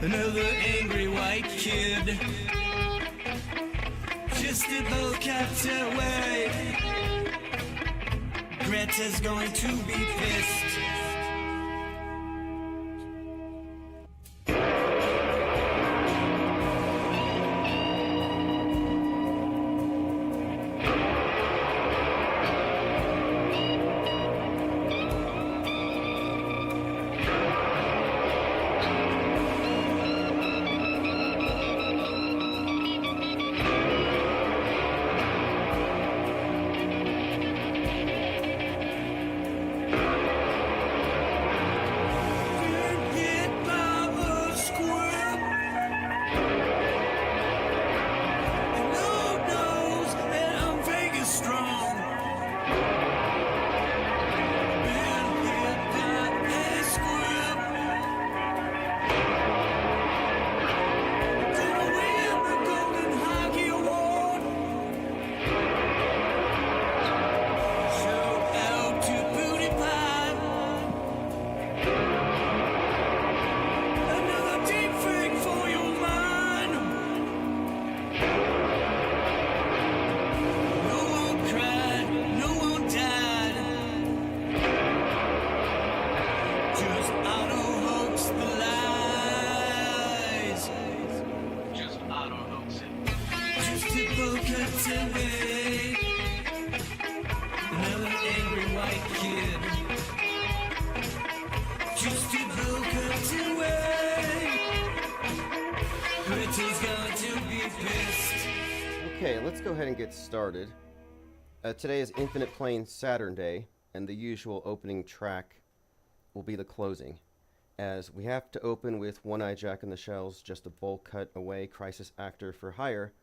Another angry white kid. Just a bobcat away. Greta's going to be pissed. Okay, let's go ahead and get started. Today is Infinite Plane Saturnday, and the usual opening track will be the closing, as we have to open with One-Eye Jack in the Shells, just a bowl cut away crisis actor for hire,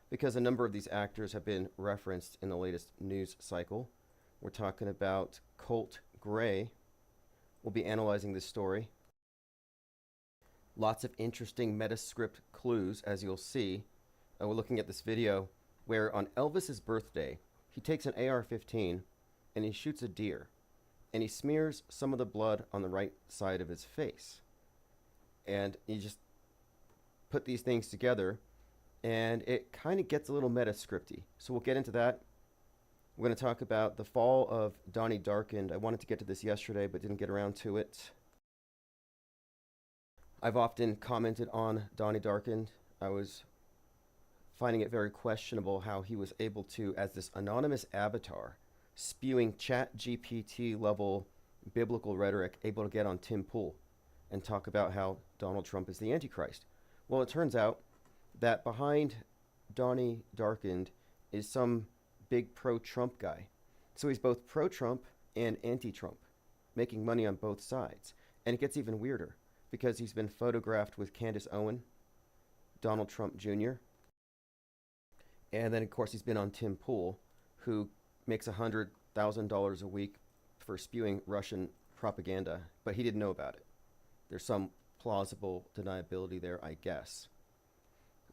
because a number of these actors have been referenced in the latest news cycle. We're talking about Colt Gray. We'll be analyzing this story. Lots of interesting Metascript clues, as you'll see. We're looking at this video where on Elvis's birthday, he takes an AR-15 and he shoots a deer, and he smears some of the blood on the right side of his face. And you just put these things together, and it kind of gets a little Metascripty. So we'll get into that. We're going to talk about the fall of Donnie Darkened. I wanted to get to this yesterday, but didn't get around to it. I've often commented on Donnie Darkened. I was finding it very questionable how he was able to, as this anonymous avatar, spewing chat GPT level biblical rhetoric, able to get on Tim Pool and talk about how Donald Trump is the Antichrist. Well, it turns out that behind Donnie Darkened is some big pro-Trump guy. So he's both pro-Trump and anti-Trump, making money on both sides. And it gets even weirder, because he's been photographed with Candace Owen, Donald Trump Jr., and then, of course, he's been on Tim Pool, who makes $100,000 a week for spewing Russian propaganda, but he didn't know about it. There's some plausible deniability there, I guess.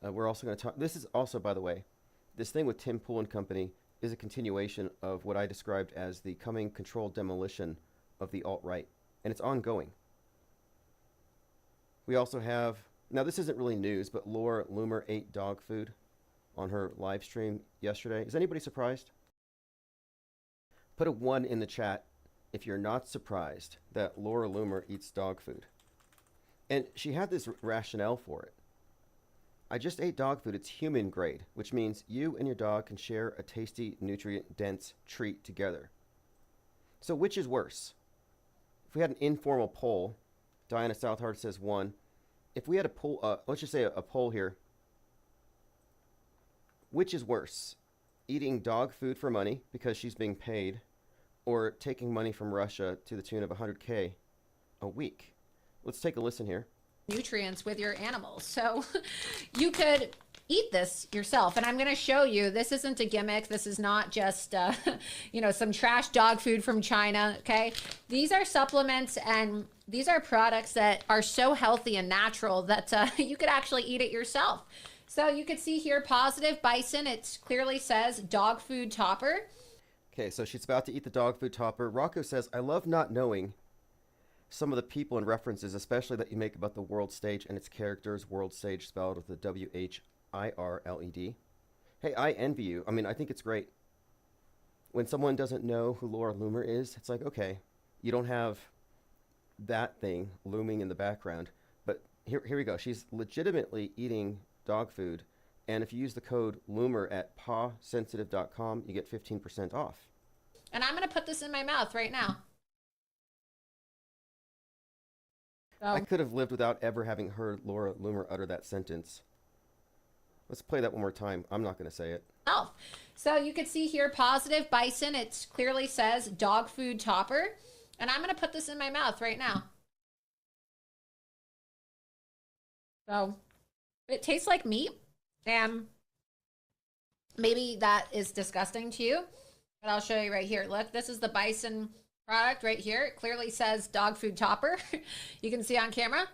We're also going to talk... This is also, by the way, this thing with Tim Pool and company is a continuation of what I described as the coming controlled demolition of the alt-right, and it's ongoing. We also have... Now, this isn't really news, but Loomer ate dog food on her live stream yesterday. Is anybody surprised? Put a 1 in the chat if you're not surprised that Laura Loomer eats dog food. And she had this rationale for it. I just ate dog food. It's human grade, which means you and your dog can share a tasty, nutrient-dense treat together. So which is worse? If we had an informal poll, Diana Southard says 1. If we had a poll, let's just say a poll here. Which is worse, eating dog food for money because she's being paid, or taking money from Russia to the tune of $100K a week? Let's take a listen here. Nutrients with your animals. So you could eat this yourself. And I'm going to show you, this isn't a gimmick. This is not just, you know, some trash dog food from China. Okay. These are supplements, and these are products that are so healthy and natural that you could actually eat it yourself. So you can see here, Positive Bison, it clearly says dog food topper. Okay, so she's about to eat the dog food topper. Rocco says, I love not knowing some of the people and references, especially that you make about the world stage and its characters, world stage spelled with the WHIRLED. Hey, I envy you. I mean, I think it's great. When someone doesn't know who Laura Loomer is, it's like, okay, you don't have that thing looming in the background. But here we go. She's legitimately eating dog food. And if you use the code Loomer at pawsensitive.com, you get 15% off. And I'm going to put this in my mouth right now. I could have lived without ever having heard Laura Loomer utter that sentence. Let's play that one more time. I'm not going to say it. Oh, so you can see here, positive bison. It clearly says dog food topper. And I'm going to put this in my mouth right now. So it tastes like meat. And maybe that is disgusting to you. But I'll show you right here. Look, this is the bison product right here. It clearly says dog food topper. You can see on camera.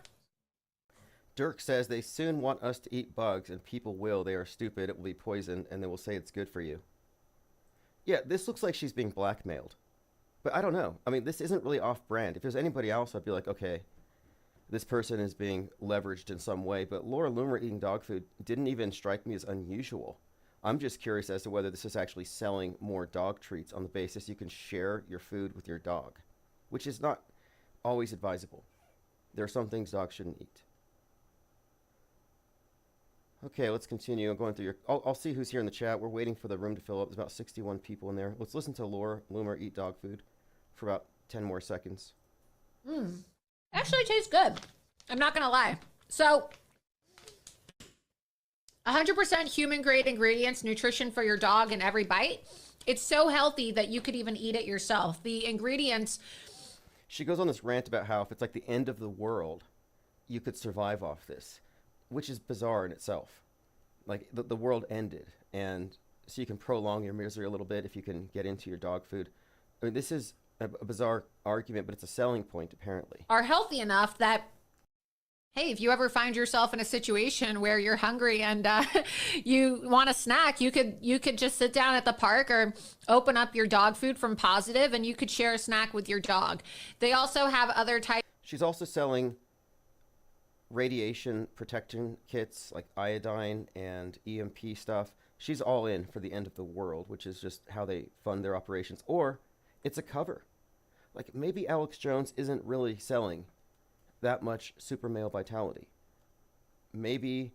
Dirk says they soon want us to eat bugs, and people will. They are stupid. It will be poison, and they will say it's good for you. Yeah, this looks like she's being blackmailed. But I don't know. I mean, this isn't really off-brand. If there's anybody else, I'd be like, okay, this person is being leveraged in some way. But Laura Loomer eating dog food didn't even strike me as unusual. I'm just curious as to whether this is actually selling more dog treats on the basis you can share your food with your dog, which is not always advisable. There are some things dogs shouldn't eat. Okay, let's continue. I'm going through your... I'll see who's here in the chat. We're waiting for the room to fill up. There's about 61 people in there. Let's listen to Laura Loomer eat dog food for about 10 more seconds. Actually tastes good. I'm not going to lie. So 100% human grade ingredients, nutrition for your dog in every bite. It's so healthy that you could even eat it yourself. The ingredients... She goes on this rant about how if it's like the end of the world, you could survive off this, which is bizarre in itself. Like the world ended, and so you can prolong your misery a little bit if you can get into your dog food. I mean, this is a bizarre argument, but it's a selling point apparently. Are healthy enough that, hey, if you ever find yourself in a situation where you're hungry and you want a snack, you could just sit down at the park or open up your dog food from Positive, and you could share a snack with your dog. They also have other types. She's also selling radiation protection kits like iodine and EMP stuff. She's all in for the end of the world, which is just how they fund their operations. Or it's a cover. Like maybe Alex Jones isn't really selling that much super male vitality. Maybe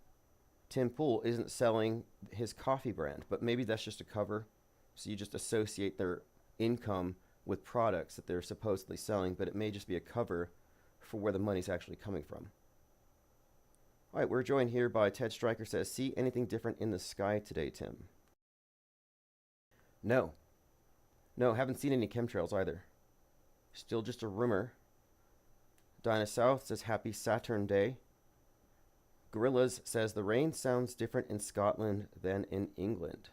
Tim Pool isn't selling his coffee brand, but maybe that's just a cover. So you just associate their income with products that they're supposedly selling, but it may just be a cover for where the money's actually coming from. All right, we're joined here by Ted Stryker says, see anything different in the sky today, Tim? No. No, haven't seen any chemtrails either. Still just a rumor. Dinah South says, happy Saturnday. Gorillas says, the rain sounds different in Scotland than in England.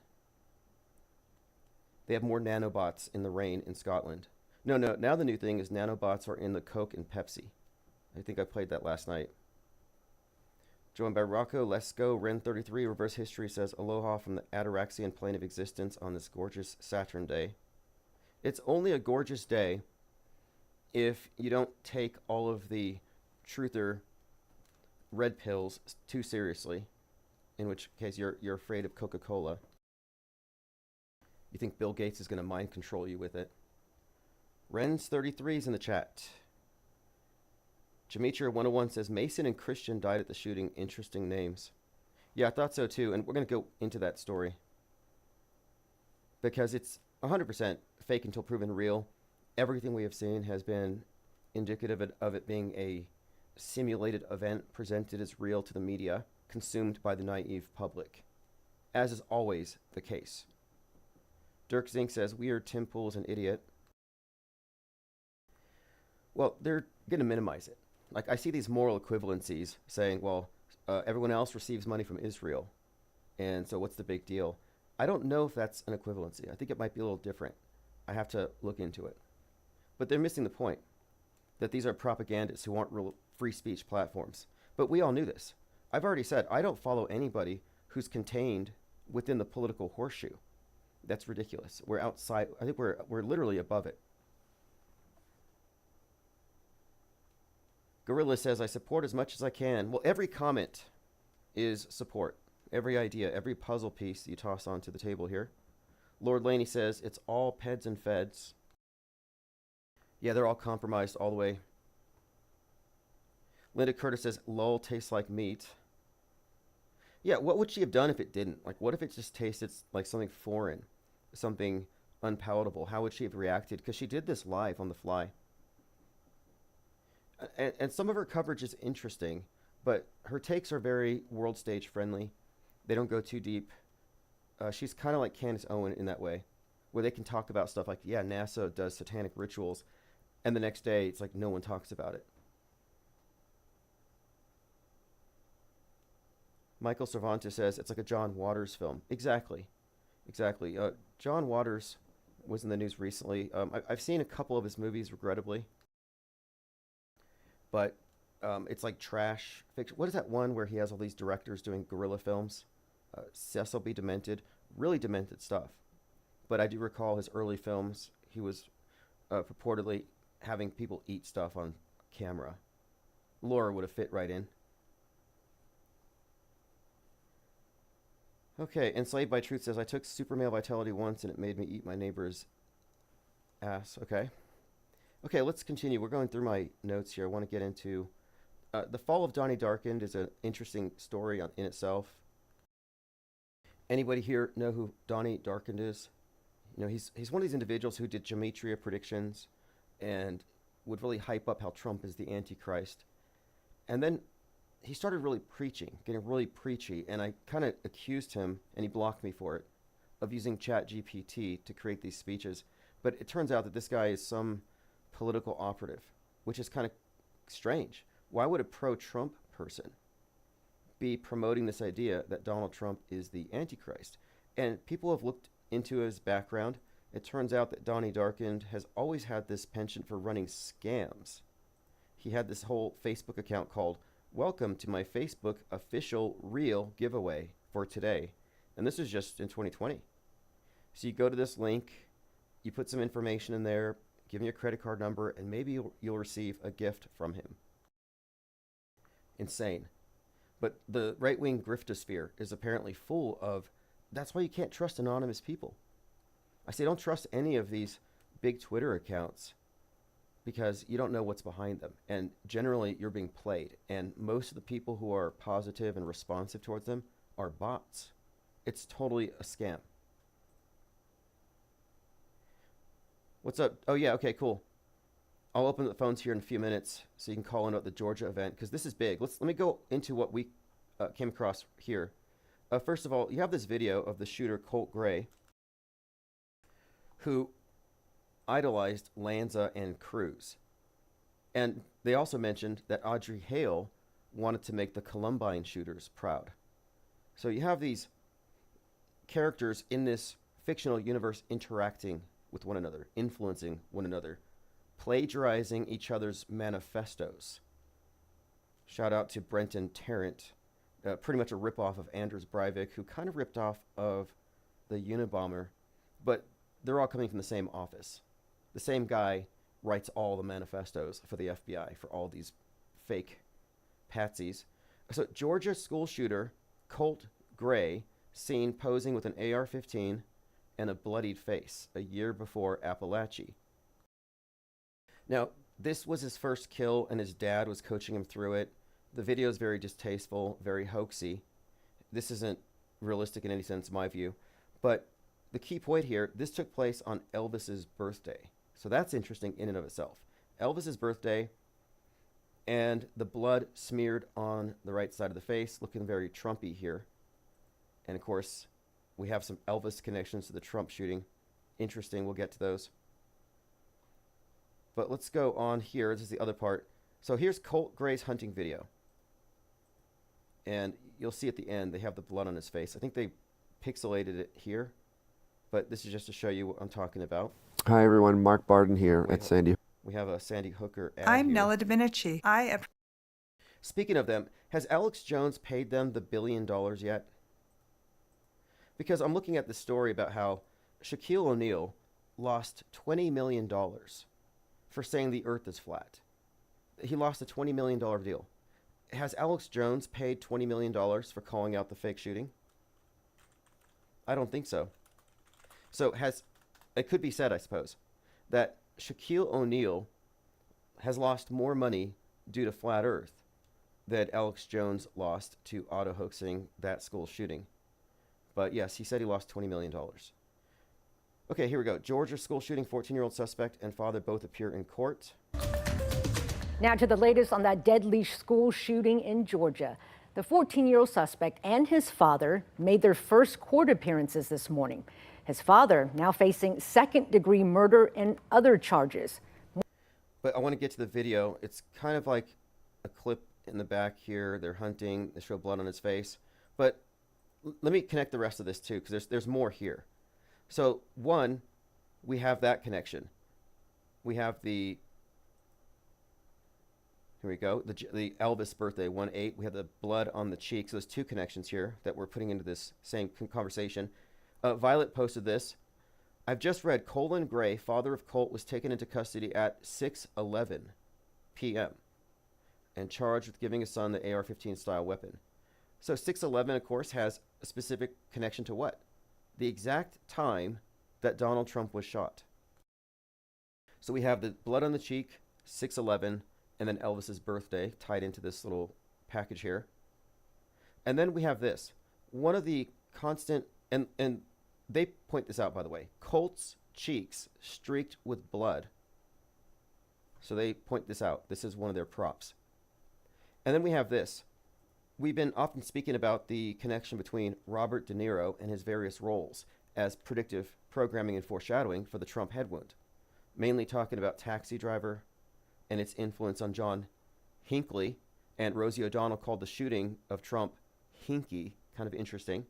They have more nanobots in the rain in Scotland. No, now the new thing is nanobots are in the Coke and Pepsi. I think I played that last night. Joined by Rocco, Let's Go, Ren33, Reverse History says, aloha from the Ataraxian plane of existence on this gorgeous Saturnday. It's only a gorgeous day if you don't take all of the truther red pills too seriously, in which case you're afraid of Coca-Cola. You think Bill Gates is going to mind control you with it. Rens33 is in the chat. Jamitra101 says, Mason and Christian died at the shooting. Interesting names. Yeah, I thought so too, and we're going to go into that story. Because it's 100% fake until proven real. Everything we have seen has been indicative of it being a simulated event presented as real to the media, consumed by the naive public, as is always the case. Dirk Zink says, weird, Tim Pool's an idiot. Well, they're going to minimize it. Like, I see these moral equivalencies saying, well, everyone else receives money from Israel, and so what's the big deal? I don't know if that's an equivalency. I think it might be a little different. I have to look into it. But they're missing the point, that these are propagandists who aren't real free speech platforms. But we all knew this. I've already said, I don't follow anybody who's contained within the political horseshoe. That's ridiculous. We're outside. I think we're literally above it. Gorilla says, I support as much as I can. Well, every comment is support. Every idea, every puzzle piece you toss onto the table here. Lord Laney says, it's all peds and feds. Yeah, they're all compromised all the way. Linda Curtis says, lol tastes like meat. Yeah, what would she have done if it didn't? Like, what if it just tasted like something foreign, something unpalatable? How would she have reacted? Because she did this live on the fly. And some of her coverage is interesting, but her takes are very world stage friendly. They don't go too deep. She's kind of like Candace Owen in that way, where they can talk about stuff like, yeah, NASA does satanic rituals, and the next day it's like no one talks about it. Michael Cervantes says, it's like a John Waters film. Exactly. Exactly. John Waters was in the news recently. I've seen a couple of his movies, regrettably. But it's like trash fiction. What is that one where he has all these directors doing guerrilla films? Cecil B. Demented. Really demented stuff. But I do recall his early films. He was purportedly having people eat stuff on camera. Laura would have fit right in. Okay, Enslaved by Truth says, I took super male vitality once and it made me eat my neighbor's ass. Okay. Okay, let's continue. We're going through my notes here. I want to get into the fall of Donnie Darkened is an interesting story in itself. Anybody here know who Donnie Darkened is? You know, he's one of these individuals who did gematria predictions and would really hype up how Trump is the Antichrist. And then he started really preaching, getting really preachy, and I kind of accused him, and he blocked me for it, of using ChatGPT to create these speeches. But it turns out that this guy is some political operative, which is kind of strange. Why would a pro-Trump person be promoting this idea that Donald Trump is the Antichrist? And people have looked into his background. It turns out that Donnie Darkened has always had this penchant for running scams. He had this whole Facebook account called Welcome to my Facebook official real giveaway for today. And this is just in 2020. So you go to this link, you put some information in there, give him your credit card number, and maybe you'll receive a gift from him. Insane. But the right-wing griftosphere is apparently full of, that's why you can't trust anonymous people. I say don't trust any of these big Twitter accounts because you don't know what's behind them. And generally, you're being played. And most of the people who are positive and responsive towards them are bots. It's totally a scam. What's up? Oh, yeah, okay, cool. I'll open the phones here in a few minutes so you can call in about the Georgia event because this is big. Let me go into what we came across here. First of all, you have this video of the shooter, Colt Gray, who idolized Lanza and Cruz. And they also mentioned that Audrey Hale wanted to make the Columbine shooters proud. So you have these characters in this fictional universe interacting with one another, influencing one another, plagiarizing each other's manifestos. Shout out to Brenton Tarrant, pretty much a ripoff of Anders Breivik, who kind of ripped off of the Unabomber, but they're all coming from the same office. The same guy writes all the manifestos for the FBI, for all these fake patsies. So Georgia school shooter Colt Gray seen posing with an AR-15 and a bloodied face a year before Appalachia. Now, this was his first kill, and his dad was coaching him through it. The video is very distasteful, very hoaxy. This isn't realistic in any sense, in my view. But the key point here, this took place on Elvis's birthday. So that's interesting in and of itself. Elvis's birthday, and the blood smeared on the right side of the face, looking very Trumpy here. And of course, we have some Elvis connections to the Trump shooting. Interesting, we'll get to those. But let's go on here. This is the other part. So here's Colt Gray's hunting video. And you'll see at the end, they have the blood on his face. I think they pixelated it here. But this is just to show you what I'm talking about. Hi, everyone. Mark Barden here at Sandy. We have a Sandy Hooker ad I'm here. Nella Dominici. Speaking of them, has Alex Jones paid them the $1 billion yet? Because I'm looking at the story about how Shaquille O'Neal lost $20 million for saying the earth is flat. he lost a $20 million deal. Has Alex Jones paid $20 million for calling out the fake shooting? I don't think so. So it could be said, I suppose, that Shaquille O'Neal has lost more money due to Flat Earth than Alex Jones lost to auto-hoaxing that school shooting. But yes, he said he lost $20 million. Okay, here we go. Georgia school shooting, 14-year-old suspect and father both appear in court. Now to the latest on that deadly school shooting in Georgia. The 14-year-old suspect and his father made their first court appearances this morning. His father now facing second-degree murder and other charges. But I want to get to the video. It's kind of like a clip in the back here. They're hunting. They show blood on his face. But let me connect the rest of this too, because there's more here. So one, we have that connection. We have the, here we go, the Elvis birthday, 1/8. We have the blood on the cheek. So there's two connections here that we're putting into this same conversation. Violet posted this. I've just read Colin Gray, father of Colt, was taken into custody at 6:11 p.m. and charged with giving his son the AR-15 style weapon. So 6:11, of course, has a specific connection to what? The exact time that Donald Trump was shot. So we have the blood on the cheek, 6:11, and then Elvis's birthday tied into this little package here. And then we have this. One of the constant, and they point this out, by the way, Colt's cheeks streaked with blood. So they point this out. This is one of their props. And then we have this. We've been often speaking about the connection between Robert De Niro and his various roles as predictive programming and foreshadowing for the Trump head wound. Mainly talking about Taxi Driver and its influence on John Hinckley, and Rosie O'Donnell called the shooting of Trump hinky, kind of interesting,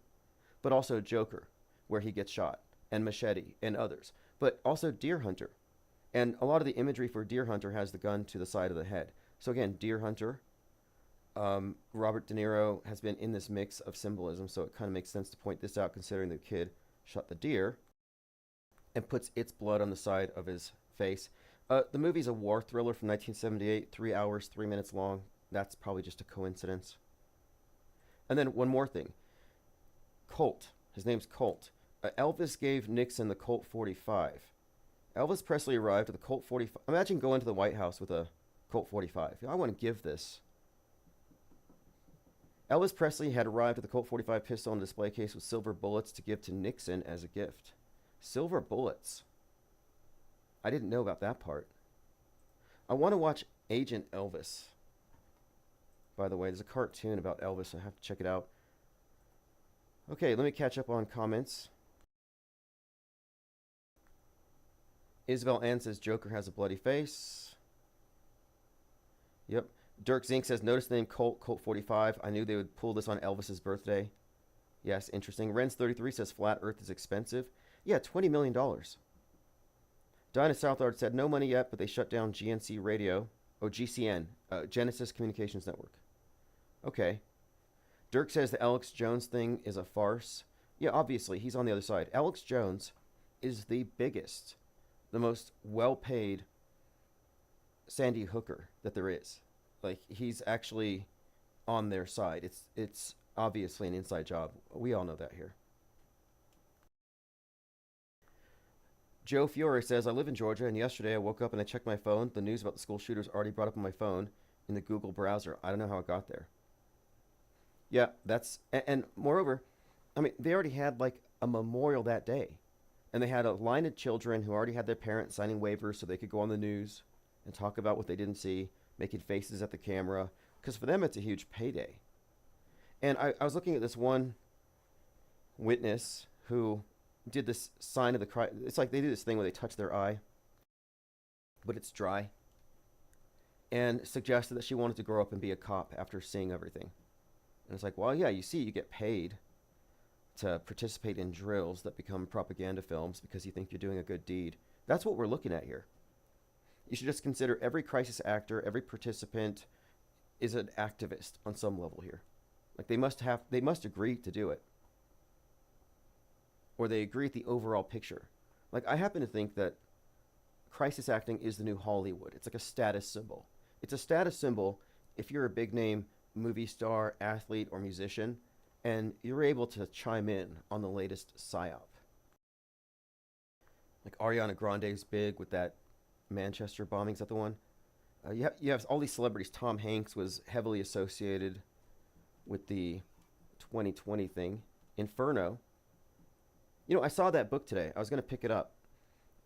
but also Joker, where he gets shot, and Machete, and others, but also Deer Hunter. And a lot of the imagery for Deer Hunter has the gun to the side of the head. So again, Deer Hunter, Robert De Niro has been in this mix of symbolism, so it kind of makes sense to point this out considering the kid shot the deer and puts its blood on the side of his face. The movie's a war thriller from 1978, 3 hours, 3 minutes long. That's probably just a coincidence. And then one more thing. Colt. His name's Colt. Elvis gave Nixon the Colt 45. Elvis Presley arrived with a Colt 45. Imagine going to the White House with a Colt 45. I want to give this. Elvis Presley had arrived with a Colt 45 pistol in a display case with silver bullets to give to Nixon as a gift. Silver bullets. I didn't know about that part. I want to watch Agent Elvis. By the way, there's a cartoon about Elvis. I have to check it out. Okay, let me catch up on comments. Isabel Ann says Joker has a bloody face. Yep. Dirk Zink says, notice the name Colt 45. I knew they would pull this on Elvis's birthday. Yes, interesting. Renz33 says flat earth is expensive. Yeah, $20 million. Dinah Southard said, no money yet, but they shut down GNC Radio. Oh, GCN. Genesis Communications Network. Okay. Dirk says the Alex Jones thing is a farce. Yeah, obviously, he's on the other side. Alex Jones is the biggest, the most well-paid Sandy Hooker that there is. Like, he's actually on their side. It's obviously an inside job. We all know that here. Joe Fiore says, I live in Georgia, and yesterday I woke up and I checked my phone. The news about the school shooters already brought up on my phone in the Google browser. I don't know how it got there. Yeah, that's, and moreover, I mean, they already had like a memorial that day. And they had a line of children who already had their parents signing waivers so they could go on the news and talk about what they didn't see, making faces at the camera, because for them it's a huge payday. And I was looking at this one witness who did this sign of the cry. It's like they do this thing where they touch their eye, but it's dry, and suggested that she wanted to grow up and be a cop after seeing everything. And it's like, well, yeah, you see, you get paid to participate in drills that become propaganda films because you think you're doing a good deed. That's what we're looking at here. You should just consider every crisis actor, every participant is an activist on some level here. Like they must agree to do it. Or they agree with the overall picture. Like I happen to think that crisis acting is the new Hollywood. It's like a status symbol. It's a status symbol if you're a big name movie star, athlete, or musician, and you're able to chime in on the latest psyop. Like Ariana Grande's big with that Manchester bombing. Is that the one? You have all these celebrities. Tom Hanks was heavily associated with the 2020 thing. Inferno. You know, I saw that book today. I was going to pick it up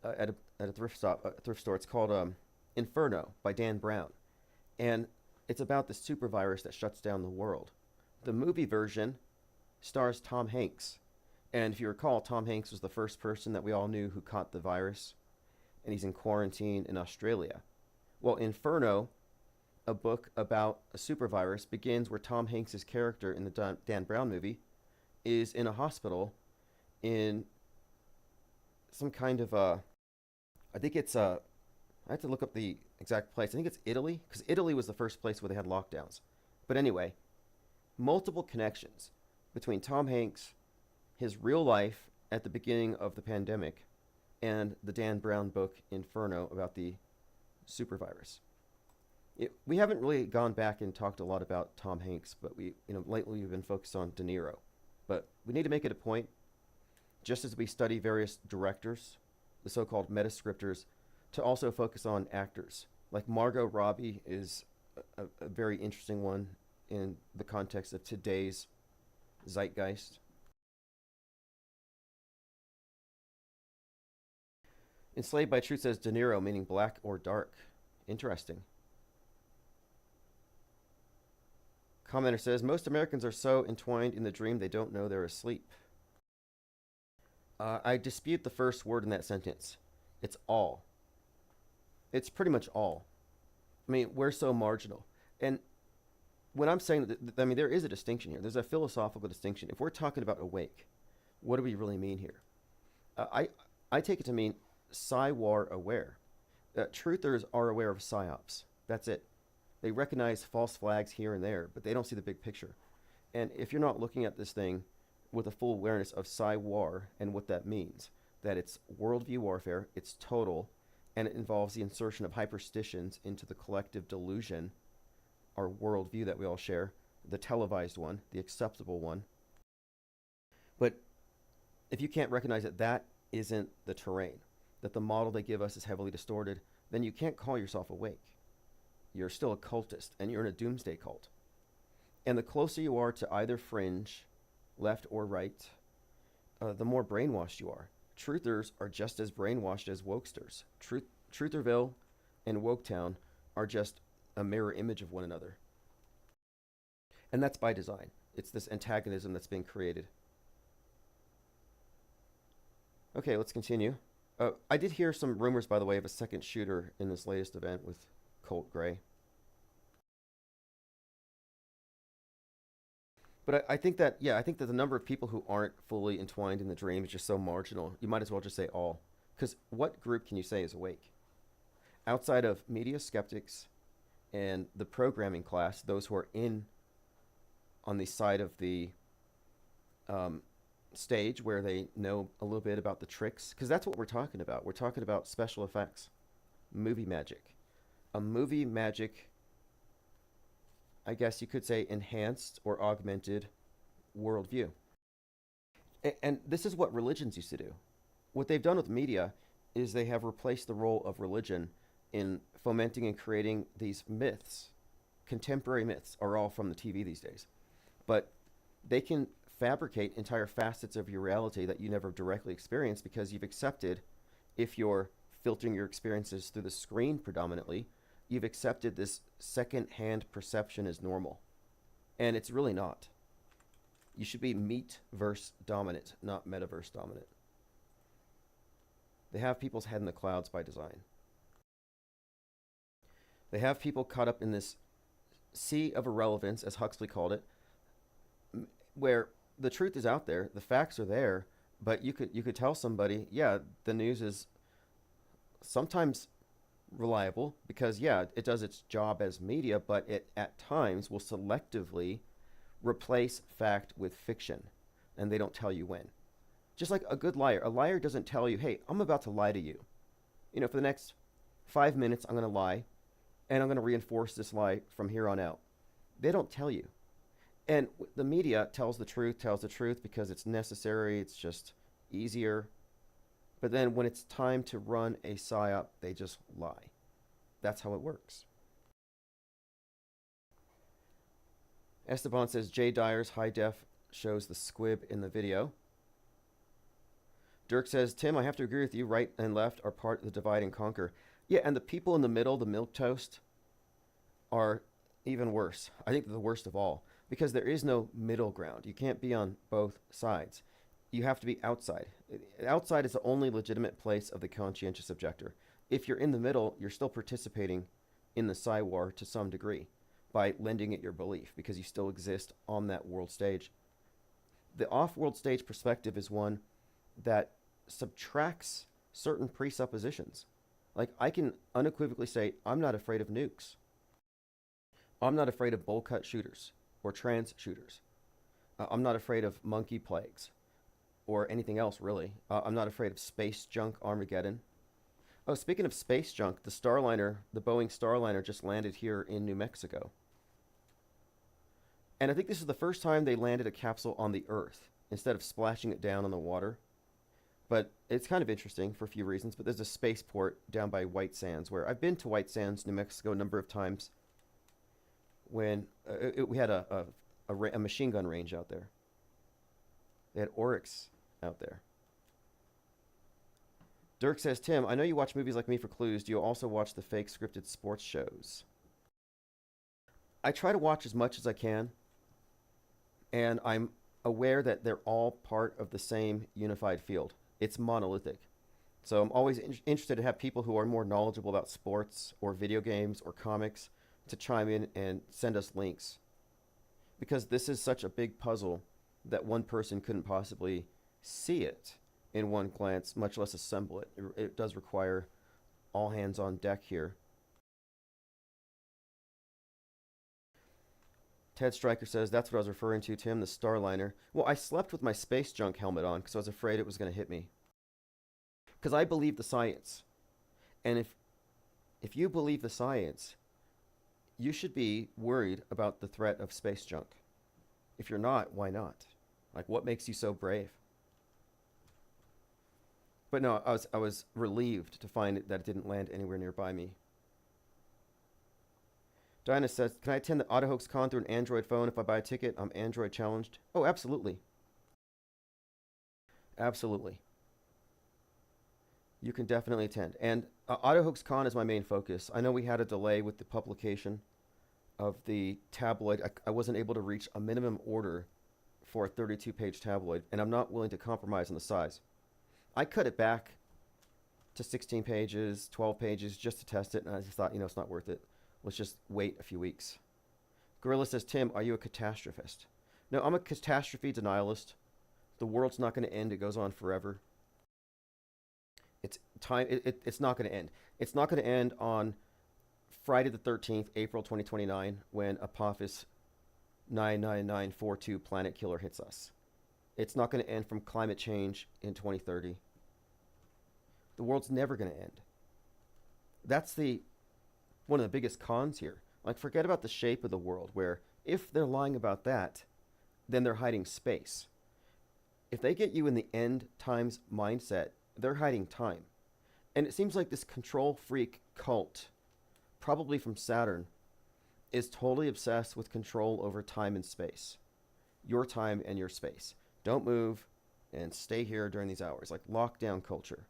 at a thrift store. It's called Inferno by Dan Brown. And it's about the super virus that shuts down the world. The movie version stars Tom Hanks. And if you recall, Tom Hanks was the first person that we all knew who caught the virus. And he's in quarantine in Australia. Well, Inferno, a book about a super virus, begins where Tom Hanks' character in the Dan Brown movie is in a hospital in some kind of I think it's I have to look up the exact place. I think it's Italy, because Italy was the first place where they had lockdowns. But anyway, multiple connections between Tom Hanks, his real life at the beginning of the pandemic, and the Dan Brown book Inferno about the super virus. We haven't really gone back and talked a lot about Tom Hanks, but lately we've been focused on De Niro. But we need to make it a point, just as we study various directors, the so-called metascriptors, to also focus on actors. Like Margot Robbie is a very interesting one in the context of today's zeitgeist. Enslaved by Truth says De Niro, meaning black or dark. Interesting. Commenter says, most Americans are so entwined in the dream they don't know they're asleep. I dispute the first word in that sentence. It's all. It's pretty much all. I mean, we're so marginal. And when I'm saying that, there is a distinction here. There's a philosophical distinction. If we're talking about awake, what do we really mean here? I take it to mean psy-war aware. Truthers are aware of psyops. That's it. They recognize false flags here and there, but they don't see the big picture. And if you're not looking at this thing with a full awareness of psy-war and what that means, that it's worldview warfare, it's total, and it involves the insertion of hyperstitions into the collective delusion, our worldview that we all share, the televised one, the acceptable one. But if you can't recognize that that isn't the terrain, that the model they give us is heavily distorted, then you can't call yourself awake. You're still a cultist, and you're in a doomsday cult. And the closer you are to either fringe, left or right, the more brainwashed you are. Truthers are just as brainwashed as wokesters. Trutherville and Woketown are just a mirror image of one another. And that's by design. It's this antagonism that's being created. Okay, let's continue. I did hear some rumors, by the way, of a second shooter in this latest event with Colt Gray. But I think that the number of people who aren't fully entwined in the dream is just so marginal. You might as well just say all. Because what group can you say is awake? Outside of media skeptics and the programming class, those who are in on the side of the stage where they know a little bit about the tricks, because that's what we're talking about. We're talking about special effects, movie magic. A movie magic, I guess you could say, enhanced or augmented worldview. And this is what religions used to do. What they've done with media is they have replaced the role of religion in fomenting and creating these myths. Contemporary myths are all from the TV these days. But they can fabricate entire facets of your reality that you never directly experienced because you've accepted, if you're filtering your experiences through the screen predominantly, you've accepted this second-hand perception as normal. And it's really not. You should be meat-verse dominant, not metaverse dominant. They have people's head in the clouds by design. They have people caught up in this sea of irrelevance, as Huxley called it, where the truth is out there, the facts are there, but you could tell somebody, yeah, the news is sometimes reliable because, yeah, it does its job as media, but it at times will selectively replace fact with fiction, and they don't tell you when. Just like a good liar. A liar doesn't tell you, hey, I'm about to lie to you. For the next 5 minutes, I'm going to lie, and I'm going to reinforce this lie from here on out. They don't tell you. And the media tells the truth because it's necessary, it's just easier. But then when it's time to run a PSYOP, they just lie. That's how it works. Esteban says, Jay Dyer's high def shows the squib in the video. Dirk says, Tim, I have to agree with you. Right and left are part of the divide and conquer. Yeah, and the people in the middle, the milquetoast, are even worse. I think they're the worst of all because there is no middle ground. You can't be on both sides. You have to be outside. Outside is the only legitimate place of the conscientious objector. If you're in the middle, you're still participating in the PSY war to some degree by lending it your belief because you still exist on that world stage. The off-world stage perspective is one that subtracts certain presuppositions. Like, I can unequivocally say, I'm not afraid of nukes. I'm not afraid of bowl cut shooters or trans shooters. I'm not afraid of monkey plagues or anything else, really. I'm not afraid of space junk Armageddon. Oh, speaking of space junk, the Starliner, the Boeing Starliner just landed here in New Mexico. And I think this is the first time they landed a capsule on the Earth instead of splashing it down on the water. But it's kind of interesting for a few reasons. But there's a spaceport down by White Sands where I've been to White Sands, New Mexico, a number of times when we had a machine gun range out there. They had Oryx out there. Dirk says, Tim, I know you watch movies like me for clues. Do you also watch the fake scripted sports shows? I try to watch as much as I can. And I'm aware that they're all part of the same unified field. It's monolithic. So I'm always interested to have people who are more knowledgeable about sports or video games or comics to chime in and send us links. Because this is such a big puzzle that one person couldn't possibly see it in one glance, much less assemble it. It does require all hands on deck here. Ted Stryker says, that's what I was referring to, Tim, the Starliner. Well, I slept with my space junk helmet on because I was afraid it was going to hit me. Because I believe the science. And if you believe the science, you should be worried about the threat of space junk. If you're not, why not? Like, what makes you so brave? But no, I was relieved to find that it didn't land anywhere nearby me. Diana says, can I attend the AutoHoax Con through an Android phone if I buy a ticket? I'm Android challenged. Oh, absolutely. Absolutely. You can definitely attend. And AutoHoax Con is my main focus. I know we had a delay with the publication of the tabloid. I wasn't able to reach a minimum order for a 32-page tabloid, and I'm not willing to compromise on the size. I cut it back to 16 pages, 12 pages, just to test it, and I just thought, it's not worth it. Let's just wait a few weeks. Gorilla says, Tim, are you a catastrophist? No, I'm a catastrophe denialist. The world's not going to end. It goes on forever. It's time. It's not going to end. It's not going to end on Friday the 13th, April 2029, when Apophis 99942 planet killer hits us. It's not going to end from climate change in 2030. The world's never going to end. That's one of the biggest cons here. Like, forget about the shape of the world, where if they're lying about that, then they're hiding space. If they get you in the end times mindset, they're hiding time. And it seems like this control freak cult, probably from Saturn, is totally obsessed with control over time and space. Your time and your space. Don't move and stay here during these hours. Like lockdown culture.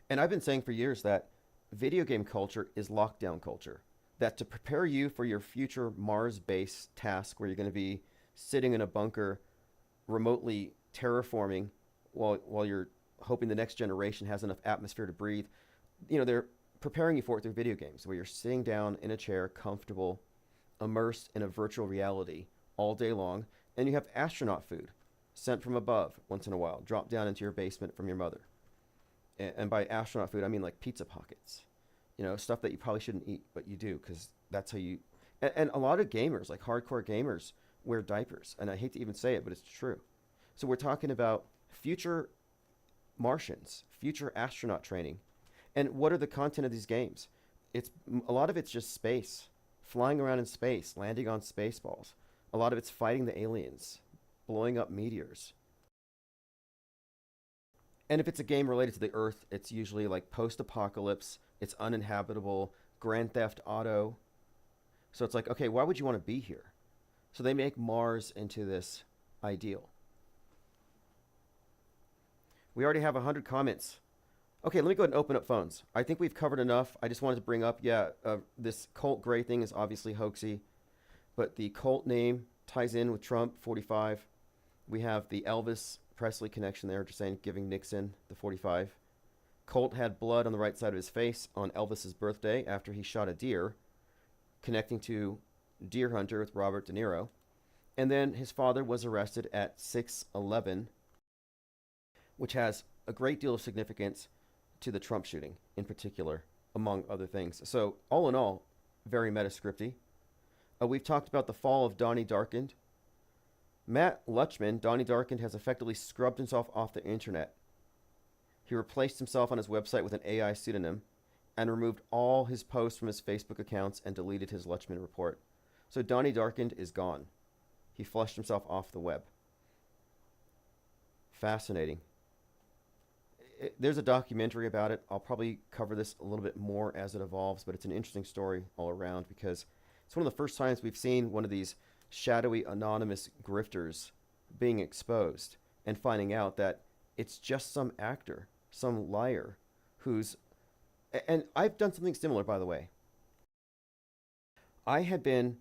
And I've been saying for years that video game culture is lockdown culture. That to prepare you for your future Mars base task where you're going to be sitting in a bunker remotely terraforming while you're hoping the next generation has enough atmosphere to breathe. They're preparing you for it through video games where you're sitting down in a chair, comfortable, immersed in a virtual reality all day long, and you have astronaut food sent from above once in a while, dropped down into your basement from your mother. And by astronaut food, I mean like pizza pockets. Stuff that you probably shouldn't eat, but you do because that's how you... And a lot of gamers, like hardcore gamers, wear diapers. And I hate to even say it, but it's true. So we're talking about future Martians, future astronaut training. And what are the content of these games? A lot of it's just space, flying around in space, landing on space balls. A lot of it's fighting the aliens, blowing up meteors. And if it's a game related to the Earth, it's usually like post-apocalypse, it's uninhabitable, Grand Theft Auto. So it's like, okay, why would you want to be here? So they make Mars into this ideal. We already have 100 comments. Okay, let me go ahead and open up phones. I think we've covered enough. I just wanted to bring up, this cult gray thing is obviously hoaxy, but the cult name ties in with Trump, 45. We have the Elvis Presley connection there, just saying, giving Nixon the 45. Colt had blood on the right side of his face on Elvis's birthday after he shot a deer, connecting to Deer Hunter with Robert De Niro. And then his father was arrested at 6/11, which has a great deal of significance to the Trump shooting in particular, among other things. So all in all, very Metascripty. We've talked about the fall of Donnie Darkened. Matt Lutchman, Donnie Darkened, has effectively scrubbed himself off the internet. He replaced himself on his website with an AI pseudonym and removed all his posts from his Facebook accounts and deleted his Lutchman report. So Donnie Darkened is gone. He flushed himself off the web. Fascinating. There's a documentary about it. I'll probably cover this a little bit more as it evolves, but it's an interesting story all around because it's one of the first times we've seen one of these shadowy, anonymous grifters being exposed and finding out that it's just some actor, some liar who's... And I've done something similar, by the way. I had been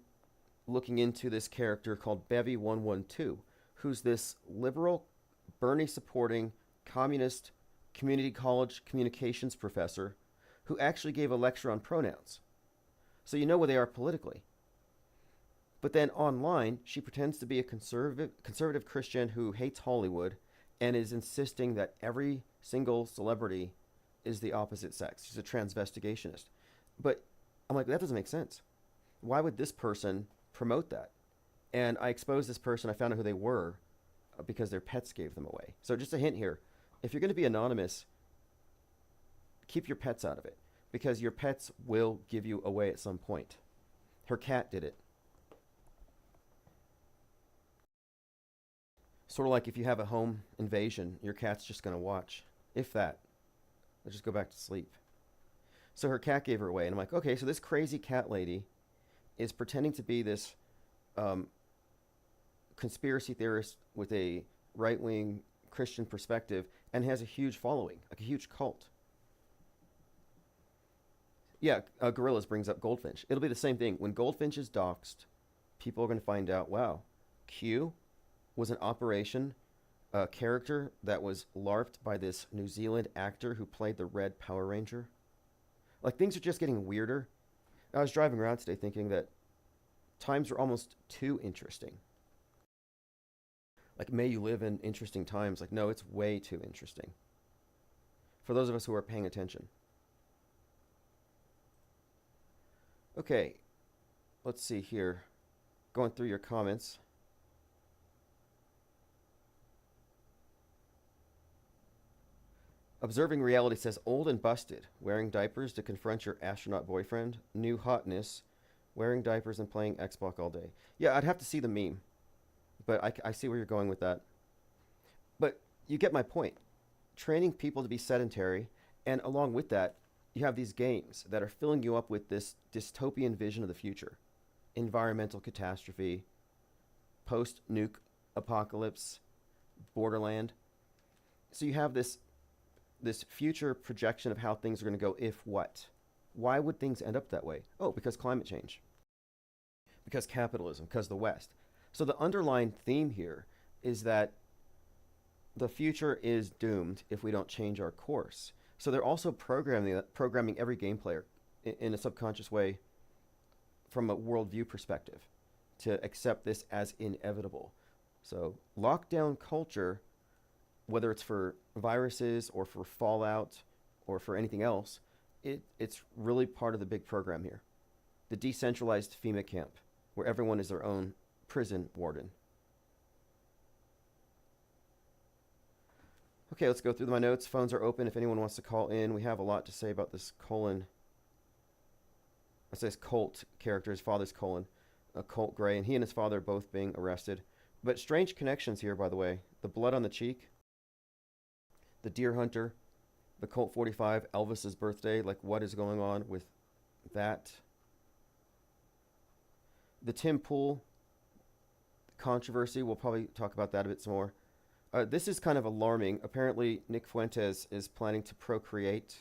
looking into this character called Bevy112, who's this liberal, Bernie-supporting, communist community college communications professor who actually gave a lecture on pronouns. So you know where they are politically. But then online, she pretends to be a conservative Christian who hates Hollywood and is insisting that every single celebrity is the opposite sex. She's a transvestigationist. But I'm like, that doesn't make sense. Why would this person promote that? And I exposed this person. I found out who they were because their pets gave them away. So just a hint here. If you're going to be anonymous, keep your pets out of it because your pets will give you away at some point. Her cat did it. Sort of like if you have a home invasion, your cat's just going to watch. If that. They'll just go back to sleep. So her cat gave her away. And I'm like, okay, so this crazy cat lady is pretending to be this conspiracy theorist with a right-wing Christian perspective and has a huge following, like a huge cult. Yeah, Gorillas brings up Goldfinch. It'll be the same thing. When Goldfinch is doxxed, people are going to find out, wow, Q was an operation, a character that was LARPed by this New Zealand actor who played the Red Power Ranger. Like, things are just getting weirder. I was driving around today thinking that times are almost too interesting. Like, may you live in interesting times. Like, no, it's way too interesting. For those of us who are paying attention. Okay, let's see here. Going through your comments. Observing Reality says, old and busted, wearing diapers to confront your astronaut boyfriend, new hotness, wearing diapers and playing Xbox all day. Yeah, I'd have to see the meme, but I see where you're going with that. But you get my point. Training people to be sedentary, and along with that, you have these games that are filling you up with this dystopian vision of the future. Environmental catastrophe, post-nuke apocalypse, borderland. So you have this future projection of how things are going to go if what? Why would things end up that way? Oh, because climate change. Because capitalism, because the West. So the underlying theme here is that the future is doomed if we don't change our course. So they're also programming every game player in a subconscious way from a worldview perspective to accept this as inevitable. So lockdown culture, whether it's for viruses or for fallout or for anything else, it's really part of the big program here. The decentralized FEMA camp, where everyone is their own prison warden. Okay, let's go through my notes. Phones are open if anyone wants to call in. We have a lot to say about this colon. It says Colt character, his father's colon. Colt Gray, and he and his father both being arrested. But strange connections here, by the way. The blood on the cheek, the deer hunter, the Colt 45, Elvis's birthday. Like, what is going on with that? The Tim Pool controversy, we'll probably talk about that a bit some more. This is kind of alarming. Apparently, Nick Fuentes is planning to procreate.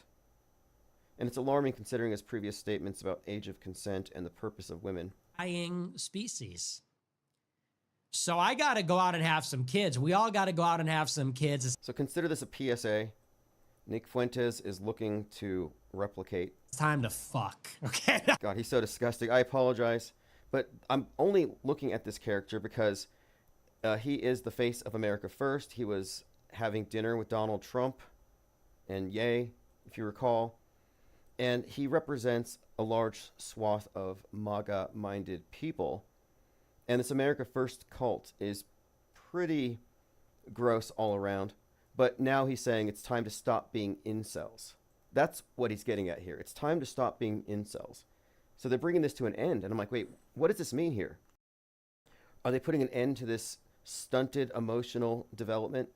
And it's alarming considering his previous statements about age of consent and the purpose of women. Dying species. So I got to go out and have some kids. We all got to go out and have some kids. So consider this a PSA. Nick Fuentes is looking to replicate. It's time to fuck, okay? God, he's so disgusting. I apologize. But I'm only looking at this character because he is the face of America First. He was having dinner with Donald Trump and Ye, if you recall. And he represents a large swath of MAGA-minded people. And this America First cult is pretty gross all around. But now he's saying it's time to stop being incels. That's what he's getting at here. It's time to stop being incels. So they're bringing this to an end. And I'm like, wait, what does this mean here? Are they putting an end to this stunted emotional development?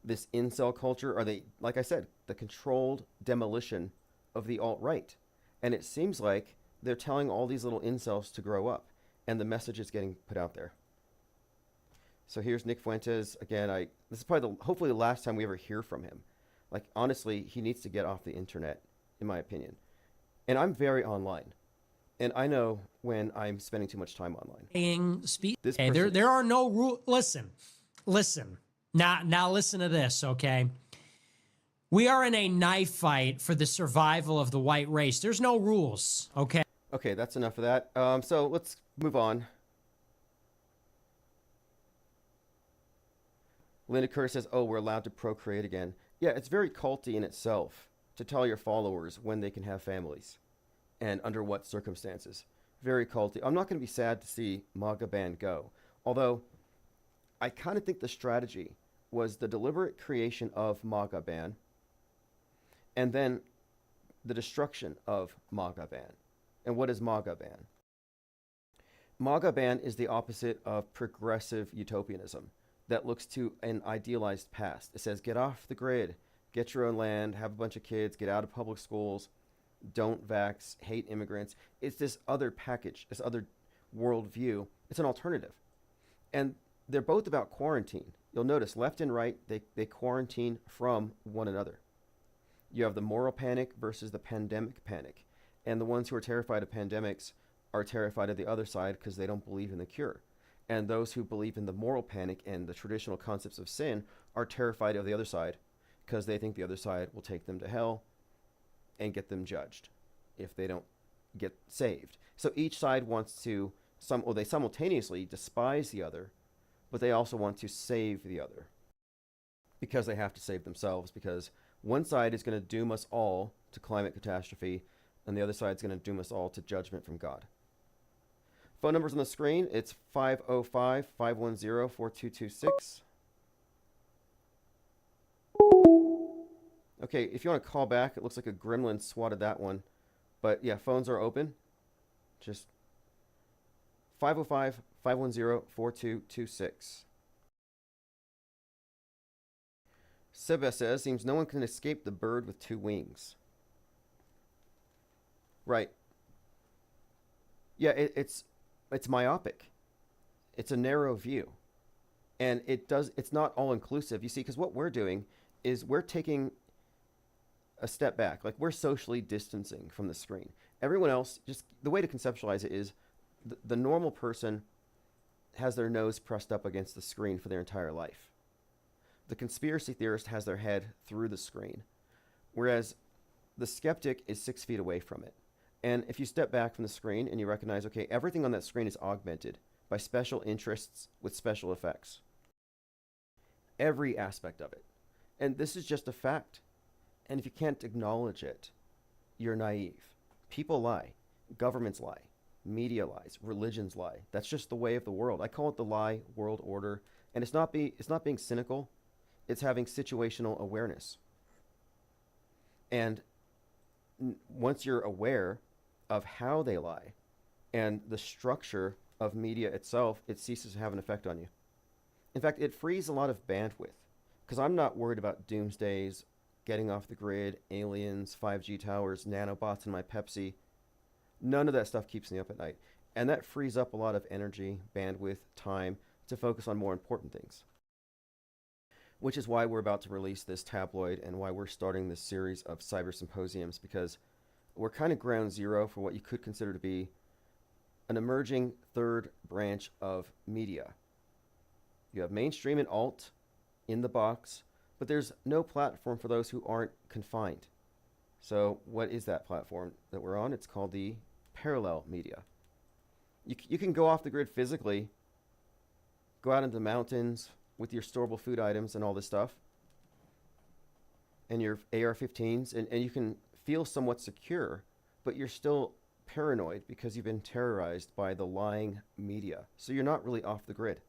This incel culture? Are they, like I said, the controlled demolition of the alt-right? And it seems like they're telling all these little incels to grow up. And the message is getting put out there. So here's Nick Fuentes. Again, this is probably hopefully the last time we ever hear from him. Like, honestly, he needs to get off the internet, in my opinion. And I'm very online. And I know when I'm spending too much time online. Hey, there are no rules. Listen. Now listen to this, okay? We are in a knife fight for the survival of the white race. There's no rules, okay? Okay, that's enough of that. So let's move on. Linda Curtis says, oh, we're allowed to procreate again. Yeah, it's very culty in itself to tell your followers when they can have families and under what circumstances. Very culty. I'm not going to be sad to see MAGA ban go. Although, I kind of think the strategy was the deliberate creation of MAGA ban and then the destruction of MAGA ban. And what is MAGA ban? MAGA ban is the opposite of progressive utopianism that looks to an idealized past. It says, get off the grid, get your own land, have a bunch of kids, get out of public schools, don't vax, hate immigrants. It's this other package, this other worldview. It's an alternative. And they're both about quarantine. You'll notice left and right, they quarantine from one another. You have the moral panic versus the pandemic panic. And the ones who are terrified of pandemics are terrified of the other side because they don't believe in the cure. And those who believe in the moral panic and the traditional concepts of sin are terrified of the other side because they think the other side will take them to hell and get them judged if they don't get saved. So each side wants to, they simultaneously despise the other, but they also want to save the other because they have to save themselves, because one side is going to doom us all to climate catastrophe and the other side is going to doom us all to judgment from God. Phone number's on the screen. It's 505-510-4226. Okay, if you want to call back, it looks like a gremlin swatted that one. But yeah, phones are open. Just 505-510-4226. Seba says, seems no one can escape the bird with two wings. Right. Yeah, it's myopic. It's a narrow view. And it's not all inclusive. You see, because what we're doing is we're taking a step back. Like, we're socially distancing from the screen. Everyone else, just the way to conceptualize it is the normal person has their nose pressed up against the screen for their entire life. The conspiracy theorist has their head through the screen, whereas the skeptic is 6 feet away from it. And if you step back from the screen and you recognize, okay, everything on that screen is augmented by special interests with special effects. Every aspect of it. And this is just a fact. And if you can't acknowledge it, you're naive. People lie. Governments lie. Media lies. Religions lie. That's just the way of the world. I call it the lie world order. And it's not being cynical. it's having situational awareness. And once you're aware of how they lie and the structure of media itself, it ceases to have an effect on you. In fact, it frees a lot of bandwidth, because I'm not worried about doomsdays, getting off the grid, aliens, 5G towers, nanobots in my Pepsi. None of that stuff keeps me up at night. And that frees up a lot of energy, bandwidth, time to focus on more important things. Which is why we're about to release this tabloid and why we're starting this series of cyber symposiums, because we're kind of ground zero for what you could consider to be an emerging third branch of media. You have mainstream and alt in the box, but there's no platform for those who aren't confined. So what is that platform that we're on? It's called the parallel media. You can go off the grid physically, go out into the mountains with your storable food items and all this stuff, and your AR-15s, and you can feel somewhat secure, but you're still paranoid because you've been terrorized by the lying media. So you're not really off the grid.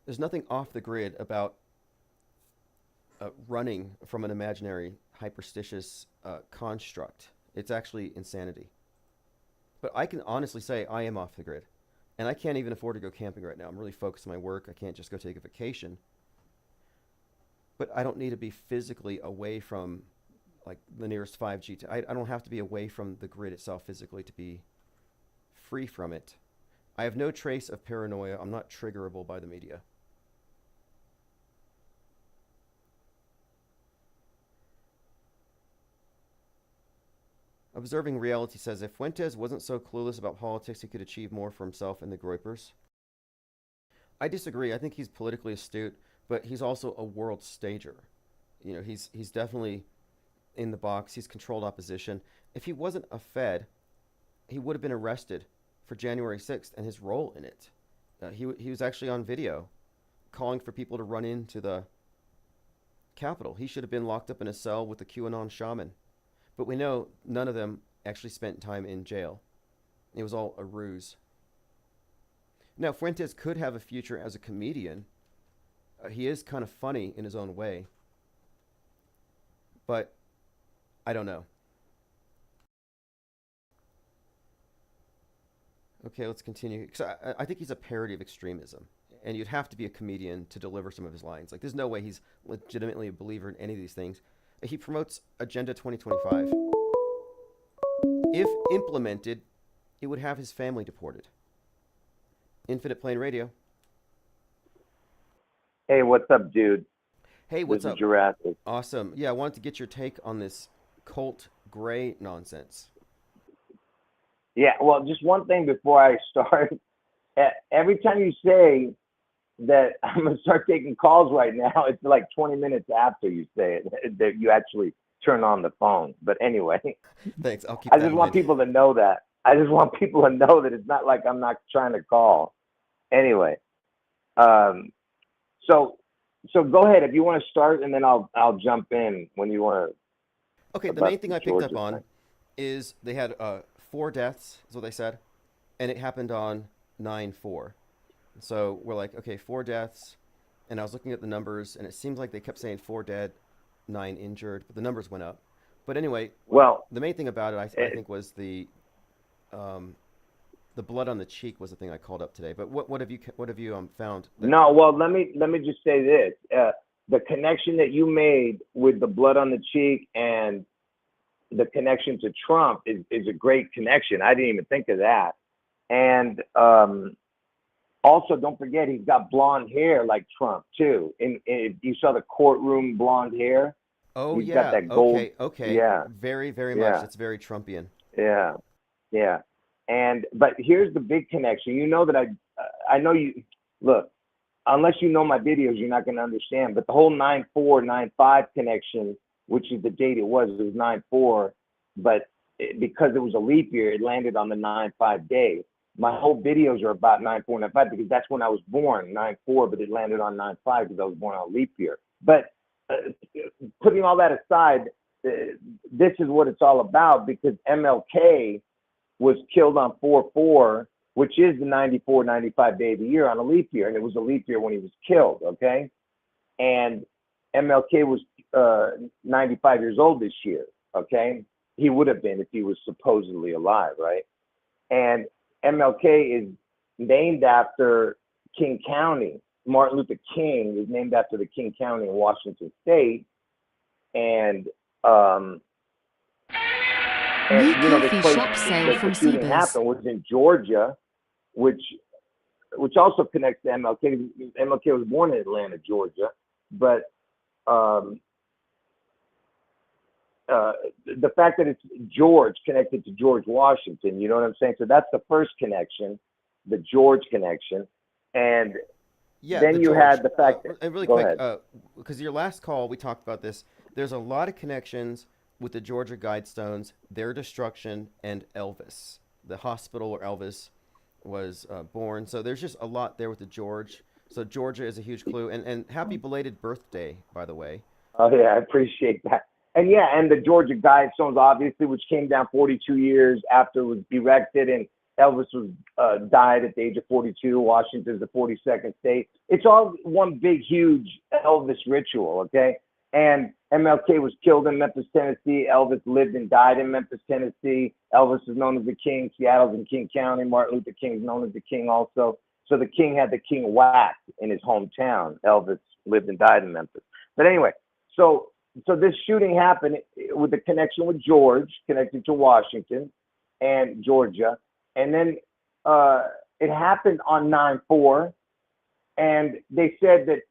There's nothing off the grid about running from an imaginary hyperstitious construct. It's actually insanity. But I can honestly say I am off the grid. And I can't even afford to go camping right now. I'm really focused on my work. I can't just go take a vacation. But I don't need to be physically away from like the nearest 5G. I don't have to be away from the grid itself physically to be free from it. I have no trace of paranoia. I'm not triggerable by the media. Observing Reality says, if Fuentes wasn't so clueless about politics, he could achieve more for himself and the Groypers. I disagree. I think he's politically astute, but he's also a world stager. You know, he's definitely in the box. He's controlled opposition. If he wasn't a Fed, he would have been arrested for January 6th and his role in it. He was actually on video calling for people to run into the Capitol. He should have been locked up in a cell with the QAnon shaman. But we know none of them actually spent time in jail. It was all a ruse. Now, Fuentes could have a future as a comedian. He is kind of funny in his own way. But I don't know. Okay, let's continue. I think he's a parody of extremism. And you'd have to be a comedian to deliver some of his lines. Like, there's no way he's legitimately a believer in any of these things. He promotes Agenda 2025. If implemented, it would have his family deported. Infinite Plane Radio. Hey, what's up, dude? Hey, what's this up? Is Jurassic. Awesome. Yeah, I wanted to get your take on this cult gray nonsense. Yeah, well, just one thing before I start. Every time you say that I'm going to start taking calls right now, it's like 20 minutes after you say it that you actually turn on the phone. But anyway, thanks. I'll keep I just want people to know that. I just want people to know that it's not like I'm not trying to call. Anyway, so go ahead if you want to start, and then I'll jump in when you want to. Okay, the main thing I picked up on is they had 4 deaths, is what they said, and it happened on 9/4. So we're like, okay, 4 deaths, and I was looking at the numbers, and it seems like they kept saying 4 dead, 9 injured, but the numbers went up. But anyway, well, the main thing about it, I think, was the blood on the cheek was the thing I called up today. But what have you found? No, well, let me just say this: the connection that you made with the blood on the cheek and the connection to Trump is a great connection. I didn't even think of that, and also, don't forget he's got blonde hair like Trump too. And you saw the courtroom blonde hair. Oh, he's yeah. got that gold. Okay. Yeah. Very, very much. It's very Trumpian. Yeah. But here's the big connection. You know that I know you. Look, unless you know my videos, you're not going to understand. But the whole 9/4, 9/5 connection, which is the date it was 9/4, but because it was a leap year, it landed on the 9/5 day. My whole videos are about 9/4, 9/5 because that's when I was born, 9/4, but it landed on 9/5 because I was born on a leap year. But putting all that aside, this is what it's all about, because MLK was killed on 4/4 which is the 94, 95 day of the year on a leap year. And it was a leap year when he was killed, okay? And MLK was 95 years old this year, okay? He would have been if he was supposedly alive, right? And MLK is named after King County. Martin Luther King is named after the King County in Washington State. And New you know, the coffee place shop sale that from the shooting Sebers. happened was in Georgia, which also connects to MLK. MLK was born in Atlanta, Georgia, but the fact that it's George connected to George Washington, you know what I'm saying? So that's the first connection, the George connection, and Yeah. then the you George. had the fact that And really go quick, ahead. because your last call we talked about this. There's a lot of connections with the Georgia Guidestones, their destruction, and Elvis, the hospital where Elvis was born. So there's just a lot there with the George. So Georgia is a huge clue. And happy belated birthday, by the way. Oh yeah, I appreciate that. And yeah, and the Georgia Guidestones, obviously, which came down 42 years after it was erected, and Elvis was died at the age of 42. Washington's the 42nd state. It's all one big, huge Elvis ritual, okay? And MLK was killed in Memphis, Tennessee. Elvis lived and died in Memphis, Tennessee. Elvis is known as the King. Seattle's in King County. Martin Luther King is known as the King also. So the King had the King whacked in his hometown. Elvis lived and died in Memphis. But anyway, so this shooting happened with the connection with George, connected to Washington and Georgia. And then it happened on 9/4. And they said that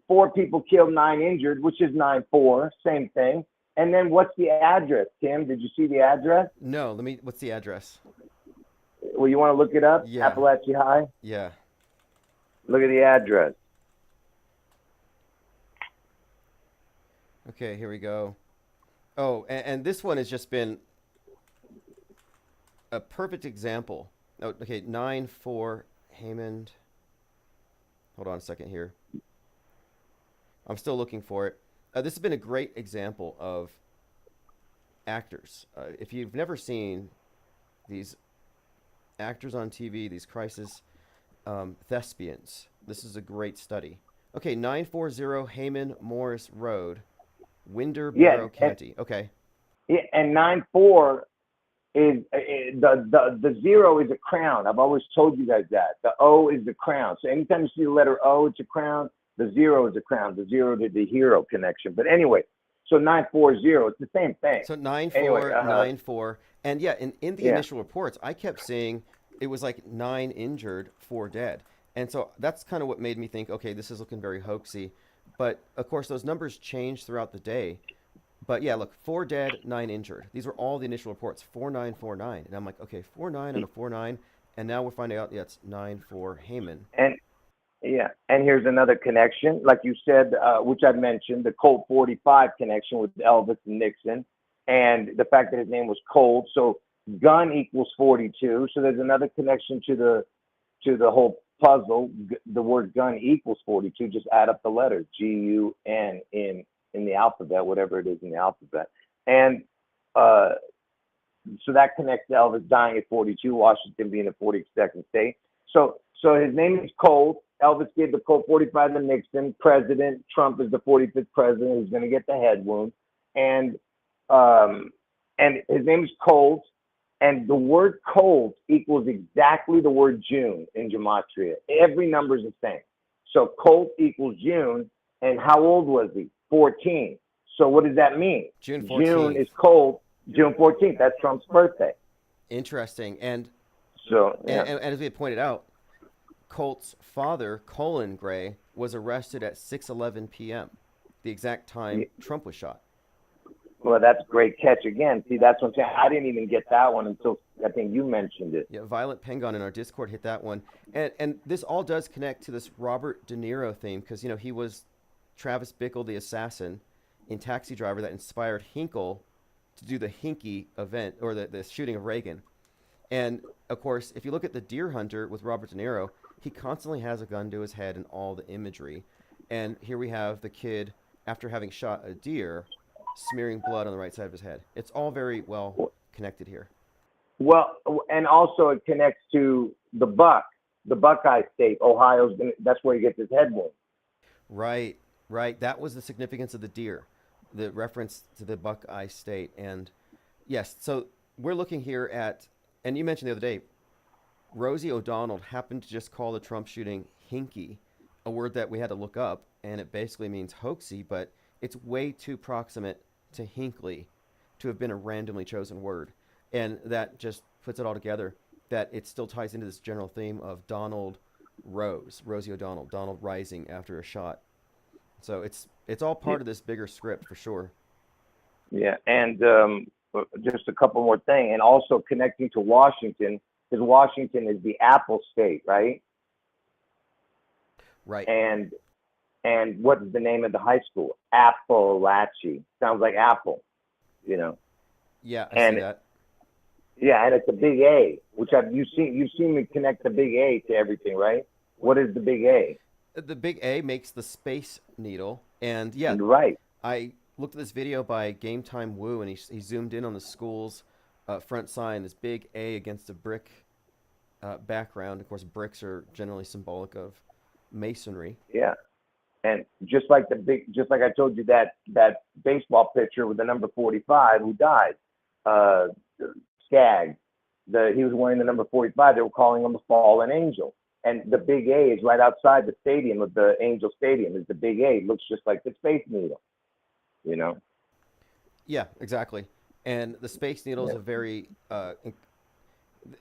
4 people killed, 9 injured, which is 9/4, same thing. And then what's the address, Tim? Did you see the address? No, what's the address? Well, you want to look it up? Yeah. Appalachia High? Yeah. Look at the address. Okay, here we go. Oh, and this one has just been a perfect example. Oh, okay, 9/4 Hammond. Hold on a second here. I'm still looking for it. This has been a great example of actors. If you've never seen these actors on TV, these crisis thespians, this is a great study. Okay, 940 Heyman Morris Road, Winterboro County. Okay. Yeah, and 9/4 is the 0 is a crown. I've always told you guys that. The O is the crown. So anytime you see the letter O, it's a crown. The 0 is a crown. The 0 to the hero connection. But anyway, so 940, it's the same thing. So 9/4, Anyway, 9/4. And yeah, in the Yeah. initial reports, I kept seeing it was like 9 injured, 4 dead. And so that's kind of what made me think, okay, this is looking very hoaxy. But of course, those numbers change throughout the day. But yeah, look, 4 dead, 9 injured. These were all the initial reports, 4949. And I'm like, okay, 49 and a 49. And now we're finding out, yeah, it's 9/4 Heyman. And yeah, and here's another connection, like you said, which I mentioned, the Colt 45 connection with Elvis and Nixon, and the fact that his name was Colt. So gun equals 42. So there's another connection to the whole puzzle. The word gun equals 42. Just add up the letters GUN in the alphabet, whatever it is in the alphabet, and so that connects to Elvis dying at 42, Washington being the 42nd state. So his name is Colt. Elvis gave the Colt 45 to Nixon. President Trump is the 45th president who's going to get the head wound. And his name is Colt. And the word Colt equals exactly the word June in gematria. Every number is the same. So Colt equals June. And how old was he? 14. So what does that mean? June 14th. June is Colt. June 14th. That's Trump's birthday. Interesting. And So yeah. and as we had pointed out, Colt's father, Colin Gray, was arrested at 6:11 p.m., the exact time Trump was shot. Well, that's a great catch again. See, that's what I'm saying. I didn't even get that one until I think you mentioned it. Yeah, Violent Pengon in our Discord hit that one. And this all does connect to this Robert De Niro theme because, you know, he was Travis Bickle, the assassin in Taxi Driver that inspired Hinkle to do the Hinky event, or the shooting of Reagan. And, of course, if you look at The Deer Hunter with Robert De Niro, he constantly has a gun to his head and all the imagery. And here we have the kid, after having shot a deer, smearing blood on the right side of his head. It's all very well connected here. Well, and also it connects to the Buckeye State. That's where he gets his head wound. Right, right. That was the significance of the deer, the reference to the Buckeye State. And yes, so we're looking here at, and you mentioned the other day, Rosie O'Donnell happened to just call the Trump shooting hinky, a word that we had to look up, and it basically means hoaxy, but it's way too proximate to Hinckley to have been a randomly chosen word. And that just puts it all together, that it still ties into this general theme of Rosie O'Donnell, Donald rising after a shot. So it's all part of this bigger script for sure. Yeah, and just a couple more things, and also connecting to Washington, because Washington is the Apple State, right? Right. And what is the name of the high school? Appalachia. Sounds like apple, you know. Yeah, I see that. Yeah, and it's a big A, which you've seen me connect the big A to everything, right? What is the big A? The big A makes the Space Needle, and yeah, right. I looked at this video by Game Time Woo, and he zoomed in on the school's front sign, this big A against a brick background. Of course, bricks are generally symbolic of masonry. Yeah, and just like I told you that baseball pitcher with the number 45 who died, Skaggs, he was wearing the number 45. They were calling him a fallen angel. And the big A is right outside the stadium of the Angel Stadium. Is the big A. It looks just like the Space Needle, you know? Yeah, exactly. And the Space Needle is a very,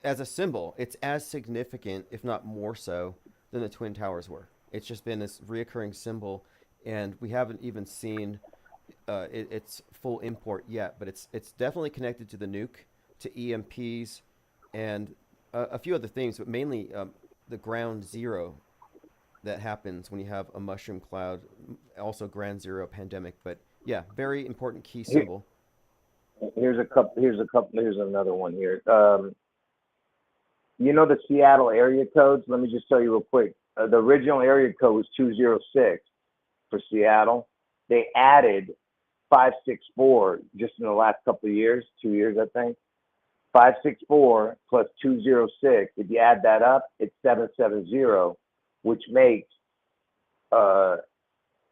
as a symbol, it's as significant, if not more so, than the Twin Towers were. It's just been this reoccurring symbol, and we haven't even seen its full import yet. But it's definitely connected to the nuke, to EMPs, and a few other things, but mainly the ground zero that happens when you have a mushroom cloud, also ground zero pandemic. But yeah, very important key symbol. Here's another one here. You know the Seattle area codes? Let me just tell you real quick. The original area code was 206 for Seattle. They added 564 just in the last couple of years, 2 years, I think. 564 plus 206. If you add that up, it's 770, which makes 770.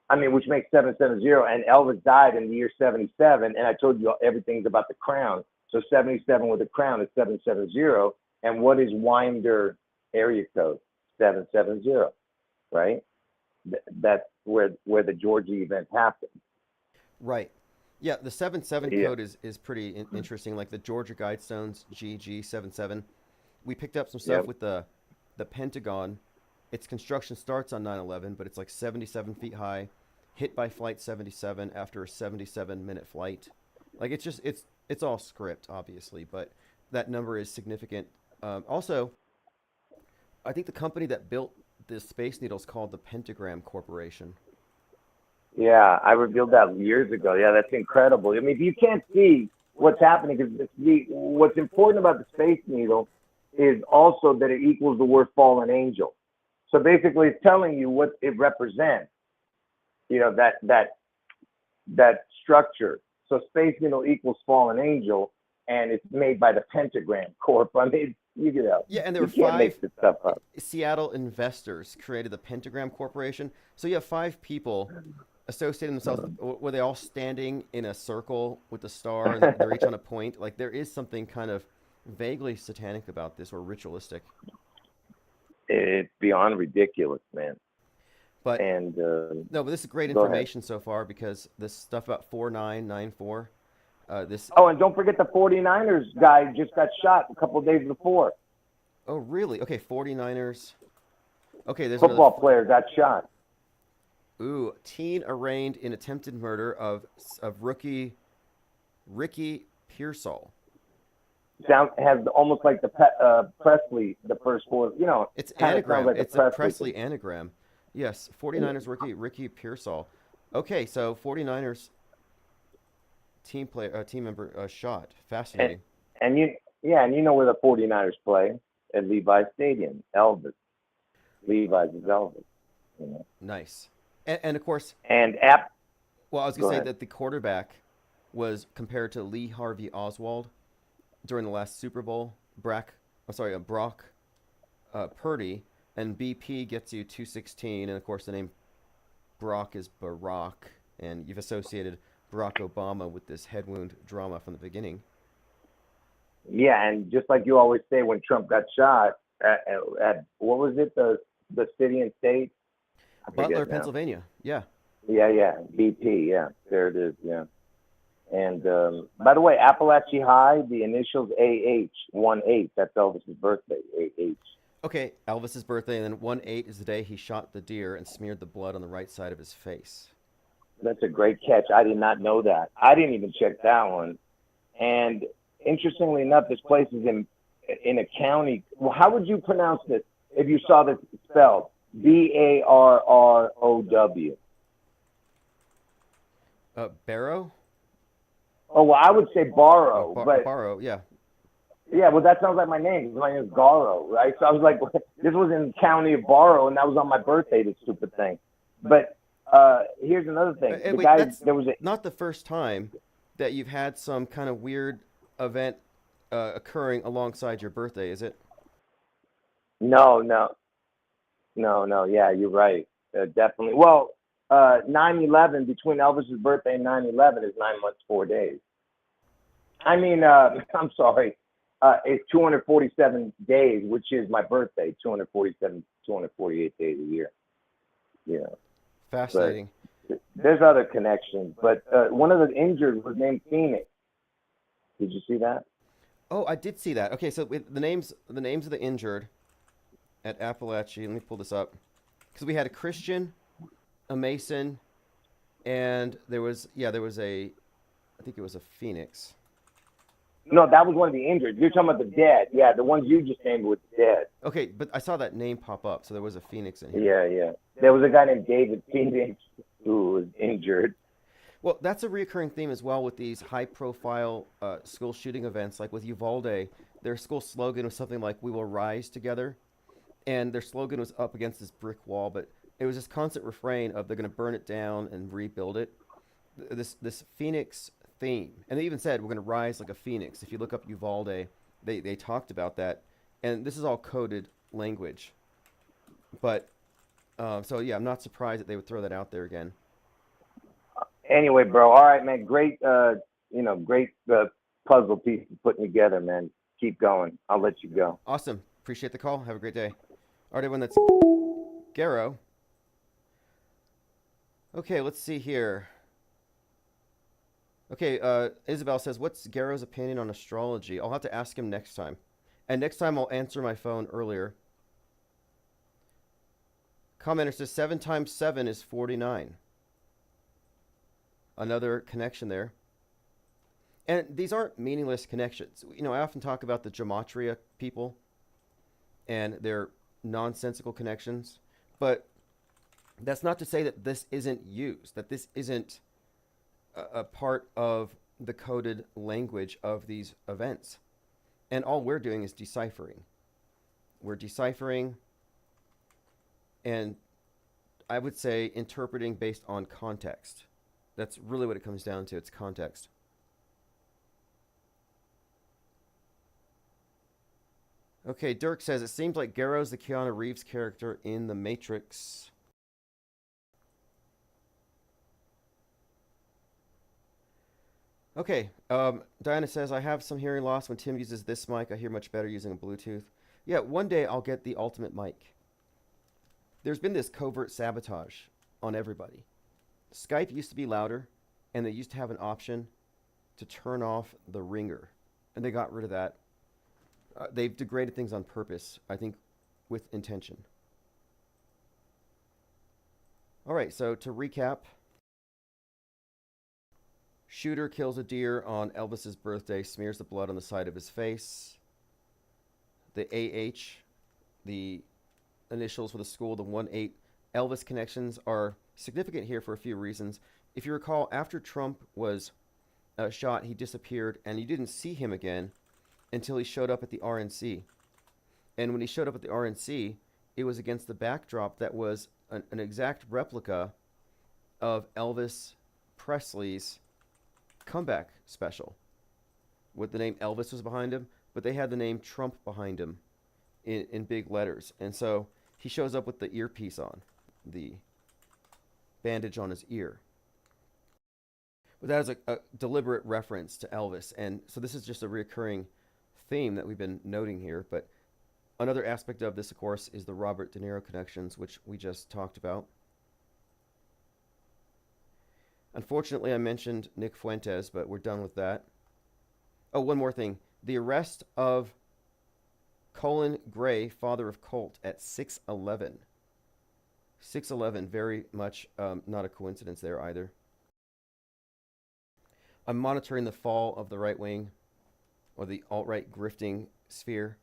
And Elvis died in the year 77. And I told you everything's about the crown. So 77 with the crown is 770. And what is Winder area code? 770, right? That's where the Georgia event happened. Right. Yeah, the 77 code is pretty interesting. Like the Georgia Guidestones GG77. We picked up some stuff with the Pentagon. Its construction starts on 9/11, but it's like 77 feet high, hit by Flight 77 after a 77-minute flight. Like it's all script, obviously, but that number is significant. Also, I think the company that built the Space Needle is called the Pentagram Corporation. Yeah, I revealed that years ago. Yeah, that's incredible. I mean, if you can't see what's happening, because what's important about the Space Needle is also that it equals the word fallen angel. So basically, it's telling you what it represents. You know, that structure. So Space Needle equals fallen angel, and it's made by the Pentagram Corp. I mean, you know. Yeah, and there were 5 Seattle investors created the Pentagram Corporation. So you have 5 people associating themselves. Were they all standing in a circle with the star, and they're each on a point? Like there is something kind of vaguely satanic about this, or ritualistic. It's beyond ridiculous, man. But no, but this is great information so far, because this stuff about 4994. Oh, and don't forget the 49ers guy just got shot a couple of days before. Oh, really? Okay, 49ers. Okay, there's football player got shot. Ooh, teen arraigned in attempted murder of rookie Ricky Pearsall. Has almost like the Presley, the first 4. You know, it's anagram. Like it's a Presley anagram. Yes, 49ers rookie Ricky Pearsall. Okay, so 49ers team member shot. Fascinating. And you know where the 49ers play? At Levi's Stadium. Elvis. Levi's is Elvis. You know? Nice. And of course. Well, I was going to say that the quarterback was compared to Lee Harvey Oswald, during the last Super Bowl. Brock Purdy, and BP gets you 216, and of course the name Brock is Barack, and you've associated Barack Obama with this head wound drama from the beginning. Yeah, and just like you always say, when Trump got shot at what was it, the city and state? I forget Butler, now. Pennsylvania. Yeah. Yeah, BP. Yeah, there it is. Yeah. And by the way, Appalachia High, the initials AH, 18. That's Elvis's birthday, AH. Okay, Elvis's birthday, and then 1/8 is the day he shot the deer and smeared the blood on the right side of his face. That's a great catch. I did not know that. I didn't even check that one. And interestingly enough, this place is in a county. Well, how would you pronounce this if you saw this spelled? Barrow. Barrow? Oh, well, I would say Borrow, but Barrow, yeah. yeah, well, that sounds like my name. My name is Garrow, right? So I was like, this was in the county of Barrow, and that was on my birthday, this stupid thing. But here's another thing. Wait, that's not the first time that you've had some kind of weird event occurring alongside your birthday, is it? No. Yeah, you're right. Definitely. Well, 9/11, between Elvis's birthday and 9/11 is 9 months, 4 days. I mean, I'm sorry. It's 247 days, which is my birthday, 247, 248 days a year. Yeah. Fascinating. But there's other connections, but one of the injured was named Phoenix. Did you see that? Oh, I did see that. Okay, so with the names of the injured at Appalachia, let me pull this up. Because we had a Christian, a Mason, and there was I think it was a Phoenix. No, that was one of the injured. You're talking about the dead. Yeah, the ones you just named were dead. Okay, but I saw that name pop up, so there was a Phoenix in here. Yeah. There was a guy named David Phoenix who was injured. Well, that's a recurring theme as well with these high-profile school shooting events. Like with Uvalde, their school slogan was something like, "We will rise together." And their slogan was up against this brick wall, but it was this constant refrain of they're going to burn it down and rebuild it. This Phoenix theme. And they even said, we're going to rise like a phoenix. If you look up Uvalde, they talked about that. And this is all coded language. But, so yeah, I'm not surprised that they would throw that out there again. Anyway, bro, all right, man, great puzzle piece putting together, man. Keep going. I'll let you go. Awesome. Appreciate the call. Have a great day. All right, everyone, that's Garrow. Okay, let's see here. Okay, Isabel says, what's Garrow's opinion on astrology? I'll have to ask him next time. And next time I'll answer my phone earlier. Commenter says 7 times 7 is 49. Another connection there. And these aren't meaningless connections. You know, I often talk about the gematria people and their nonsensical connections. But that's not to say that this isn't used, that this isn't a part of the coded language of these events. And all we're doing is deciphering. We're deciphering and I would say interpreting based on context. That's really what it comes down to. It's context. Okay, Dirk says, it seems like Garrow's the Keanu Reeves character in The Matrix. Okay, Diana says, I have some hearing loss. When Tim uses this mic, I hear much better using a Bluetooth. Yeah, one day I'll get the ultimate mic. There's been this covert sabotage on everybody. Skype used to be louder, and they used to have an option to turn off the ringer, and they got rid of that. They've degraded things on purpose, I think, with intention. All right, so to recap, shooter kills a deer on Elvis's birthday, smears the blood on the side of his face. The AH, the initials for the school, the 1-8 Elvis connections are significant here for a few reasons. If you recall, after Trump was shot, he disappeared, and you didn't see him again until he showed up at the RNC. And when he showed up at the RNC, it was against the backdrop that was an exact replica of Elvis Presley's comeback special. with the name Elvis was behind him, but they had the name Trump behind him in big letters. And so he shows up with the earpiece on, the bandage on his ear. But that is a deliberate reference to Elvis. And so this is just a recurring theme that we've been noting here. But another aspect of this, of course, is the Robert De Niro connections, which we just talked about. Unfortunately, I mentioned Nick Fuentes, but we're done with that. Oh, one more thing. The arrest of Colin Gray, father of Colt, at 6'11". 6'11", very much not a coincidence there either. I'm monitoring the fall of the right wing, or the alt-right grifting sphere.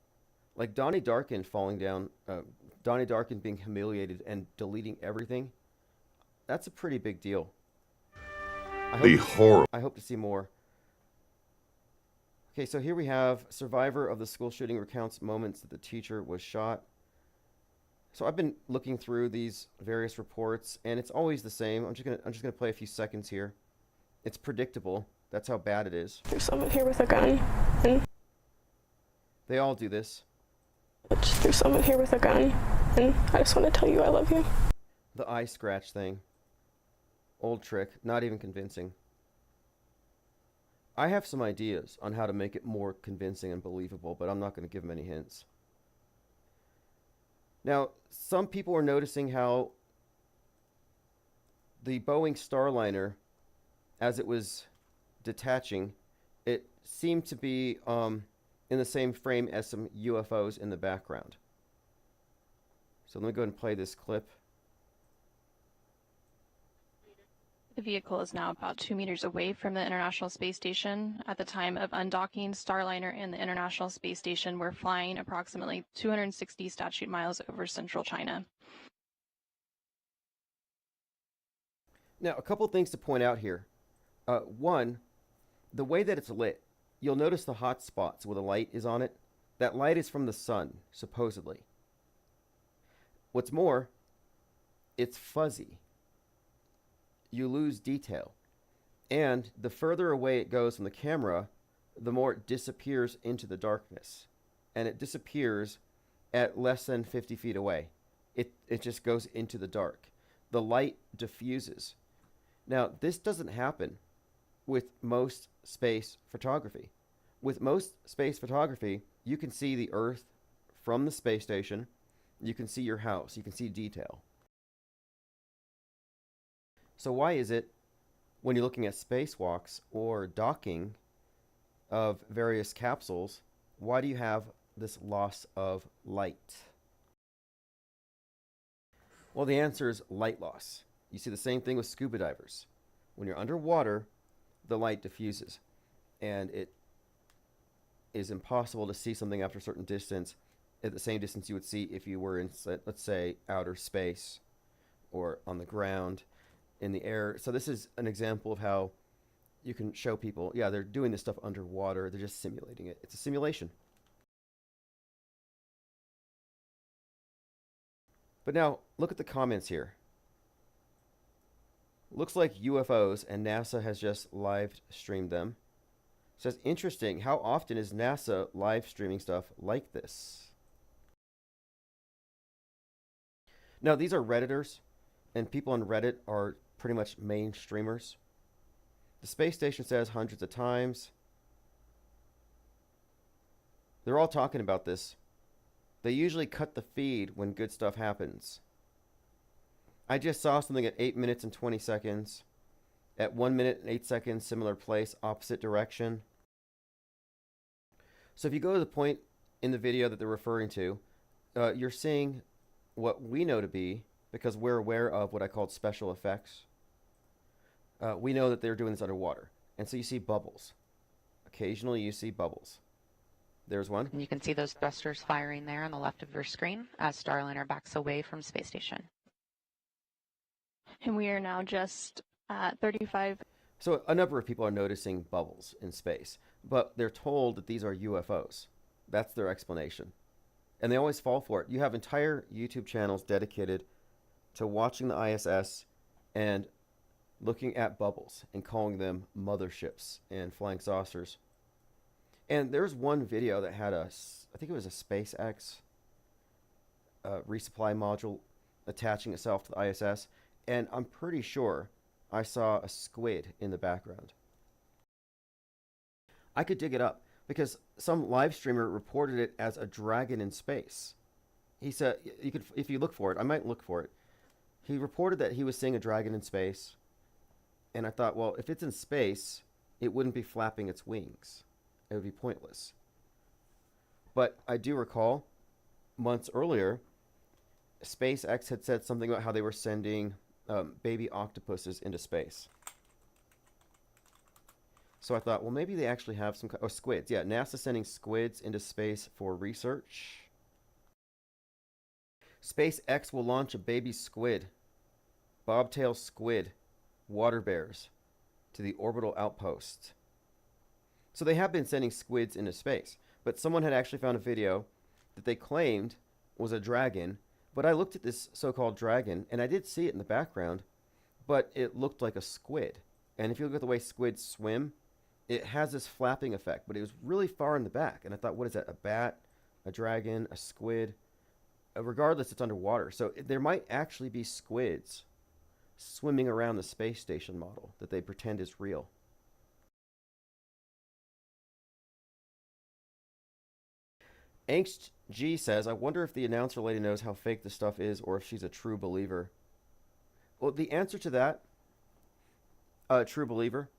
Like Donnie Darkened falling down, Donnie Darkened being humiliated and deleting everything. That's a pretty big deal. I hope to see more. Okay, so here we have survivor of the school shooting recounts moments that the teacher was shot. So I've been looking through these various reports, and it's always the same. I'm just gonna play a few seconds here. It's predictable. That's how bad it is. There's someone here with a gun. And they all do this. There's someone here with a gun, and I just want to tell you I love you. The eye scratch thing. Old trick, not even convincing. I have some ideas on how to make it more convincing and believable, but I'm not going to give them any hints. Now, some people are noticing how the Boeing Starliner, as it was detaching, it seemed to be in the same frame as some UFOs in the background. So let me go ahead and play this clip. The vehicle is now about 2 meters away from the International Space Station. At the time of undocking, Starliner and the International Space Station were flying approximately 260 statute miles over central China. Now, a couple things to point out here. One, the way that it's lit, you'll notice the hot spots where the light is on it. That light is from the sun, supposedly. What's more, it's fuzzy. You lose detail. And the further away it goes from the camera, the more it disappears into the darkness. And it disappears at less than 50 feet away. It just goes into the dark. The light diffuses. Now, this doesn't happen with most space photography. With most space photography, you can see the Earth from the space station. You can see your house. You can see detail. So why is it, when you're looking at spacewalks or docking of various capsules, why do you have this loss of light? Well, the answer is light loss. You see the same thing with scuba divers. When you're underwater, the light diffuses, and it is impossible to see something after a certain distance at the same distance you would see if you were in, let's say, outer space or on the ground, in the air. So this is an example of how you can show people, yeah, they're doing this stuff underwater. They're just simulating it. It's a simulation. But now, look at the comments here. Looks like UFOs, and NASA has just live streamed them. It says, interesting, how often is NASA live streaming stuff like this? Now, these are Redditors, and people on Reddit are pretty much mainstreamers. The space station says hundreds of times. They're all talking about this. They usually cut the feed when good stuff happens. I just saw something at 8 minutes and 20 seconds. At 1 minute and 8 seconds, similar place, opposite direction. So if you go to the point in the video that they're referring to, you're seeing what we know to be, because we're aware of what I called special effects. We know that they're doing this underwater. And so you see bubbles. Occasionally you see bubbles. There's one. And you can see those thrusters firing there on the left of your screen as Starliner backs away from space station. And we are now just at 35. So a number of people are noticing bubbles in space, but they're told that these are UFOs. That's their explanation. And they always fall for it. You have entire YouTube channels dedicated to watching the ISS and looking at bubbles and calling them motherships and flying saucers. And there's one video that had I think it was a SpaceX resupply module attaching itself to the ISS, and I'm pretty sure I saw a squid in the background. I could dig it up because some live streamer reported it as a dragon in space. He said, you could, if you look for it, I might look for it. He reported that he was seeing a dragon in space, and I thought, well, if it's in space, it wouldn't be flapping its wings. It would be pointless. But I do recall months earlier, SpaceX had said something about how they were sending baby octopuses into space. So I thought, well, maybe they actually have some... Oh, squids. Yeah, NASA's sending squids into space for research. SpaceX will launch a baby squid, bobtail squid, water bears, to the orbital outpost. So they have been sending squids into space, but someone had actually found a video that they claimed was a dragon, but I looked at this so-called dragon, and I did see it in the background, but it looked like a squid. And if you look at the way squids swim, it has this flapping effect, but it was really far in the back. And I thought, what is that, a bat, a dragon, a squid? Regardless, it's underwater. So there might actually be squids swimming around the space station model that they pretend is real. Angst G says, I wonder if the announcer lady knows how fake this stuff is or if she's a true believer. Well, the answer to that, true believer,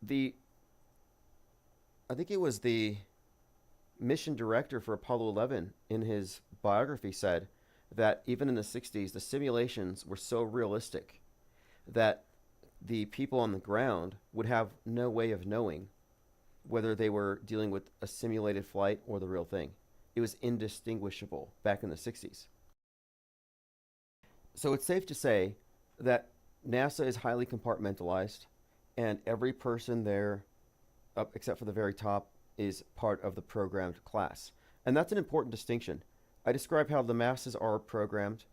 I think it was the mission director for Apollo 11 in his biography said that even in the 60s, the simulations were so realistic that the people on the ground would have no way of knowing whether they were dealing with a simulated flight or the real thing. It was indistinguishable back in the 60s. So it's safe to say that NASA is highly compartmentalized, and every person there, up except for the very top, is part of the programmed class. And that's an important distinction. I describe how the masses are programmed,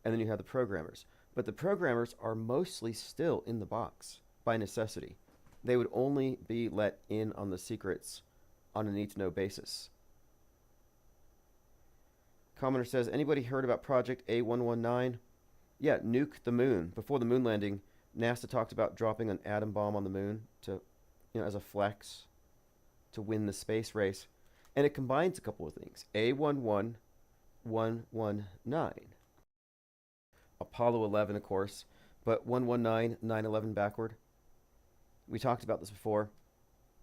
and then you have the programmers. But the programmers are mostly still in the box by necessity. They would only be let in on the secrets on a need-to-know basis. Commenter says, anybody heard about Project A119? Yeah, nuke the moon. Before the moon landing, NASA talked about dropping an atom bomb on the moon to, as a flex to win the space race. And it combines a couple of things. A11, 119. Apollo 11, of course, but 119, 9/11 backward. We talked about this before.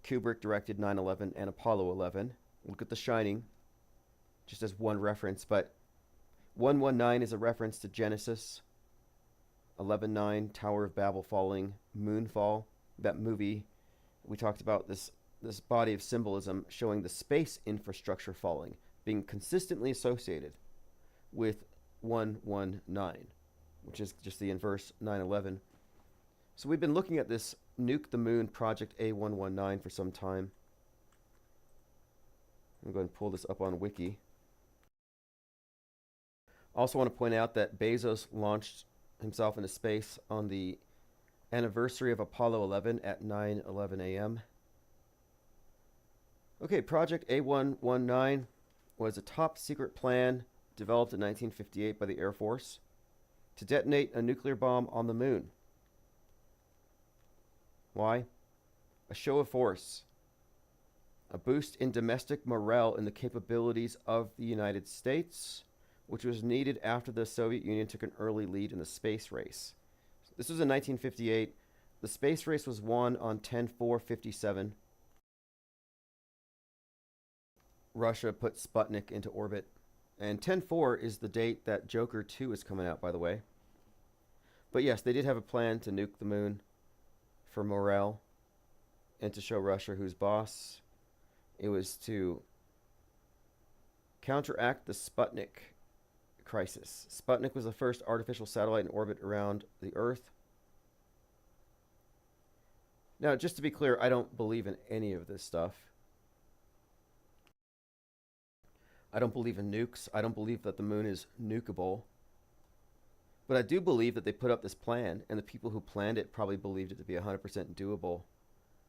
Kubrick directed 9/11 and Apollo 11. Look at The Shining, just as one reference, but 119 is a reference to Genesis. 11:9, Tower of Babel falling, Moonfall, that movie. We talked about this body of symbolism showing the space infrastructure falling, being consistently associated with 119, which is just the inverse 9/11. So we've been looking at this Nuke the Moon Project A119 for some time. I'm going to pull this up on Wiki. Also want to point out that Bezos launched himself into space on the anniversary of Apollo 11 at 9:11 a.m. Okay, Project A119 was a top secret plan developed in 1958 by the Air Force to detonate a nuclear bomb on the moon. Why? A show of force. A boost in domestic morale in the capabilities of the United States, which was needed after the Soviet Union took an early lead in the space race. This was in 1958. The space race was won on 10/4/57. Russia put Sputnik into orbit. And 10/4 is the date that Joker 2 is coming out, by the way. But yes, they did have a plan to nuke the moon for morale and to show Russia who's boss. It was to counteract the Sputnik crisis. Sputnik was the first artificial satellite in orbit around the Earth. Now, just to be clear, I don't believe in any of this stuff. I don't believe in nukes. I don't believe that the moon is nukeable. But I do believe that they put up this plan, and the people who planned it probably believed it to be 100% doable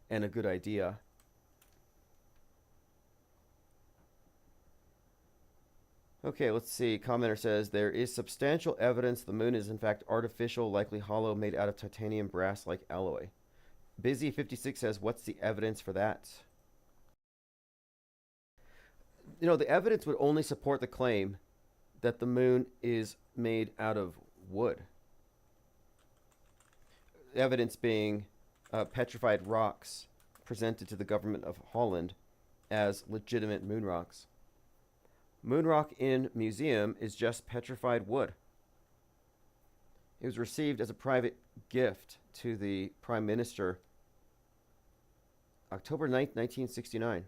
and a good idea. Okay, let's see. Commenter says there is substantial evidence the moon is in fact artificial, likely hollow, made out of titanium brass-like alloy. Busy56 says, what's the evidence for that? You know, the evidence would only support the claim that the moon is made out of wood. Evidence being petrified rocks presented to the government of Holland as legitimate moon rocks. Moon rock in museum is just petrified wood. It was received as a private gift to the Prime Minister October 9th, 1969.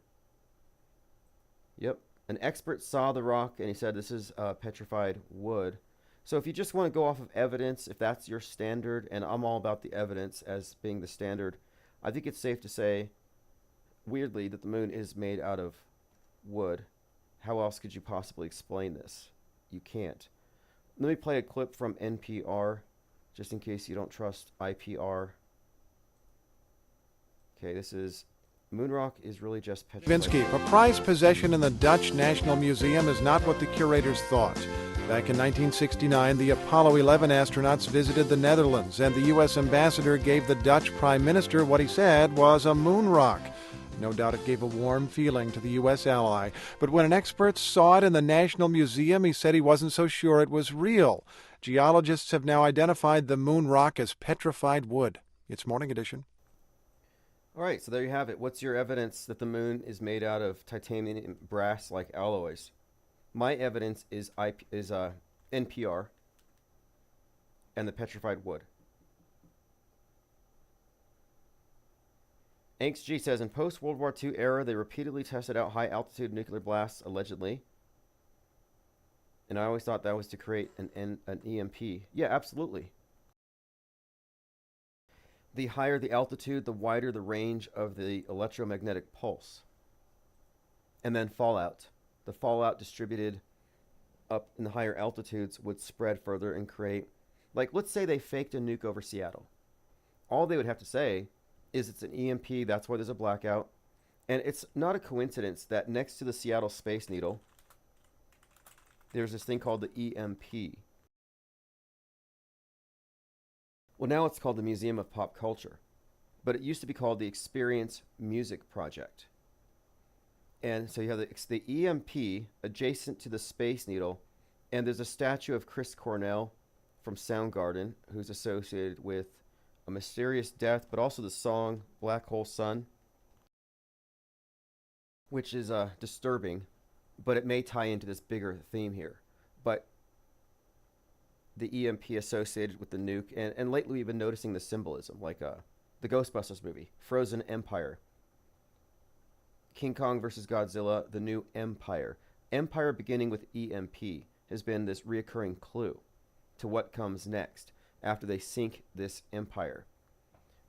Yep. An expert saw the rock and he said this is petrified wood. So if you just want to go off of evidence, if that's your standard, and I'm all about the evidence as being the standard, I think it's safe to say, weirdly, that the moon is made out of wood. How else could you possibly explain this? You can't. Let me play a clip from NPR, just in case you don't trust IPR. Okay, this is moon rock is really just petrified. Vinsky, a prized possession in the Dutch National Museum is not what the curators thought. Back in 1969, the Apollo 11 astronauts visited the Netherlands, and the U.S. ambassador gave the Dutch Prime Minister what he said was a moon rock. No doubt it gave a warm feeling to the U.S. ally. But when an expert saw it in the National Museum, he said he wasn't so sure it was real. Geologists have now identified the moon rock as petrified wood. It's Morning Edition. All right, so there you have it. What's your evidence that the moon is made out of titanium brass-like alloys? My evidence is NPR and the petrified wood. Angst G says, in post-World War II era, they repeatedly tested out high-altitude nuclear blasts, allegedly. And I always thought that was to create an EMP. Yeah, absolutely. The higher the altitude, the wider the range of the electromagnetic pulse. And then fallout. The fallout distributed up in the higher altitudes would spread further and create, like, let's say they faked a nuke over Seattle. All they would have to say is it's an EMP, that's why there's a blackout. And it's not a coincidence that next to the Seattle Space Needle, there's this thing called the EMP. Well, now it's called the Museum of Pop Culture, but it used to be called the Experience Music Project. And so you have the EMP adjacent to the Space Needle, and there's a statue of Chris Cornell from Soundgarden, who's associated with a mysterious death, but also the song Black Hole Sun, which is disturbing, but it may tie into this bigger theme here. But the EMP associated with the nuke, and lately we've been noticing the symbolism, like the Ghostbusters movie, Frozen Empire, King Kong versus Godzilla, the new Empire. Empire beginning with EMP has been this reoccurring clue to what comes next after they sink this empire.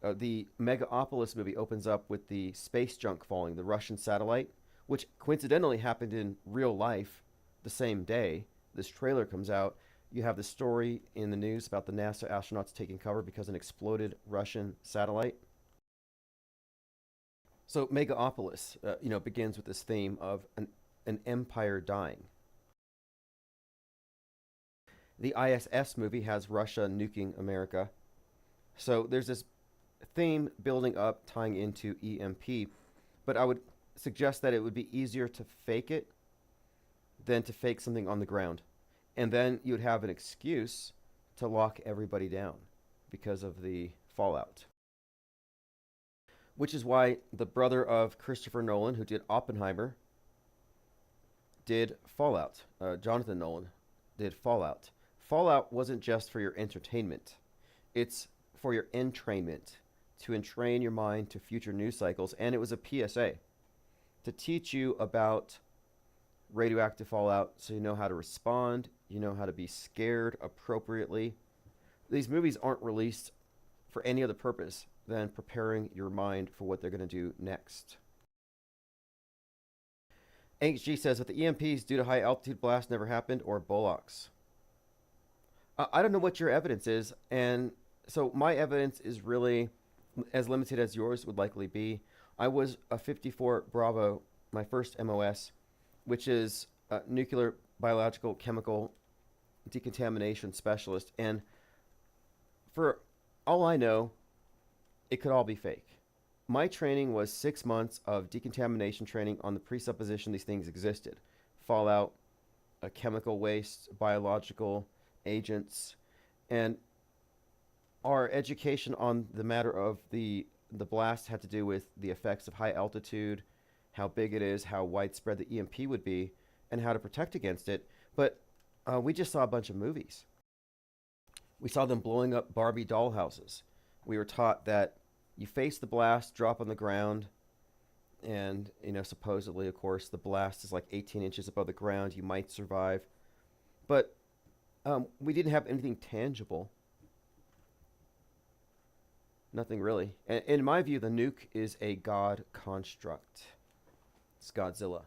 The Megapolis movie opens up with the space junk falling, the Russian satellite, which coincidentally happened in real life the same day this trailer comes out. You have the story in the news about the NASA astronauts taking cover because an exploded Russian satellite. So Megapolis, begins with this theme of an empire dying. The ISS movie has Russia nuking America. So there's this theme building up, tying into EMP. But I would suggest that it would be easier to fake it than to fake something on the ground. And then you'd have an excuse to lock everybody down because of the fallout. Which is why the brother of Christopher Nolan, who did Oppenheimer, did Fallout. Jonathan Nolan did Fallout. Fallout wasn't just for your entertainment. It's for your entrainment, to entrain your mind to future news cycles. And it was a PSA to teach you about radioactive fallout so you know how to respond, you know how to be scared appropriately. These movies aren't released for any other purpose than preparing your mind for what they're going to do next. HG says that the EMPs due to high altitude blast never happened, or Bullocks. I don't know what your evidence is, and so my evidence is really as limited as yours would likely be. I was a 54 Bravo, my first MOS, which is nuclear biological chemical decontamination specialist, and for all I know, it could all be fake. My training was 6 months of decontamination training on the presupposition these things existed. Fallout, chemical waste, biological agents, and our education on the matter of the blast had to do with the effects of high altitude, how big it is, how widespread the EMP would be, and how to protect against it. But we just saw a bunch of movies. We saw them blowing up Barbie doll houses. We were taught that you face the blast, drop on the ground, and, you know, supposedly, of course, the blast is like 18 inches above the ground. You might survive. But we didn't have anything tangible. Nothing really. And in my view, the nuke is a God construct. It's Godzilla.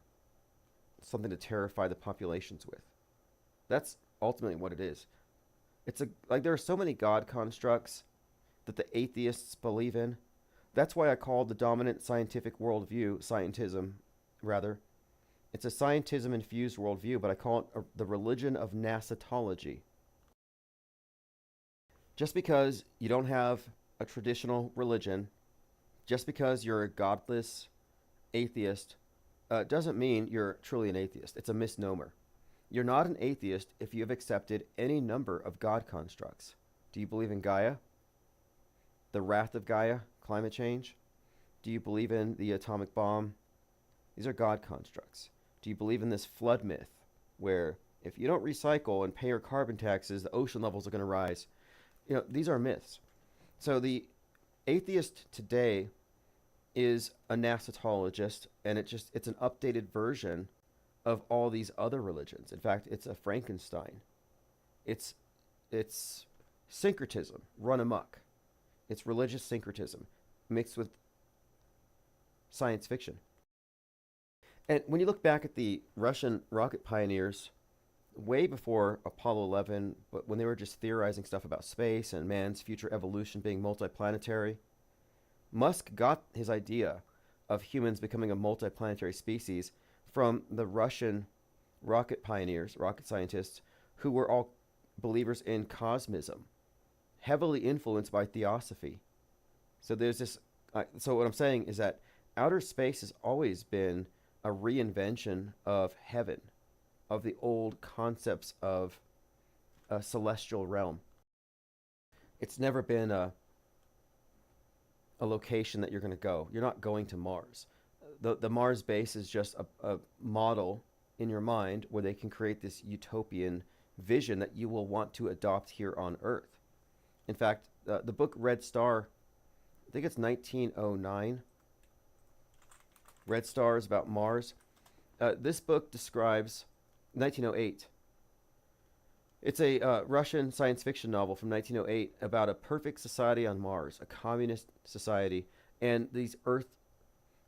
Something to terrify the populations with. That's ultimately what it is. It's like there are so many God constructs that the atheists believe in. That's why I call the dominant scientific worldview, scientism, rather. It's a scientism-infused worldview, but I call it the religion of nasatology. Just because you don't have a traditional religion, just because you're a godless atheist, doesn't mean you're truly an atheist. It's a misnomer. You're not an atheist if you have accepted any number of God constructs. Do you believe in Gaia? The wrath of Gaia? Climate change? Do you believe in the atomic bomb? These are God constructs. Do you believe in this flood myth where if you don't recycle and pay your carbon taxes, the ocean levels are going to rise? You know, these are myths. So the atheist today is a nasatologist, and it's an updated version of all these other religions. In fact, it's a Frankenstein. It's syncretism run amok. It's religious syncretism mixed with science fiction. And when you look back at the Russian rocket pioneers, way before Apollo 11, but when they were just theorizing stuff about space and man's future evolution being multiplanetary, Musk got his idea of humans becoming a multiplanetary species from the Russian rocket pioneers, rocket scientists, who were all believers in cosmism, heavily influenced by theosophy. So there's this. So what I'm saying is that outer space has always been a reinvention of heaven, of the old concepts of a celestial realm. It's never been a location that you're going to go. You're not going to Mars. The Mars base is just a model in your mind where they can create this utopian vision that you will want to adopt here on Earth. In fact, the book Red Star, I think it's 1909. Red Star is about Mars. This book describes 1908. It's a Russian science fiction novel from 1908 about a perfect society on Mars, a communist society, and these Earth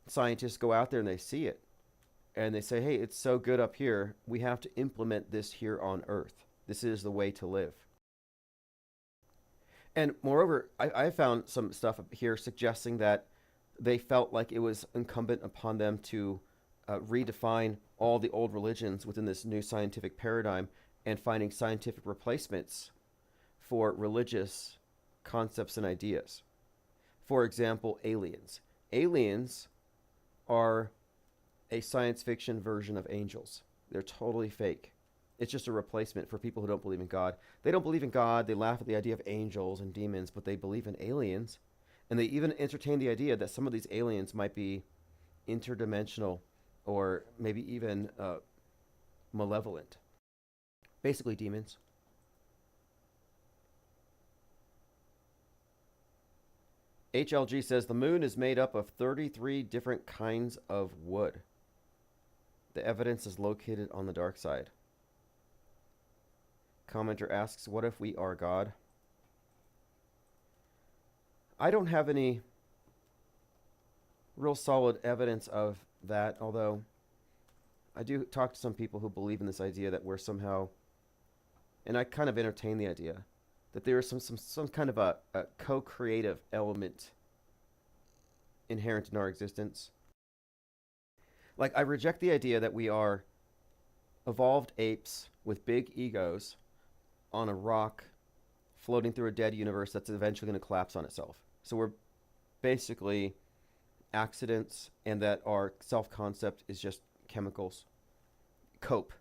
scientists go out there and they see it, and they say, hey, it's so good up here, we have to implement this here on Earth. This is the way to live. And moreover, I found some stuff up here suggesting that they felt like it was incumbent upon them to redefine all the old religions within this new scientific paradigm and finding scientific replacements for religious concepts and ideas. For example, aliens. Aliens are a science fiction version of angels. They're totally fake. It's just a replacement for people who don't believe in God. They don't believe in God. They laugh at the idea of angels and demons, but they believe in aliens. And they even entertain the idea that some of these aliens might be interdimensional or maybe even malevolent. Basically demons. HLG says the moon is made up of 33 different kinds of wood. The evidence is located on the dark side. Commenter asks, what if we are God? I don't have any real solid evidence of that, although I do talk to some people who believe in this idea that we're somehow, and I kind of entertain the idea, that there is some kind of a co-creative element inherent in our existence. Like, I reject the idea that we are evolved apes with big egos on a rock floating through a dead universe that's eventually going to collapse on itself. So we're basically accidents, and that our self-concept is just chemicals. Cope.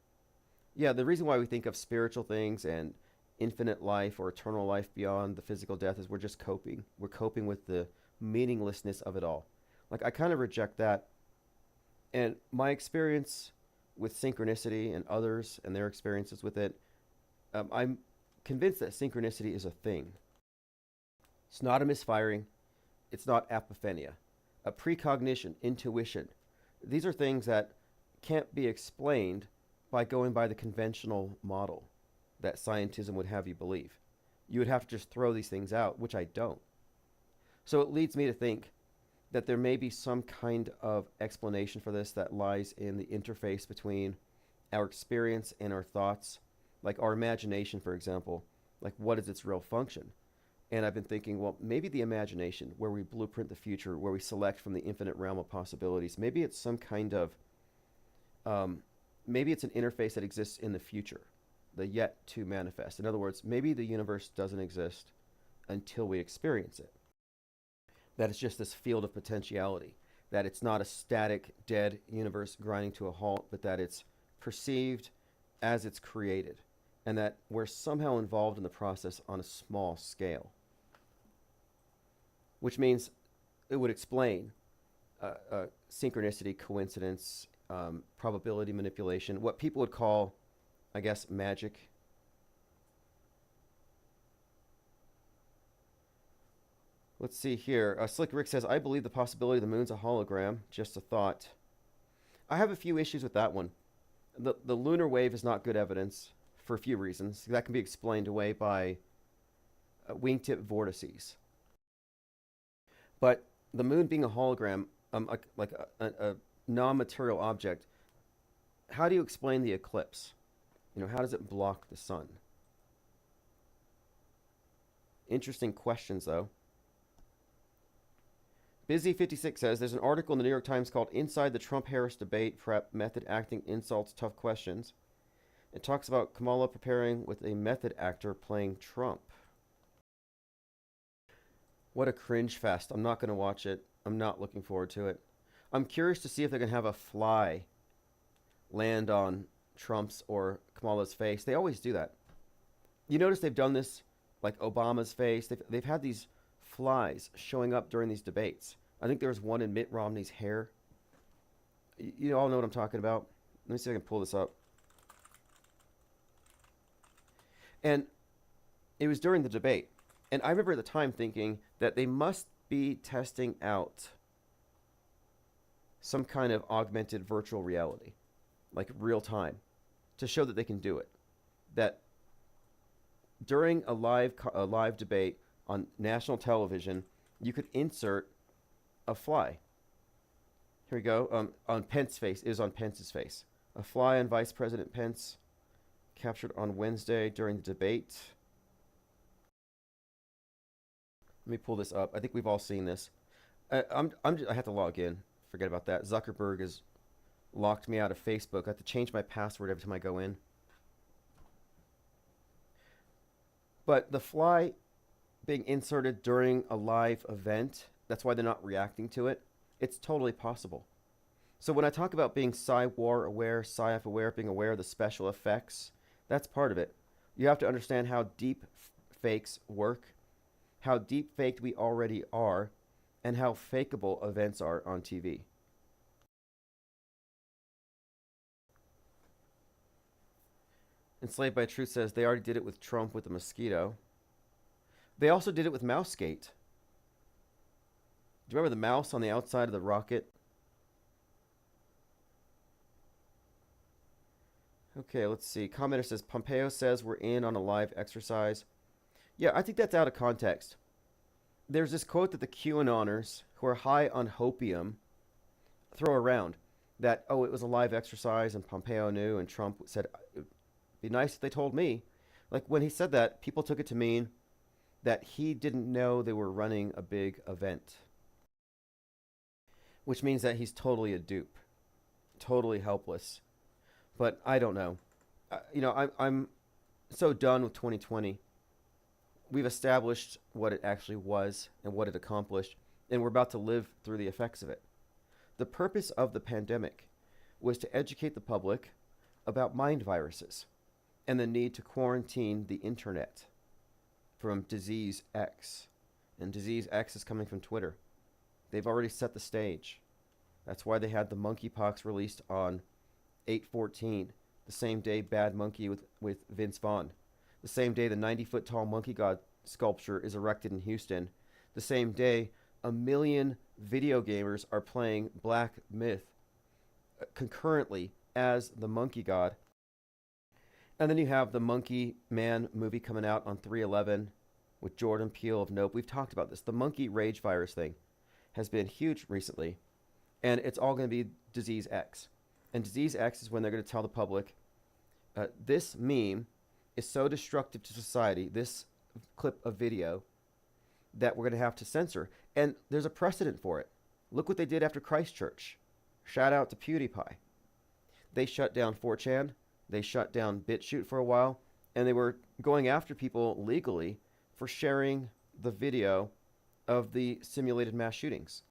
Yeah, the reason why we think of spiritual things and infinite life or eternal life beyond the physical death is we're just coping. We're coping with the meaninglessness of it all. Like, I kind of reject that. And my experience with synchronicity and others and their experiences with it, I'm convinced that synchronicity is a thing. It's not a misfiring. It's not apophenia. A precognition, intuition. These are things that can't be explained by going by the conventional model that scientism would have you believe. You would have to just throw these things out, which I don't. So it leads me to think that there may be some kind of explanation for this that lies in the interface between our experience and our thoughts. Like our imagination, for example. Like, what is its real function? And I've been thinking, well, maybe the imagination, where we blueprint the future, where we select from the infinite realm of possibilities, maybe it's some kind of, maybe it's an interface that exists in the future, the yet to manifest. In other words, maybe the universe doesn't exist until we experience it. That it's just this field of potentiality, that it's not a static, dead universe grinding to a halt, but that it's perceived as it's created, and that we're somehow involved in the process on a small scale. Which means it would explain synchronicity, coincidence, probability manipulation, what people would call, I guess, magic. Let's see here. Slick Rick says, I believe the possibility the moon's a hologram. Just a thought. I have a few issues with that one. The lunar wave is not good evidence for a few reasons. That can be explained away by wingtip vortices. But the moon being a hologram, like a non-material object, how do you explain the eclipse? You know, how does it block the sun? Interesting questions, though. Busy56 says, there's an article in the New York Times called Inside the Trump-Harris Debate Prep, Method Acting, Insults, Tough Questions. It talks about Kamala preparing with a method actor playing Trump. What a cringe fest. I'm not going to watch it. I'm not looking forward to it. I'm curious to see if they're going to have a fly land on Trump's or Kamala's face. They always do that. You notice they've done this, like Obama's face. They've had these flies showing up during these debates. I think there was one in Mitt Romney's hair. You all know what I'm talking about. Let me see if I can pull this up. And it was during the debate. And I remember at the time thinking that they must be testing out some kind of augmented virtual reality, like real time, to show that they can do it. That during a live debate on national television, you could insert a fly. Here we go. On Pence's face. It was on Pence's face. A fly on Vice President Pence, captured on Wednesday during the debate. Let me pull this up. I think we've all seen this. I have to log in. Forget about that. Zuckerberg has locked me out of Facebook. I have to change my password every time I go in. But the fly being inserted during a live event, that's why they're not reacting to it. It's totally possible. So when I talk about being Psy-War aware, Psy-F aware, being aware of the special effects, that's part of it. You have to understand how deep fakes work, how deep faked we already are, and how fakeable events are on TV. Enslaved by Truth says they already did it with Trump with the mosquito. They also did it with Mousegate. Do you remember the mouse on the outside of the rocket? Okay, let's see. Commenter says, Pompeo says we're in on a live exercise. Yeah, I think that's out of context. There's this quote that the QAnoners, who are high on hopium, throw around. That, oh, it was a live exercise and Pompeo knew, and Trump said, it'd be nice if they told me. Like, when he said that, people took it to mean that he didn't know they were running a big event. Which means that he's totally a dupe. Totally helpless. But I don't know. I'm so done with 2020. We've established what it actually was and what it accomplished, and we're about to live through the effects of it. The purpose of the pandemic was to educate the public about mind viruses and the need to quarantine the internet from disease X. And disease X is coming from Twitter. They've already set the stage. That's why they had the monkeypox released on 8/14, the same day Bad Monkey with Vince Vaughn, the same day the 90-foot tall monkey god sculpture is erected in Houston, the same day 1 million video gamers are playing Black Myth concurrently as the monkey god. And then you have the Monkey Man movie coming out on 3/11 with Jordan Peele of Nope. We've talked about this. The monkey rage virus thing has been huge recently, and it's all going to be disease X. And disease X is when they're going to tell the public, this meme is so destructive to society, this clip of video, that we're going to have to censor. And there's a precedent for it. Look what they did after Christchurch. Shout out to PewDiePie. They shut down 4chan. They shut down BitChute for a while. And they were going after people legally for sharing the video of the simulated mass shootings.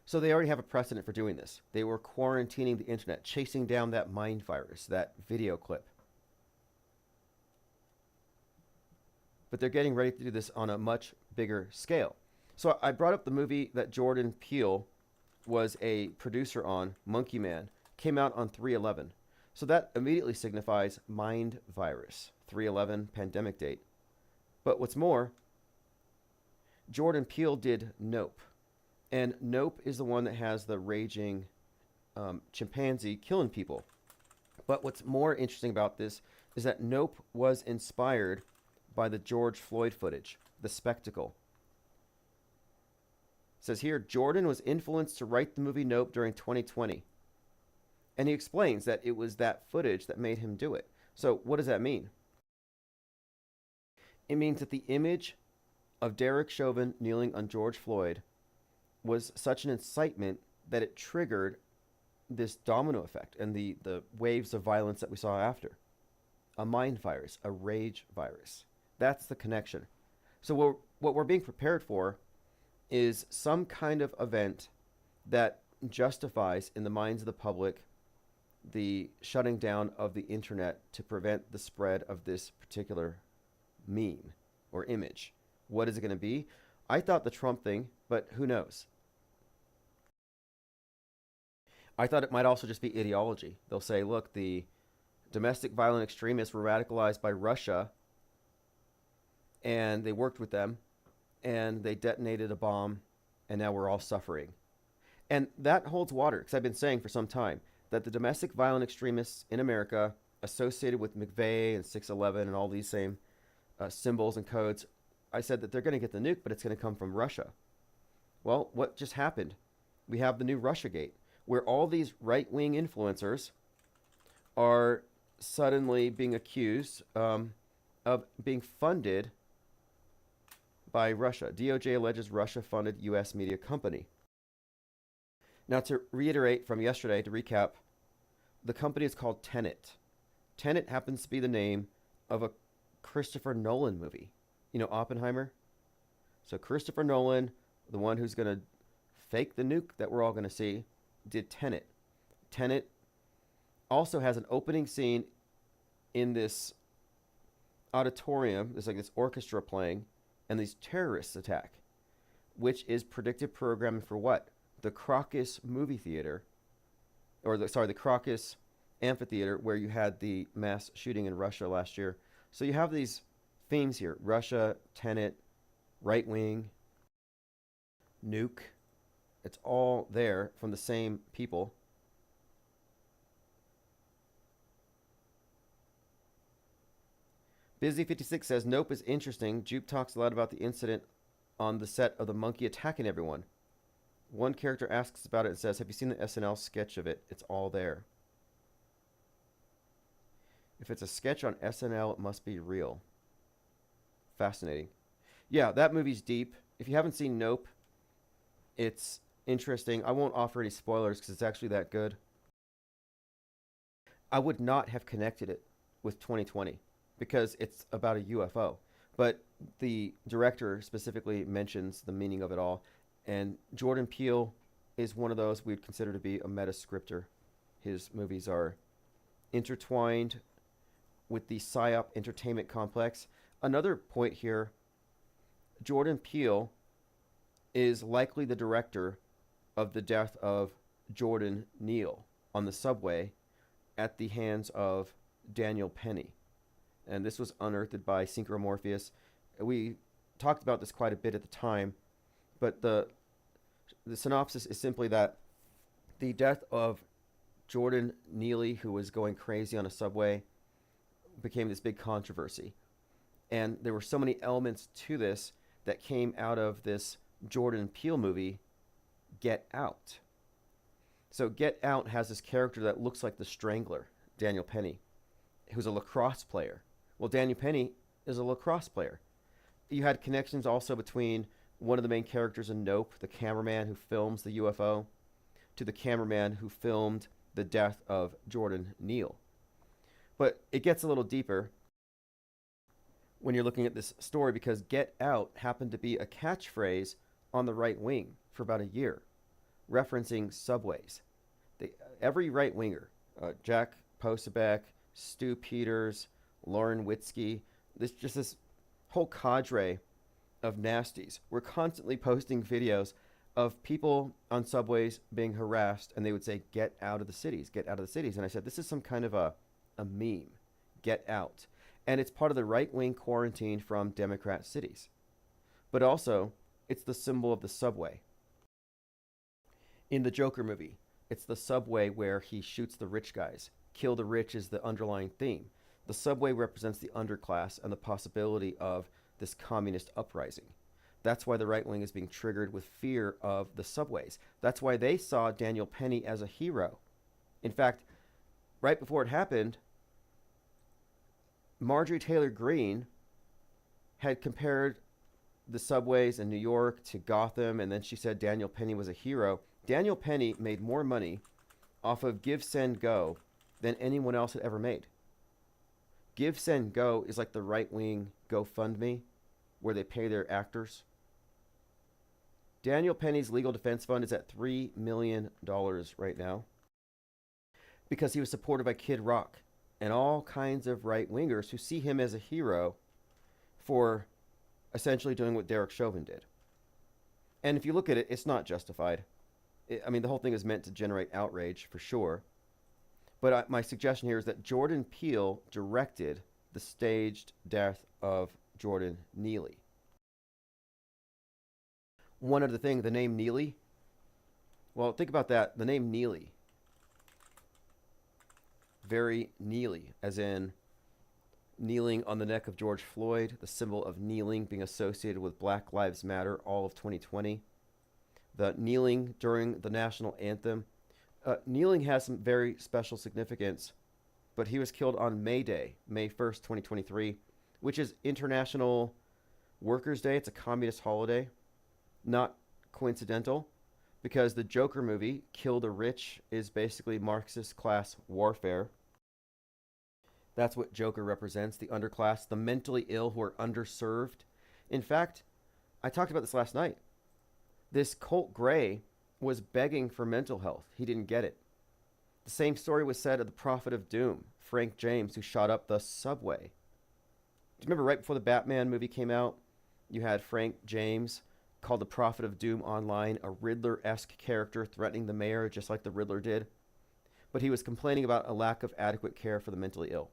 So they already have a precedent for doing this. They were quarantining the internet, chasing down that mind virus, that video clip. But they're getting ready to do this on a much bigger scale. So I brought up the movie that Jordan Peele was a producer on, Monkey Man, came out on 3/11. So that immediately signifies mind virus, 3/11 pandemic date. But what's more, Jordan Peele did Nope. And Nope is the one that has the raging chimpanzee killing people. But what's more interesting about this is that Nope was inspired by the George Floyd footage, the spectacle. It says here, Jordan was influenced to write the movie Nope during 2020. And he explains that it was that footage that made him do it. So what does that mean? It means that the image of Derek Chauvin kneeling on George Floyd was such an incitement that it triggered this domino effect and the waves of violence that we saw after. A mind virus, a rage virus. That's the connection. So what we're being prepared for is some kind of event that justifies in the minds of the public the shutting down of the internet to prevent the spread of this particular meme or image. What is it going to be? I thought the Trump thing, but who knows? I thought it might also just be ideology. They'll say, look, the domestic violent extremists were radicalized by Russia, and they worked with them, and they detonated a bomb, and now we're all suffering. And that holds water, because I've been saying for some time that the domestic violent extremists in America associated with McVeigh and 6/11 and all these same symbols and codes, I said that they're going to get the nuke, but it's going to come from Russia. Well, what just happened? We have the new Russiagate, where all these right-wing influencers are suddenly being accused of being funded by Russia. DOJ alleges Russia funded U.S. media company. Now, to reiterate from yesterday, to recap, the company is called Tenet. Tenet happens to be the name of a Christopher Nolan movie. You know, Oppenheimer? So Christopher Nolan, the one who's going to fake the nuke that we're all going to see, did Tenet. Tenet also has an opening scene in this auditorium. There's like this orchestra playing, and these terrorists attack, which is predictive programming for what? The Crocus movie theater, or the Crocus amphitheater, where you had the mass shooting in Russia last year. So you have these themes here: Russia, Tenet, right wing, nuke. It's all there from the same people. Busy56 says, Nope is interesting. Jupe talks a lot about the incident on the set of the monkey attacking everyone. One character asks about it and says, have you seen the SNL sketch of it? It's all there. If it's a sketch on SNL, it must be real. Fascinating. Yeah, that movie's deep. If you haven't seen Nope, it's interesting. I won't offer any spoilers because it's actually that good. I would not have connected it with 2020 because it's about a UFO. But the director specifically mentions the meaning of it all. And Jordan Peele is one of those we'd consider to be a metascripter. His movies are intertwined with the PSYOP entertainment complex. Another point here, Jordan Peele is likely the director of the death of Jordan Neal on the subway at the hands of Daniel Penny. And this was unearthed by Synchromorpheus. We talked about this quite a bit at the time, but the synopsis is simply that the death of Jordan Neely, who was going crazy on a subway, became this big controversy. And there were so many elements to this that came out of this Jordan Peele movie, Get Out. So Get Out has this character that looks like the Strangler, Daniel Penny, who's a lacrosse player. Well, Daniel Penny is a lacrosse player. You had connections also between one of the main characters in Nope, the cameraman who films the UFO, to the cameraman who filmed the death of Jordan Neal. But it gets a little deeper when you're looking at this story, because Get Out happened to be a catchphrase on the right wing for about a year, referencing subways. Every right-winger, Jack Posobiec, Stu Peters, Lauren Witzke, this whole cadre of nasties were constantly posting videos of people on subways being harassed, and they would say, "Get out of the cities, get out of the cities." And I said, this is some kind of a meme, Get Out. And it's part of the right-wing quarantine from Democrat cities. But also, it's the symbol of the subway. In the Joker movie, it's the subway where he shoots the rich guys. Kill the rich is the underlying theme. The subway represents the underclass and the possibility of this communist uprising. That's why the right wing is being triggered with fear of the subways. That's why they saw Daniel Penny as a hero. In fact, right before it happened, Marjorie Taylor Greene had compared the subways in New York to Gotham, and then she said Daniel Penny was a hero. Daniel Penny made more money off of Give, Send, Go than anyone else had ever made. Give, Send, Go is like the right-wing GoFundMe, where they pay their actors. Daniel Penny's legal defense fund is at $3 million right now because he was supported by Kid Rock and all kinds of right-wingers who see him as a hero for essentially doing what Derek Chauvin did. And if you look at it, it's not justified. I mean, the whole thing is meant to generate outrage, for sure. But my suggestion here is that Jordan Peele directed the staged death of Jordan Neely. One other thing, the name Neely. Well, think about that. The name Neely. Very Neely, as in kneeling on the neck of George Floyd, the symbol of kneeling being associated with Black Lives Matter all of 2020. The kneeling during the national anthem. Kneeling has some very special significance, but he was killed on May Day, May 1st, 2023, which is International Workers' Day. It's a communist holiday. Not coincidental, because the Joker movie, Kill the Rich, is basically Marxist class warfare. That's what Joker represents, the underclass, the mentally ill who are underserved. In fact, I talked about this last night. This Colt Gray was begging for mental health. He didn't get it. The same story was said of the Prophet of Doom, Frank James, who shot up the subway. Do you remember right before the Batman movie came out, you had Frank James called the Prophet of Doom online a Riddler-esque character threatening the mayor just like the Riddler did? But he was complaining about a lack of adequate care for the mentally ill.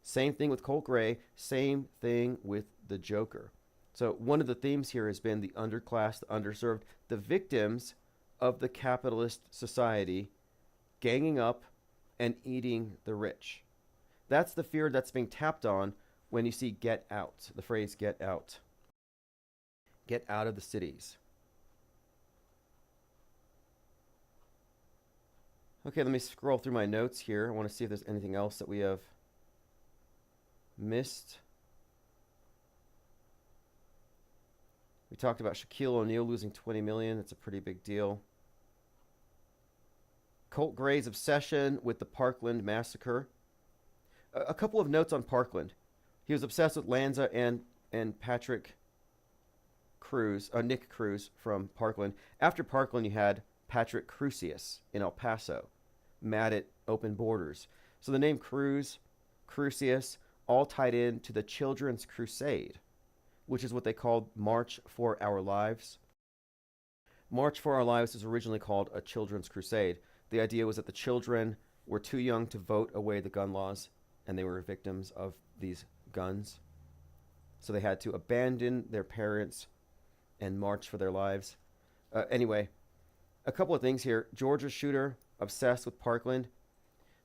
Same thing with Colt Gray, same thing with the Joker. So one of the themes here has been the underclass, the underserved, the victims of the capitalist society ganging up and eating the rich. That's the fear that's being tapped on when you see Get Out, the phrase Get Out. Get out of the cities. Okay, let me scroll through my notes here. I want to see if there's anything else that we have missed. We talked about Shaquille O'Neal losing $20 million. That's a pretty big deal. Colt Gray's obsession with the Parkland massacre. A couple of notes on Parkland. He was obsessed with Lanza and Patrick Cruz, Nick Cruz from Parkland. After Parkland, you had Patrick Crusius in El Paso, mad at open borders. So the name Cruz, Crusius, all tied in to the Children's Crusade, which is what they called March for Our Lives. March for Our Lives was originally called a Children's Crusade. The idea was that the children were too young to vote away the gun laws, and they were victims of these guns. So they had to abandon their parents and march for their lives. Anyway, a couple of things here. Georgia shooter obsessed with Parkland.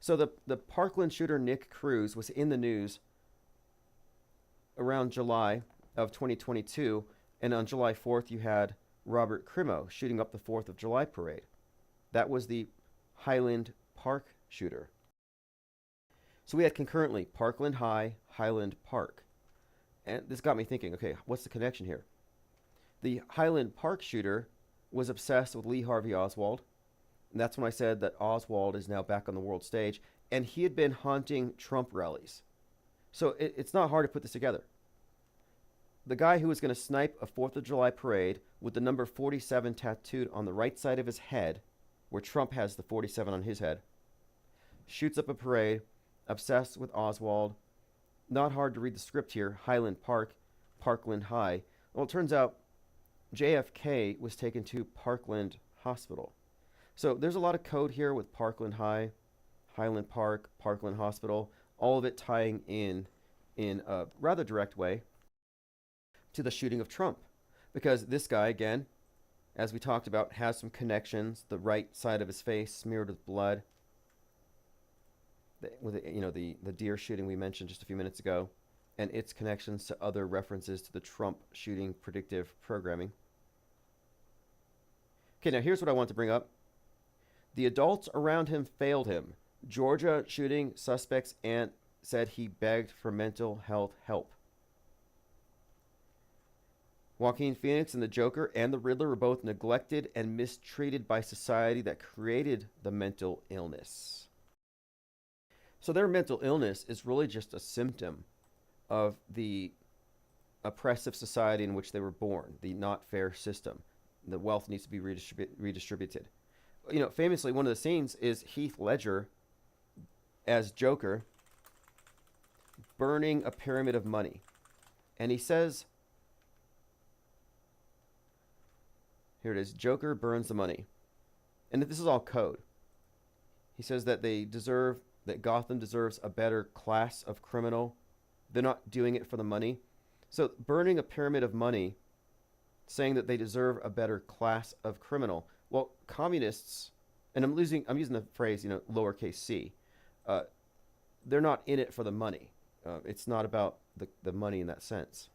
So the Parkland shooter Nick Cruz was in the news around July of 2022, and on July 4th you had Robert Crimo shooting up the 4th of July parade. That was the Highland Park shooter. So we had concurrently Parkland High, Highland Park. And this got me thinking, okay, what's the connection here? The Highland Park shooter was obsessed with Lee Harvey Oswald. And that's when I said that Oswald is now back on the world stage. And he had been haunting Trump rallies. So it's not hard to put this together. The guy who was going to snipe a 4th of July parade with the number 47 tattooed on the right side of his head, where Trump has the 47 on his head, shoots up a parade, obsessed with Oswald. Not hard to read the script here. Highland Park, Parkland High. Well, it turns out JFK was taken to Parkland Hospital. So there's a lot of code here with Parkland High, Highland Park, Parkland Hospital, all of it tying in a rather direct way to the shooting of Trump. Because this guy, again, as we talked about, has some connections. The right side of his face smeared with blood. The deer shooting we mentioned just a few minutes ago, and its connections to other references to the Trump shooting predictive programming. Okay, now here's what I want to bring up. The adults around him failed him. Georgia shooting suspect's aunt said he begged for mental health help. Joaquin Phoenix and the Joker and the Riddler were both neglected and mistreated by society that created the mental illness. So their mental illness is really just a symptom of the oppressive society in which they were born, the not fair system. The wealth needs to be redistributed. You know, famously, one of the scenes is Heath Ledger as Joker burning a pyramid of money. And he says, here it is, Joker burns the money. And this is all code. He says that that Gotham deserves a better class of criminal. They're not doing it for the money. So burning a pyramid of money, saying that they deserve a better class of criminal. Well, communists, and I'm using the phrase, lowercase c, they're not in it for the money. It's not about the money in that sense.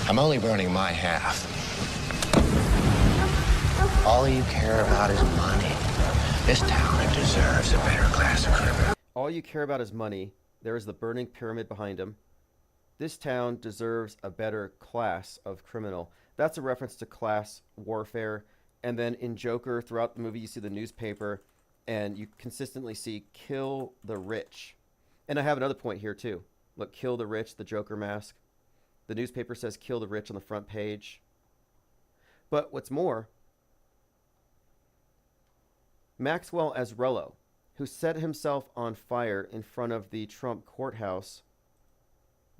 I'm only burning my half. All you care about is money. This town deserves a better class of criminal. All you care about is money. There is the burning pyramid behind him. This town deserves a better class of criminal. That's a reference to class warfare. And then in Joker, throughout the movie, you see the newspaper, and you consistently see kill the rich. And I have another point here, too. Look, kill the rich, the Joker mask. The newspaper says kill the rich on the front page. But what's more, Maxwell Azrello, who set himself on fire in front of the Trump courthouse,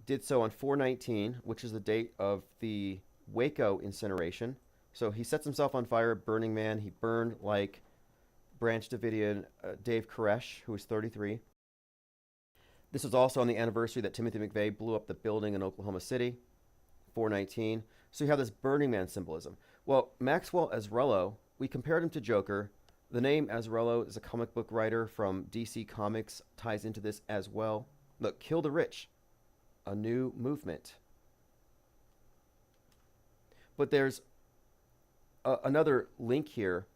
did so on 4/19, which is the date of the Waco incineration. So he sets himself on fire, Burning Man. He burned like Branch Davidian Dave Koresh, who was 33. This was also on the anniversary that Timothy McVeigh blew up the building in Oklahoma City, 4/19. So you have this Burning Man symbolism. Well, Maxwell Azrello, we compared him to Joker. The name Azrello is a comic book writer from DC Comics, ties into this as well. Look, kill the rich, a new movement. But there's another link here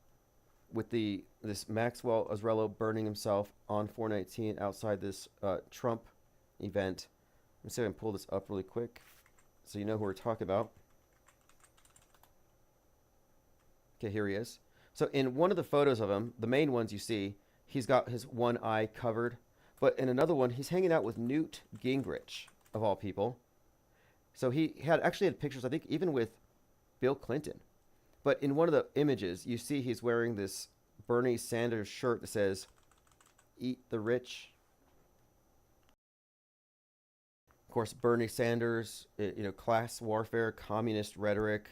with this Maxwell Azrello burning himself on 4/19 outside this Trump event. Let me see if I can pull this up really quick so you know who we're talking about. Okay, here he is. So in one of the photos of him, the main ones you see, he's got his one eye covered. But in another one, he's hanging out with Newt Gingrich, of all people. So he actually had pictures, I think, even with Bill Clinton. But in one of the images, you see he's wearing this Bernie Sanders shirt that says, "Eat the rich." Of course, Bernie Sanders, class warfare, communist rhetoric,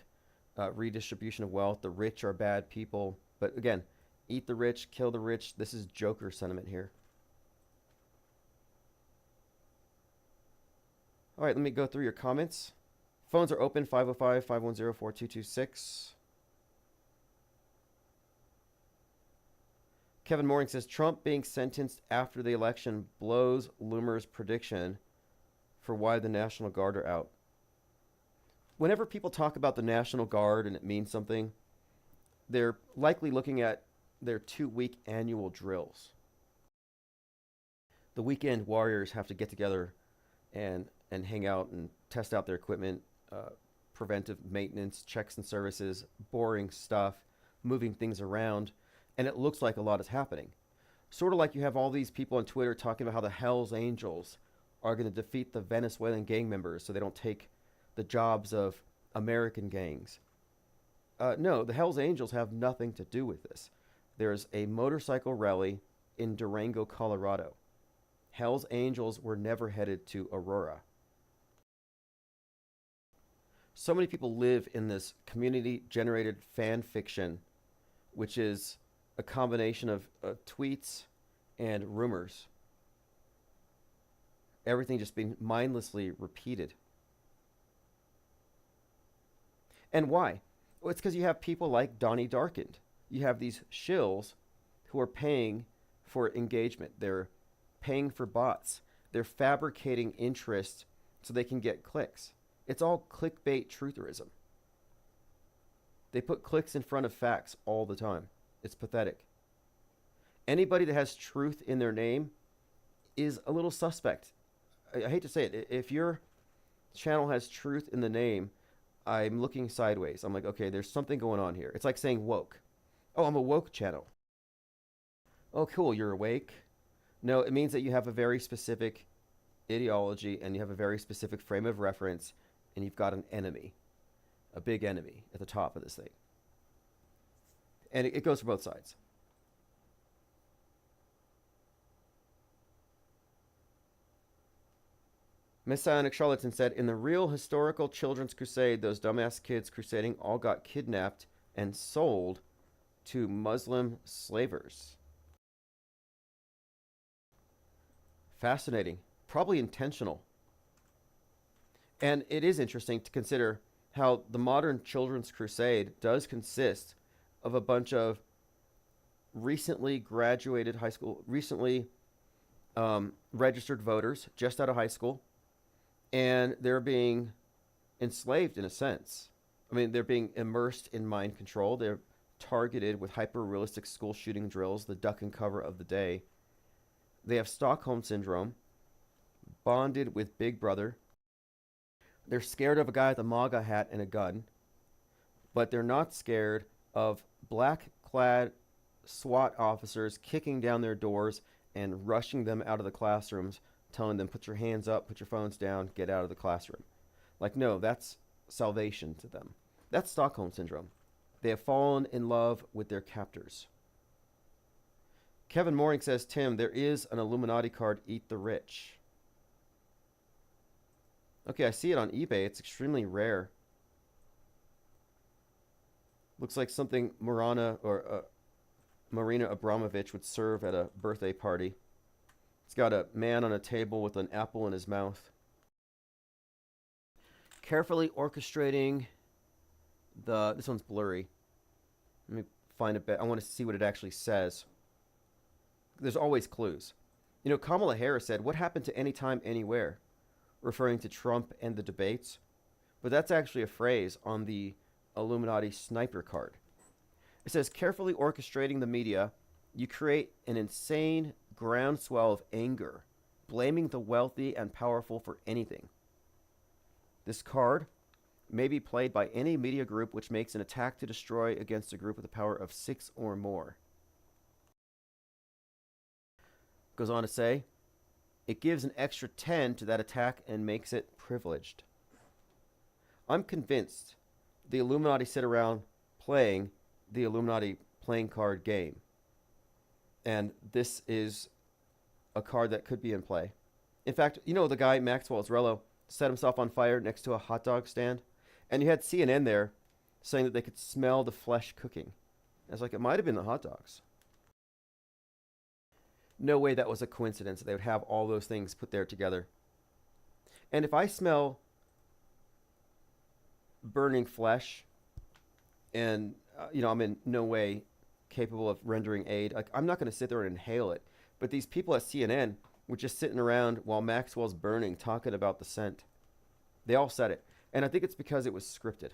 redistribution of wealth. The rich are bad people. But again, eat the rich, kill the rich. This is Joker sentiment here. All right, let me go through your comments. Phones are open, 505-510-4226. Kevin Mooring says, Trump being sentenced after the election blows Loomer's prediction for why the National Guard are out. Whenever people talk about the National Guard and it means something, they're likely looking at their 2-week annual drills. The weekend warriors have to get together and hang out and test out their equipment, preventive maintenance, checks and services, boring stuff, moving things around, and it looks like a lot is happening. Sort of like you have all these people on Twitter talking about how the Hells Angels are going to defeat the Venezuelan gang members so they don't take the jobs of American gangs. No, the Hells Angels have nothing to do with this. There's a motorcycle rally in Durango, Colorado. Hells Angels were never headed to Aurora. So many people live in this community-generated fan fiction, which is a combination of tweets and rumors. Everything just being mindlessly repeated. And why? Well, it's because you have people like Donnie Darkened. You have these shills who are paying for engagement. They're paying for bots. They're fabricating interest so they can get clicks. It's all clickbait trutherism. They put clicks in front of facts all the time. It's pathetic. Anybody that has truth in their name is a little suspect. I hate to say it. If your channel has truth in the name, I'm looking sideways. I'm like, okay, there's something going on here. It's like saying woke. Oh, I'm a woke channel. Oh, cool, you're awake. No, it means that you have a very specific ideology and you have a very specific frame of reference and you've got an enemy, a big enemy at the top of this thing. And it goes for both sides. Messianic Charlatan said, in the real historical children's crusade, those dumbass kids crusading all got kidnapped and sold to Muslim slavers. Fascinating. Probably intentional. And it is interesting to consider how the modern children's crusade does consist of a bunch of recently graduated high school, recently registered voters just out of high school, and they're being enslaved in a sense. I mean, they're being immersed in mind control. They're targeted with hyper-realistic school shooting drills, the duck and cover of the day. They have Stockholm Syndrome, bonded with Big Brother. They're scared of a guy with a MAGA hat and a gun, but they're not scared of black-clad SWAT officers kicking down their doors and rushing them out of the classrooms, telling them, put your hands up, put your phones down, get out of the classroom. Like, no, that's salvation to them. That's Stockholm Syndrome. They have fallen in love with their captors. Kevin Mooring says, Tim, there is an Illuminati card, Eat the Rich. Okay, I see it on eBay. It's extremely rare. Looks like something Marina Abramovich would serve at a birthday party. It's got a man on a table with an apple in his mouth. Carefully orchestrating the... This one's blurry. Let me find a bit. I want to see what it actually says. There's always clues. You know, Kamala Harris said, what happened to anytime, anywhere? Referring to Trump and the debates. But that's actually a phrase on the Illuminati sniper card. It says, carefully orchestrating the media, you create an insane groundswell of anger, blaming the wealthy and powerful for anything. This card may be played by any media group which makes an attack to destroy against a group with a power of 6 or more. Goes on to say, it gives an extra 10 to that attack and makes it privileged. I'm convinced the Illuminati sit around playing the Illuminati playing card game. And this is a card that could be in play. In fact, you know the guy, Maxwell Azzarello, set himself on fire next to a hot dog stand? And you had CNN there saying that they could smell the flesh cooking. I was like, it might have been the hot dogs. No way that was a coincidence that they would have all those things put there together. And if I smell burning flesh and, I'm in no way capable of rendering aid, like, I'm not going to sit there and inhale it. But these people at CNN were just sitting around while Maxwell's burning, talking about the scent. They all said it. And I think it's because it was scripted.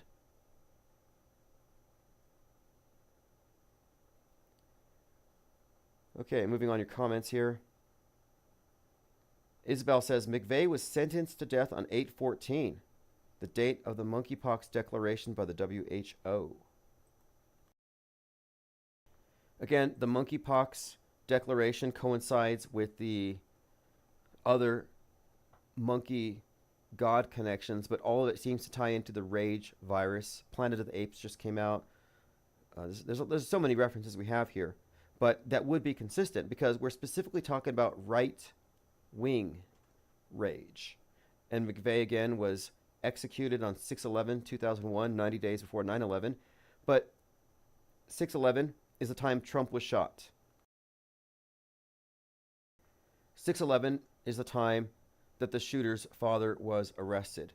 Okay, moving on your comments here. Isabel says, McVeigh was sentenced to death on 8/14, the date of the monkeypox declaration by the WHO. Again, the monkeypox declaration coincides with the other monkey God connections, but all of it seems to tie into the rage virus. Planet of the Apes just came out. There's so many references we have here, but that would be consistent because we're specifically talking about right-wing rage. And McVeigh, again, was executed on 6/11/2001, 90 days before 9/11. But 6/11 is the time Trump was shot. 6/11 is the time that the shooter's father was arrested.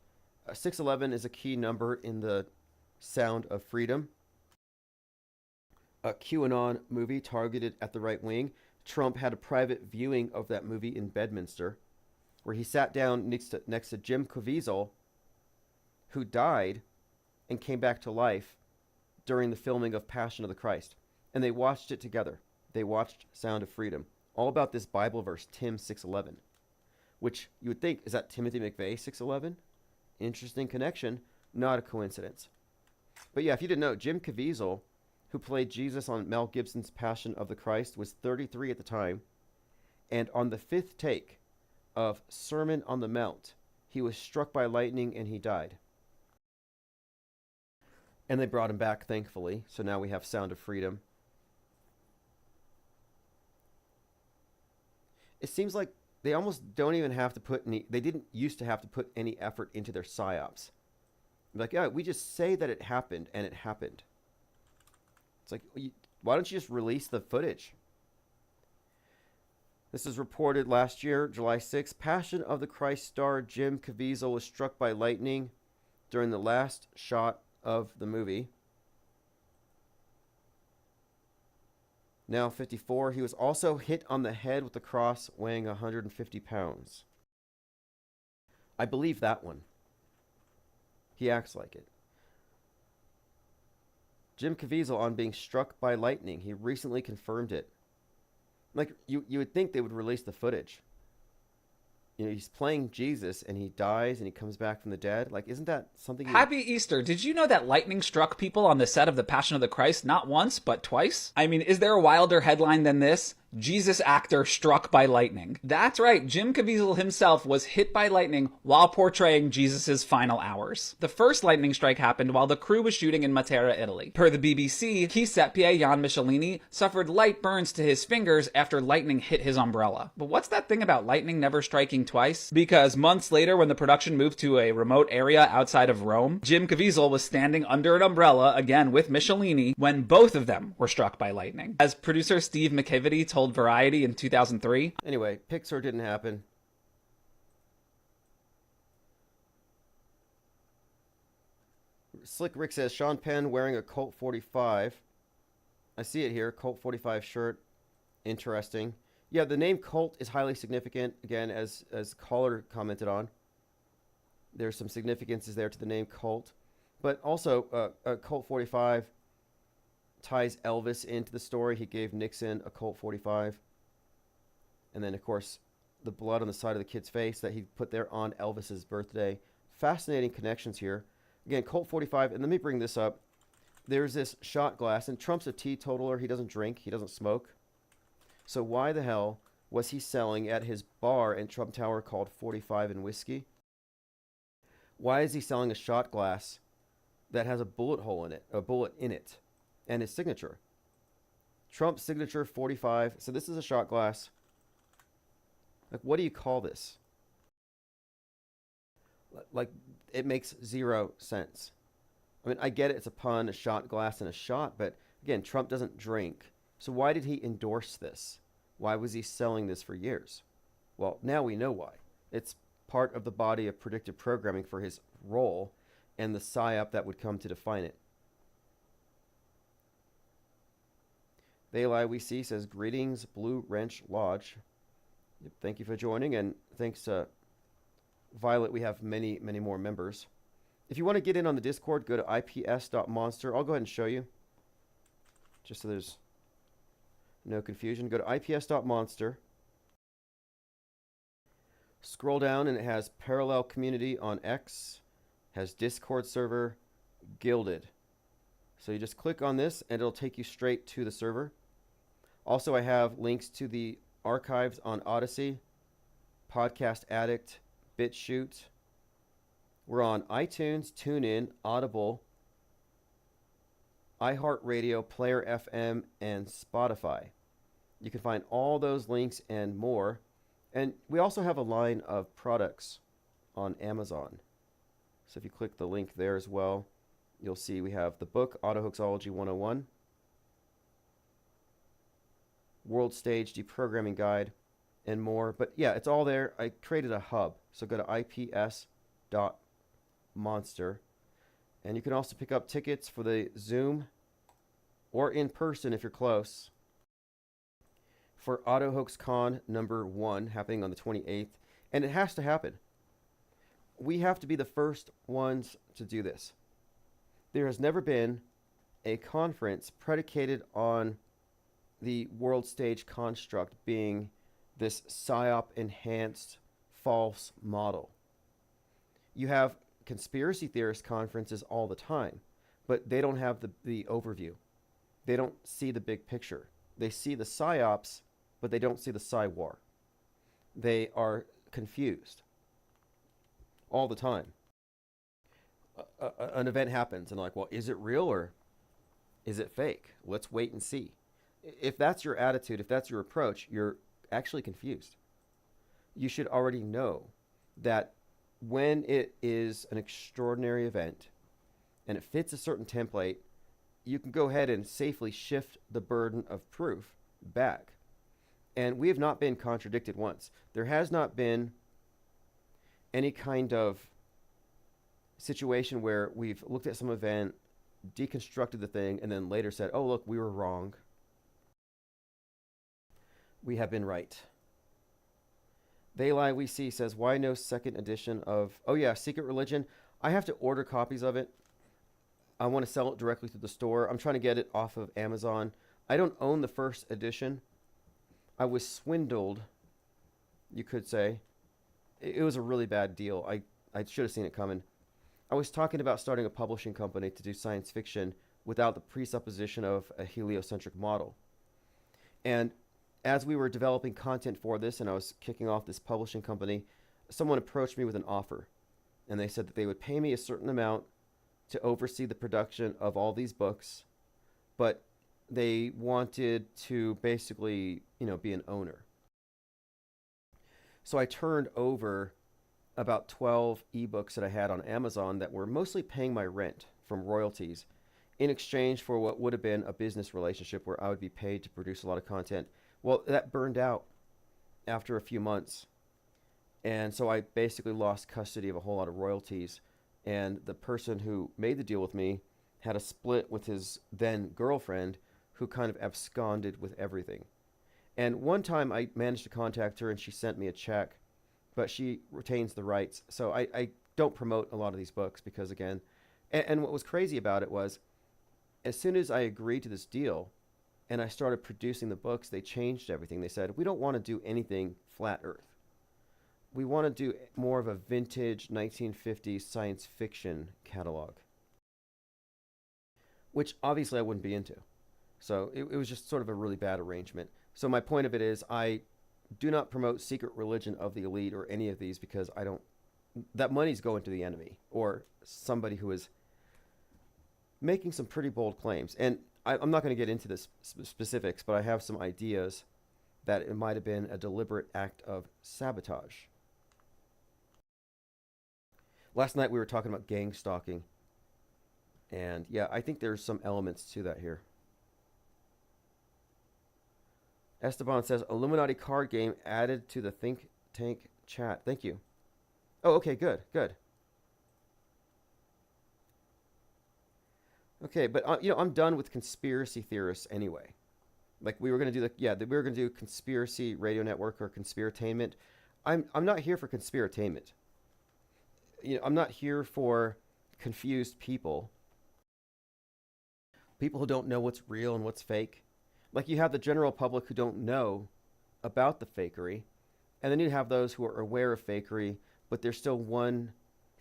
6/11 is a key number in the Sound of Freedom, a QAnon movie targeted at the right wing. Trump had a private viewing of that movie in Bedminster, where he sat down next to Jim Caviezel, who died and came back to life during the filming of Passion of the Christ. And they watched it together. They watched Sound of Freedom, all about this Bible verse, Tim 6:11. Which you would think, is that Timothy McVeigh 6/11? Interesting connection, not a coincidence. But yeah, if you didn't know, Jim Caviezel, who played Jesus on Mel Gibson's Passion of the Christ, was 33 at the time. And on the 5th take of Sermon on the Mount, he was struck by lightning and he died. And they brought him back, thankfully. So now we have Sound of Freedom. It seems like they almost don't even have to put any, they didn't used to have to put any effort into their psyops. Like, yeah, we just say that it happened, and it happened. It's like, why don't you just release the footage? This is reported last year, July 6th. Passion of the Christ star Jim Caviezel was struck by lightning during the last shot of the movie. Now 54, he was also hit on the head with a cross weighing 150 pounds. I believe that one. He acts like it. Jim Caviezel on being struck by lightning. He recently confirmed it. Like, you would think they would release the footage. He's playing Jesus and he dies and he comes back from the dead. Like, isn't that something? Happy Easter. Did you know that lightning struck people on the set of The Passion of the Christ not once, but twice? I mean, is there a wilder headline than this? Jesus actor struck by lightning. That's right, Jim Caviezel himself was hit by lightning while portraying Jesus' final hours. The first lightning strike happened while the crew was shooting in Matera, Italy. Per the BBC, Giuseppe Jan Michelini suffered light burns to his fingers after lightning hit his umbrella. But what's that thing about lightning never striking twice? Because months later, when the production moved to a remote area outside of Rome, Jim Caviezel was standing under an umbrella, again with Michelini, when both of them were struck by lightning. As producer Steve McKivity told Variety in 2003. Anyway, Pixar didn't happen. Slick Rick says, Sean Penn wearing a Colt 45. I see it here, Colt 45 shirt. Interesting. Yeah, the name Colt is highly significant, again, as caller commented on. There's some significances there to the name Colt. But also, Colt 45 ties Elvis into the story. He gave Nixon a Colt 45. And then, of course, the blood on the side of the kid's face that he put there on Elvis's birthday. Fascinating connections here. Again, Colt 45, and let me bring this up. There's this shot glass, and Trump's a teetotaler. He doesn't drink. He doesn't smoke. So why the hell was he selling at his bar in Trump Tower called 45 and Whiskey? Why is he selling a shot glass that has a bullet hole in it, and his signature? Trump's signature 45. So this is a shot glass. Like, what do you call this? Like, it makes zero sense. I mean, I get it. It's a pun, a shot glass and a shot. But again, Trump doesn't drink. So why did he endorse this? Why was he selling this for years? Well, now we know why. It's part of the body of predictive programming for his role and the psyop that would come to define it. They Lie We See says, greetings, Blue Wrench Lodge. Yep, thank you for joining, and thanks to Violet, we have many, many more members. If you want to get in on the Discord, go to ips.monster. I'll go ahead and show you, just so there's no confusion. Go to ips.monster. Scroll down, and it has Parallel Community on X, has Discord server, Gilded. So you just click on this, and it'll take you straight to the server. Also, I have links to the archives on Odyssey, Podcast Addict, BitChute. We're on iTunes, TuneIn, Audible, iHeartRadio, Player FM, and Spotify. You can find all those links and more. And we also have a line of products on Amazon. So if you click the link there as well, you'll see we have the book, Autohoaxology 101, World Stage Deprogramming Guide, and more. But yeah, it's all there. I created a hub. So go to ips.monster. And you can also pick up tickets for the Zoom or in person if you're close for AutoHoaxCon #1 happening on the 28th. And it has to happen. We have to be the first ones to do this. There has never been a conference predicated on the world stage construct being this PSYOP enhanced false model. You have conspiracy theorist conferences all the time, but they don't have the overview. They don't see the big picture. They see the PSYOPs, but they don't see the PSY-war. They are confused all the time. An event happens and like, well, is it real or is it fake? Let's wait and see. If that's your attitude, if that's your approach, you're actually confused. You should already know that when it is an extraordinary event and it fits a certain template, you can go ahead and safely shift the burden of proof back. And we have not been contradicted once. There has not been any kind of situation where we've looked at some event, deconstructed the thing, and then later said, oh, look, we were wrong. We have been right. They Lie We See says, why no second edition of, oh yeah, Secret Religion? I have to order copies of it. I want to sell it directly through the store. I'm trying to get it off of Amazon. I don't own the first edition. I was swindled, you could say. It was a really bad deal. I should have seen it coming. I was talking about starting a publishing company to do science fiction without the presupposition of a heliocentric model. And as we were developing content for this and I was kicking off this publishing company, someone approached me with an offer. And they said that they would pay me a certain amount to oversee the production of all these books, but they wanted to basically, be an owner. So I turned over about 12 ebooks that I had on Amazon that were mostly paying my rent from royalties in exchange for what would have been a business relationship where I would be paid to produce a lot of content. Well, that burned out after a few months. And so I basically lost custody of a whole lot of royalties. And the person who made the deal with me had a split with his then girlfriend who kind of absconded with everything. And one time I managed to contact her and she sent me a check, but she retains the rights. So I don't promote a lot of these books because, again, and what was crazy about it was as soon as I agreed to this deal and I started producing the books, they changed everything. They said, we don't want to do anything flat earth. we want to do more of a vintage 1950s science fiction catalog, which obviously I wouldn't be into. So it was just sort of a really bad arrangement. So my point of it is I do not promote Secret Religion of the Elite or any of these because I don't, that money's going to the enemy or somebody who is making some pretty bold claims. And I'm not going to get into the specifics, but I have some ideas that it might have been a deliberate act of sabotage. Last night we were talking about gang stalking. And yeah, I think there's some elements to that here. Esteban says, Illuminati card game added to the Think Tank chat. Thank you. Oh, okay, good, good. Okay, but you know, I'm done with conspiracy theorists anyway. Like we were gonna do we were gonna do conspiracy radio network or conspiratainment. I'm not here for conspiratainment. You know, I'm not here for confused people. People who don't know what's real and what's fake. Like you have the general public who don't know about the fakery, and then you have those who are aware of fakery, but they're still 1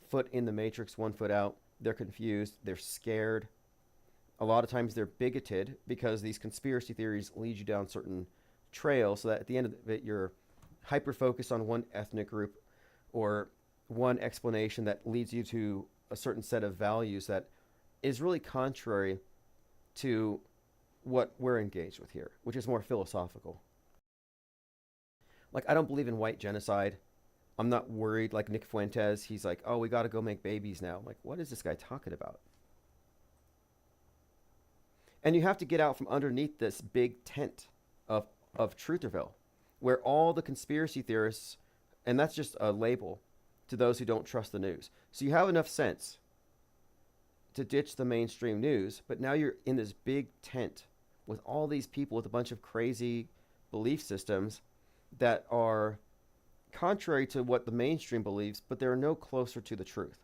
foot in the matrix, 1 foot out. They're confused. They're scared. A lot of times they're bigoted because these conspiracy theories lead you down certain trails so that at the end of it, you're hyper-focused on one ethnic group or one explanation that leads you to a certain set of values that is really contrary to what we're engaged with here, which is more philosophical. Like, I don't believe in white genocide. I'm not worried like Nick Fuentes. He's like, oh, we got to go make babies now. I'm like, what is this guy talking about? And you have to get out from underneath this big tent of Trutherville, where all the conspiracy theorists, and that's just a label to those who don't trust the news. So you have enough sense to ditch the mainstream news, but now you're in this big tent with all these people with a bunch of crazy belief systems that are contrary to what the mainstream believes, but they're no closer to the truth.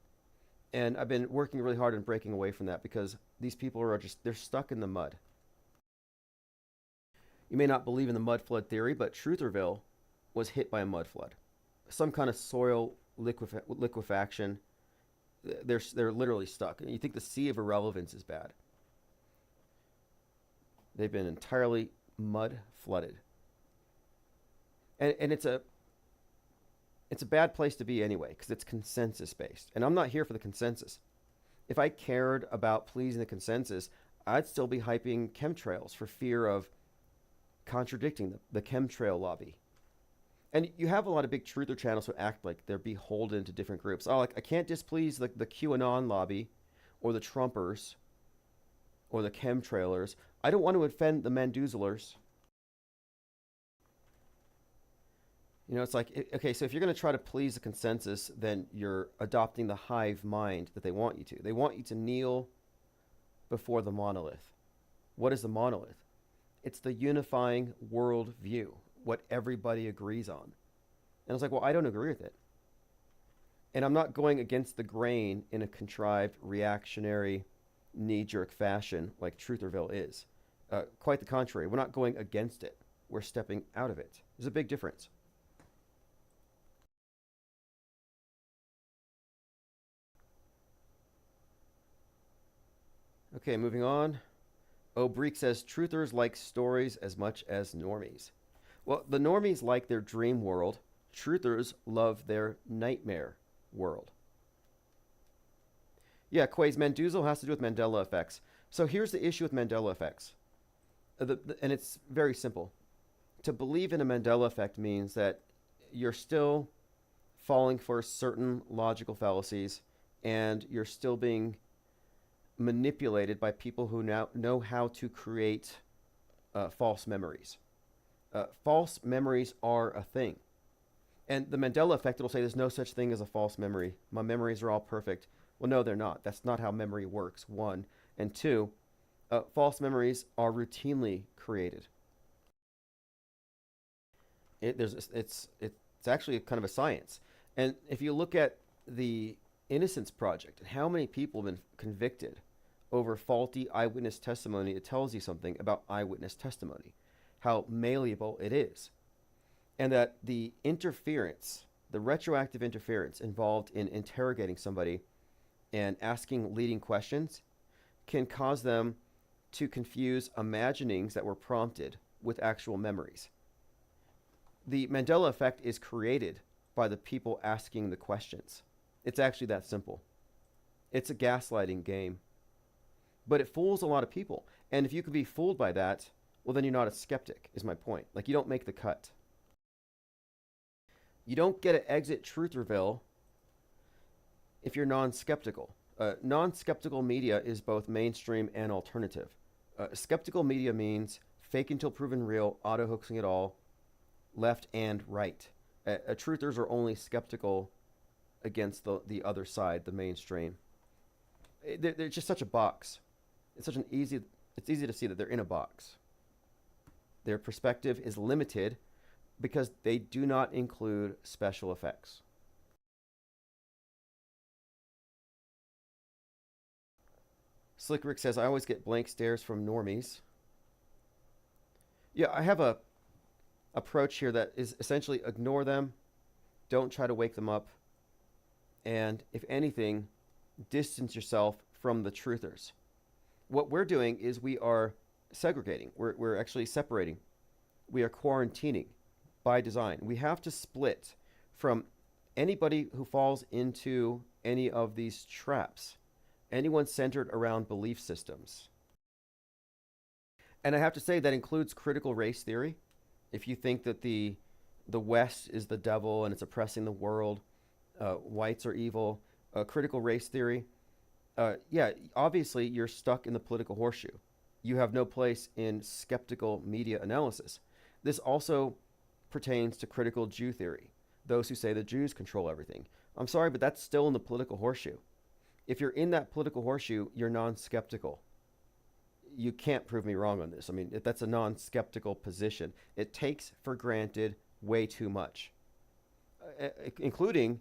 And I've been working really hard on breaking away from that because these people are just, they're stuck in the mud. You may not believe in the mud flood theory, but Trutherville was hit by a mud flood. Some kind of soil liquefaction. They're literally stuck. And you think the sea of irrelevance is bad. They've been entirely mud flooded. And it's a bad place to be anyway, because it's consensus based. And I'm not here for the consensus. If I cared about pleasing the consensus, I'd still be hyping chemtrails for fear of contradicting the chemtrail lobby. And you have a lot of big truther channels who act like they're beholden to different groups. Oh, like I can't displease the QAnon lobby or the Trumpers or the chemtrailers. I don't want to offend the Manduzlers. You know, it's like, okay, so if you're going to try to please the consensus, then you're adopting the hive mind that they want you to. They want you to kneel before the monolith. What is the monolith? It's the unifying world view, what everybody agrees on. And I was like, well, I don't agree with it. And I'm not going against the grain in a contrived, reactionary, knee-jerk fashion like Trutherville is. Quite the contrary. We're not going against it. We're stepping out of it. There's a big difference. Okay, moving on. Obreek says, truthers like stories as much as normies. Well, the normies like their dream world. Truthers love their nightmare world. Yeah, Quays, Manduzel has to do with Mandela effects. So here's the issue with Mandela effects. And it's very simple. To believe in a Mandela effect means that you're still falling for certain logical fallacies and you're still being manipulated by people who now know how to create false memories. False memories are a thing. And the Mandela effect, it'll say there's no such thing as a false memory. My memories are all perfect. Well, no, they're not. That's not how memory works, one. And two, false memories are routinely created. It's actually kind of a science. And if you look at the Innocence Project and how many people have been convicted over faulty eyewitness testimony, it tells you something about eyewitness testimony, how malleable it is. And that the interference the retroactive interference involved in interrogating somebody and asking leading questions can cause them to confuse imaginings that were prompted with actual memories. The Mandela effect is created by the people asking the questions. It's actually that simple. It's a gaslighting game. But it fools a lot of people. And if you can be fooled by that, well, then you're not a skeptic, is my point. Like, you don't make the cut. You don't get an exit Trutherville if you're non-skeptical. Non-skeptical media is both mainstream and alternative. Skeptical media means fake until proven real, auto-hoaxing it all, left and right. Truthers are only skeptical against the other side, the mainstream. They're just such a box. It's easy to see that they're in a box. Their perspective is limited because they do not include special effects. Slick Rick says, I always get blank stares from normies. Yeah, I have a approach here that is essentially ignore them, don't try to wake them up, and if anything, distance yourself from the truthers. What we're doing is we are segregating. We're actually separating. We are quarantining by design. We have to split from anybody who falls into any of these traps. Anyone centered around belief systems. And I have to say that includes critical race theory. If you think that the West is the devil and it's oppressing the world, whites are evil, critical race theory, yeah, obviously you're stuck in the political horseshoe. You have no place in skeptical media analysis. This also pertains to critical Jew theory, those who say the Jews control everything. I'm sorry, but that's still in the political horseshoe. If you're in that political horseshoe, you're non-skeptical. You can't prove me wrong on this. I mean, that's a non-skeptical position. It takes for granted way too much, including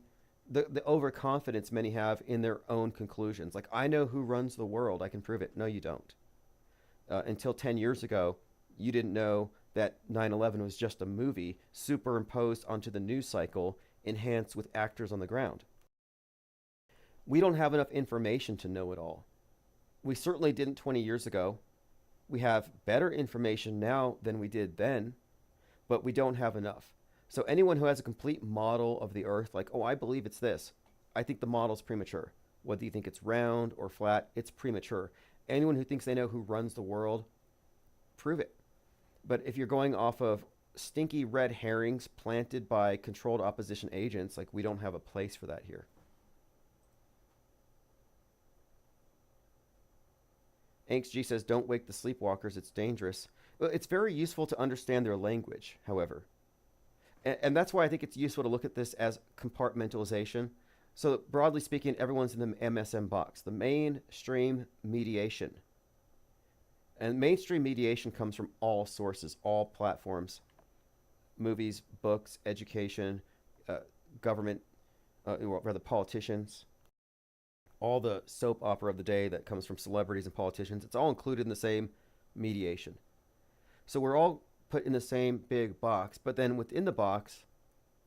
the overconfidence many have in their own conclusions. Like, I know who runs the world. I can prove it. No, you don't. Until 10 years ago, you didn't know that 9/11 was just a movie superimposed onto the news cycle, enhanced with actors on the ground. We don't have enough information to know it all. We certainly didn't 20 years ago. We have better information now than we did then, but we don't have enough. So anyone who has a complete model of the Earth, like, oh, I believe it's this, I think the model's premature. Whether you think it's round or flat, it's premature. Anyone who thinks they know who runs the world, prove it. But if you're going off of stinky red herrings planted by controlled opposition agents, like, we don't have a place for that here. Angst G says, don't wake the sleepwalkers, it's dangerous. Well, it's very useful to understand their language, however. And that's why I think it's useful to look at this as compartmentalization. So broadly speaking, everyone's in the MSM box, the mainstream mediation. And mainstream mediation comes from all sources, all platforms, movies, books, education, government, or rather politicians. All the soap opera of the day that comes from celebrities and politicians, it's all included in the same mediation. So we're all put in the same big box, but then within the box,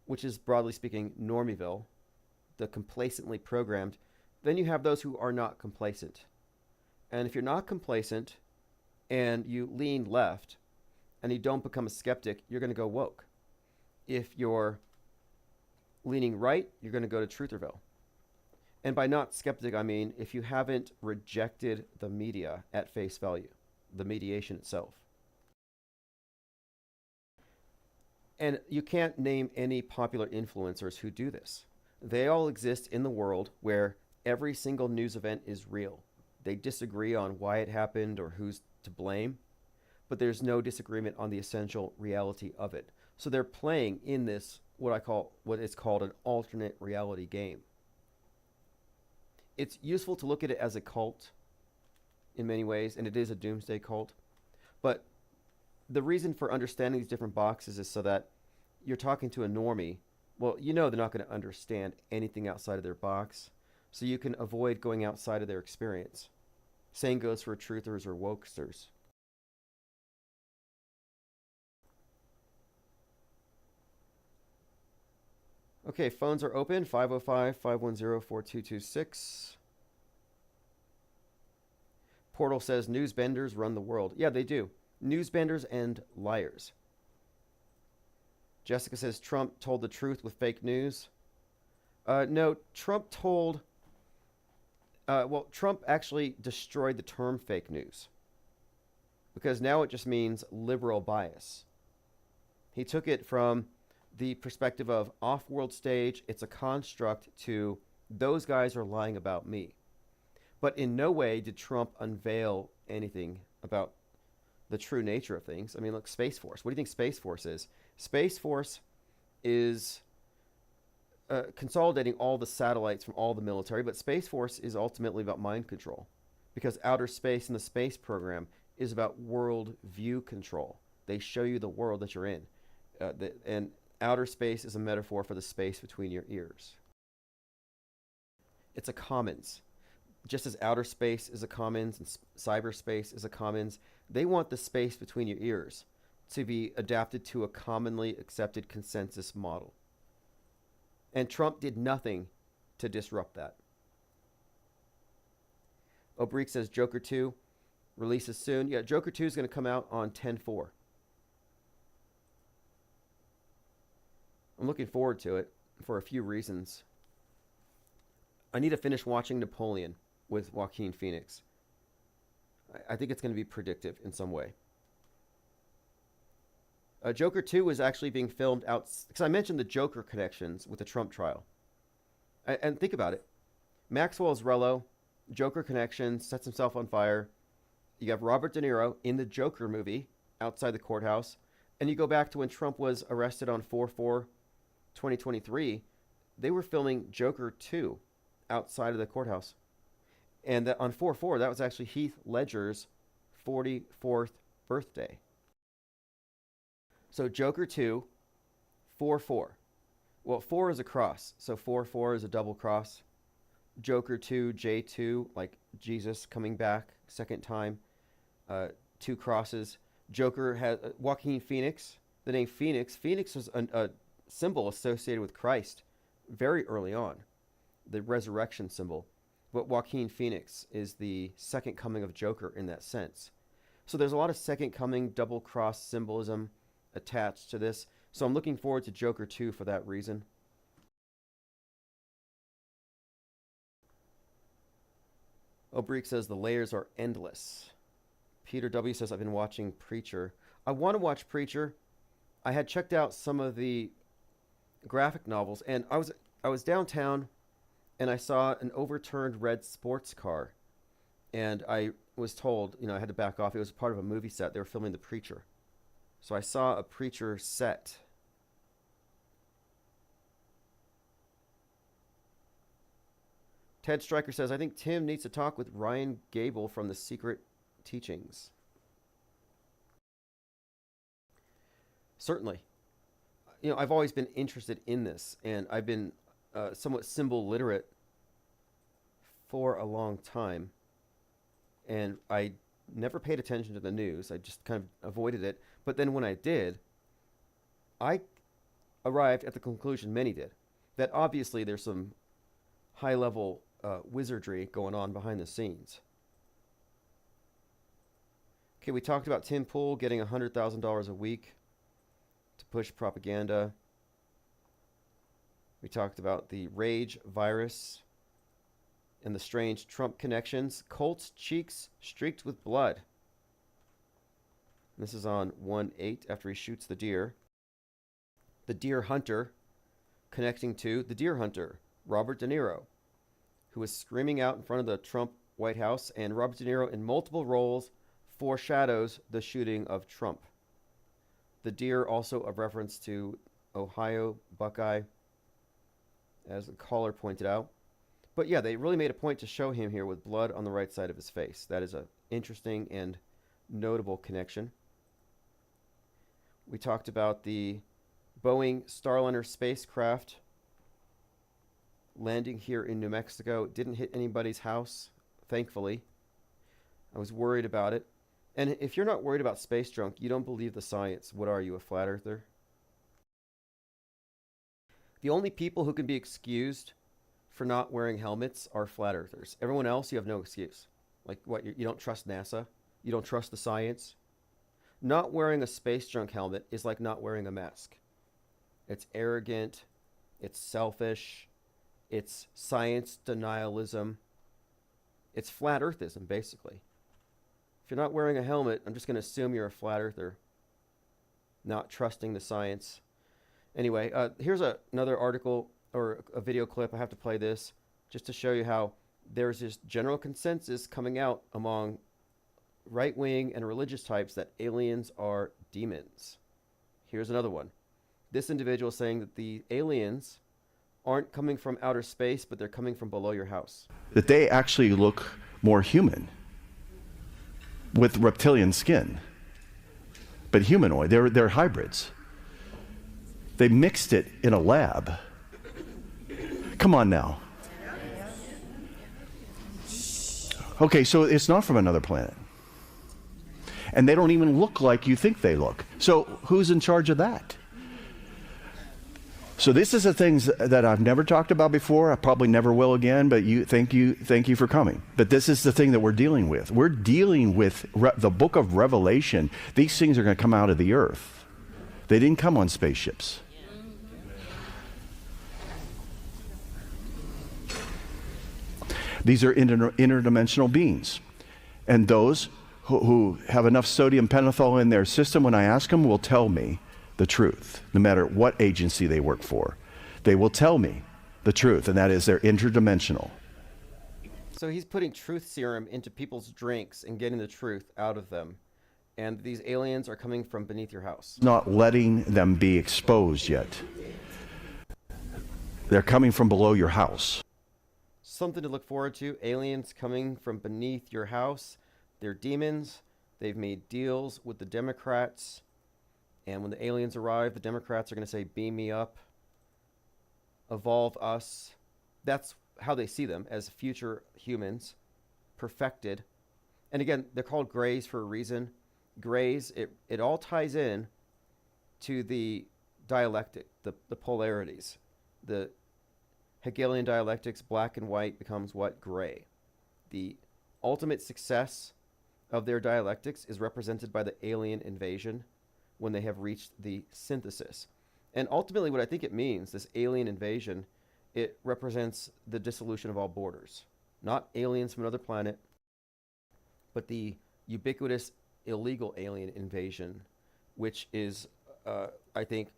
which is broadly speaking Normieville, the complacently programmed, then you have those who are not complacent. And if you're not complacent and you lean left and you don't become a skeptic, you're going to go woke. If you're leaning right, you're going to go to Trutherville. And by not skeptic, I mean if you haven't rejected the media at face value, the mediation itself. And you can't name any popular influencers who do this. They all exist in the world where every single news event is real. They disagree on why it happened or who's to blame, but there's no disagreement on the essential reality of it. So they're playing in this, what is called an alternate reality game. It's useful to look at it as a cult in many ways, and it is a doomsday cult. But the reason for understanding these different boxes is so that you're talking to a normie. Well, you know they're not going to understand anything outside of their box, so you can avoid going outside of their experience. Same goes for truthers or wokesters. Okay, phones are open. 505-510-4226. Portal says newsbenders run the world. Yeah, they do. Newsbenders and liars. Jessica says Trump told the truth with fake news. No, Trump told... well, Trump actually destroyed the term fake news. Because now it just means liberal bias. He took it from the perspective of off-world stage, it's a construct, to those guys are lying about me. But in no way did Trump unveil anything about the true nature of things. I mean, look, Space Force. What do you think Space Force is? Space Force is consolidating all the satellites from all the military, but Space Force is ultimately about mind control, because outer space and the space program is about world view control. They show you the world that you're in. And outer space is a metaphor for the space between your ears. It's a commons. Just as outer space is a commons and cyberspace is a commons, they want the space between your ears to be adapted to a commonly accepted consensus model. And Trump did nothing to disrupt that. Obrique says Joker 2 releases soon. Yeah, Joker 2 is going to come out on 10/4. I'm looking forward to it for a few reasons. I need to finish watching Napoleon with Joaquin Phoenix. I think it's going to be predictive in some way. Joker 2 is actually being filmed out... Because I mentioned the Joker connections with the Trump trial. And think about it. Maxwell Zrello, Joker connection, sets himself on fire. You have Robert De Niro in the Joker movie outside the courthouse. And you go back to when Trump was arrested on 4/4/2023. They were filming Joker 2 outside of the courthouse. And on 4/4, that was actually Heath Ledger's 44th birthday. So Joker 2, 4/4. Well, 4 is a cross, so 4/4 is a double cross. Joker 2, J2, like Jesus coming back second time. 2 crosses. Joker has Joaquin Phoenix. The name Phoenix. Phoenix was a symbol associated with Christ very early on. The resurrection symbol. But Joaquin Phoenix is the second coming of Joker in that sense. So there's a lot of second coming, double cross symbolism attached to this. So I'm looking forward to Joker 2 for that reason. Obrique says the layers are endless. Peter W. says I've been watching Preacher. I want to watch Preacher. I had checked out some of the graphic novels, and I was downtown, and I saw an overturned red sports car, and I was told, I had to back off. It was part of a movie set. They were filming The Preacher. So I saw a Preacher set. Ted Stryker says, I think Tim needs to talk with Ryan Gable from The Secret Teachings. Certainly. I've always been interested in this, and I've been somewhat symbol literate for a long time. And I never paid attention to the news. I just kind of avoided it. But then when I did, I arrived at the conclusion many did, that obviously there's some high-level wizardry going on behind the scenes. Okay, we talked about Tim Pool getting $100,000 a week to push propaganda. We talked about the rage virus and the strange Trump connections. Colt's cheeks streaked with blood. This is on 1/8 after he shoots the deer. The deer hunter connecting to the deer hunter, Robert De Niro, who was screaming out in front of the Trump White House, and Robert De Niro in multiple roles foreshadows the shooting of Trump. The deer also a reference to Ohio Buckeye, as the caller pointed out. But yeah, they really made a point to show him here with blood on the right side of his face. That is an interesting and notable connection. We talked about the Boeing Starliner spacecraft landing here in New Mexico. It didn't hit anybody's house, thankfully. I was worried about it. And if you're not worried about space junk, you don't believe the science. What are you, a flat earther? The only people who can be excused for not wearing helmets are flat earthers. Everyone else, you have no excuse. Like what? You don't trust NASA? You don't trust the science? Not wearing a space junk helmet is like not wearing a mask. It's arrogant. It's selfish. It's science denialism. It's flat earthism, basically. If you're not wearing a helmet, I'm just going to assume you're a flat earther. Not trusting the science. Anyway, here's another article or a video clip. I have to play this just to show you how there's this general consensus coming out among right-wing and religious types that aliens are demons. Here's another one. This individual is saying that the aliens aren't coming from outer space, but they're coming from below your house. That they actually look more human with reptilian skin, but humanoid. They're hybrids. They mixed it in a lab. Come on now. Okay, so it's not from another planet. And they don't even look like you think they look. So who's in charge of that? So this is the things that I've never talked about before. I probably never will again, but thank you for coming. But this is the thing that we're dealing with. We're dealing with the book of Revelation. These things are going to come out of the earth. They didn't come on spaceships. These are interdimensional beings. And those who have enough sodium pentothal in their system, when I ask them, will tell me the truth, no matter what agency they work for. They will tell me the truth, and that is they're interdimensional. So he's putting truth serum into people's drinks and getting the truth out of them. And these aliens are coming from beneath your house. Not letting them be exposed yet. They're coming from below your house. Something to look forward to. Aliens coming from beneath your house. They're demons. They've made deals with the Democrats. And when the aliens arrive, the Democrats are going to say, beam me up. Evolve us. That's how they see them, as future humans. Perfected. And again, they're called grays for a reason. Grays, it all ties in to the dialectic, the polarities. The Hegelian dialectics, black and white becomes what? Gray. The ultimate success of their dialectics is represented by the alien invasion when they have reached the synthesis. And ultimately what I think it means, this alien invasion, it represents the dissolution of all borders. Not aliens from another planet, but the ubiquitous illegal alien invasion, which is, I think,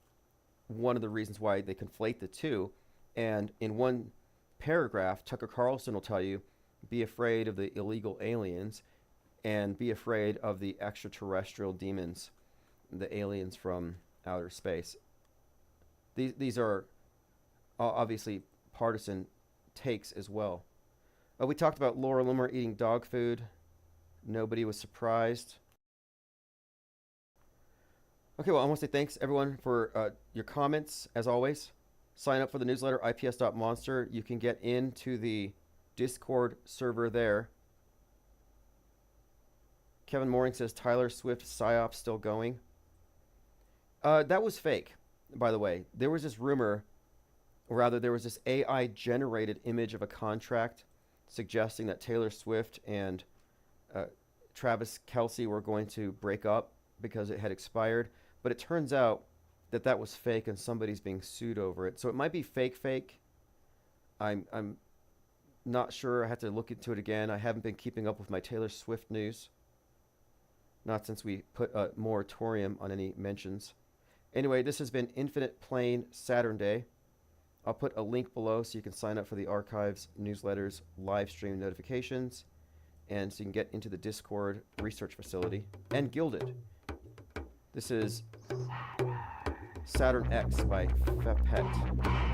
one of the reasons why they conflate the two. And in one paragraph, Tucker Carlson will tell you, be afraid of the illegal aliens and be afraid of the extraterrestrial demons, the aliens from outer space. These are obviously partisan takes as well. We talked about Laura Loomer eating dog food. Nobody was surprised. Okay, well, I want to say thanks, everyone, for your comments, as always. Sign up for the newsletter, ips.monster. You can get into the Discord server there. Kevin Mooring says, Tyler Swift PSYOP still going. That was fake, by the way. There was this rumor, or rather there was this AI-generated image of a contract suggesting that Taylor Swift and Travis Kelce were going to break up because it had expired. But it turns out that that was fake and somebody's being sued over it. So it might be fake. I'm not sure. I have to look into it again. I haven't been keeping up with my Taylor Swift news. Not since we put a moratorium on any mentions. Anyway, this has been Infinite Plane Saturnday. I'll put a link below so you can sign up for the archives, newsletters, live stream notifications, and so you can get into the Discord research facility. And Gilded. This is Saturn X by Fepet.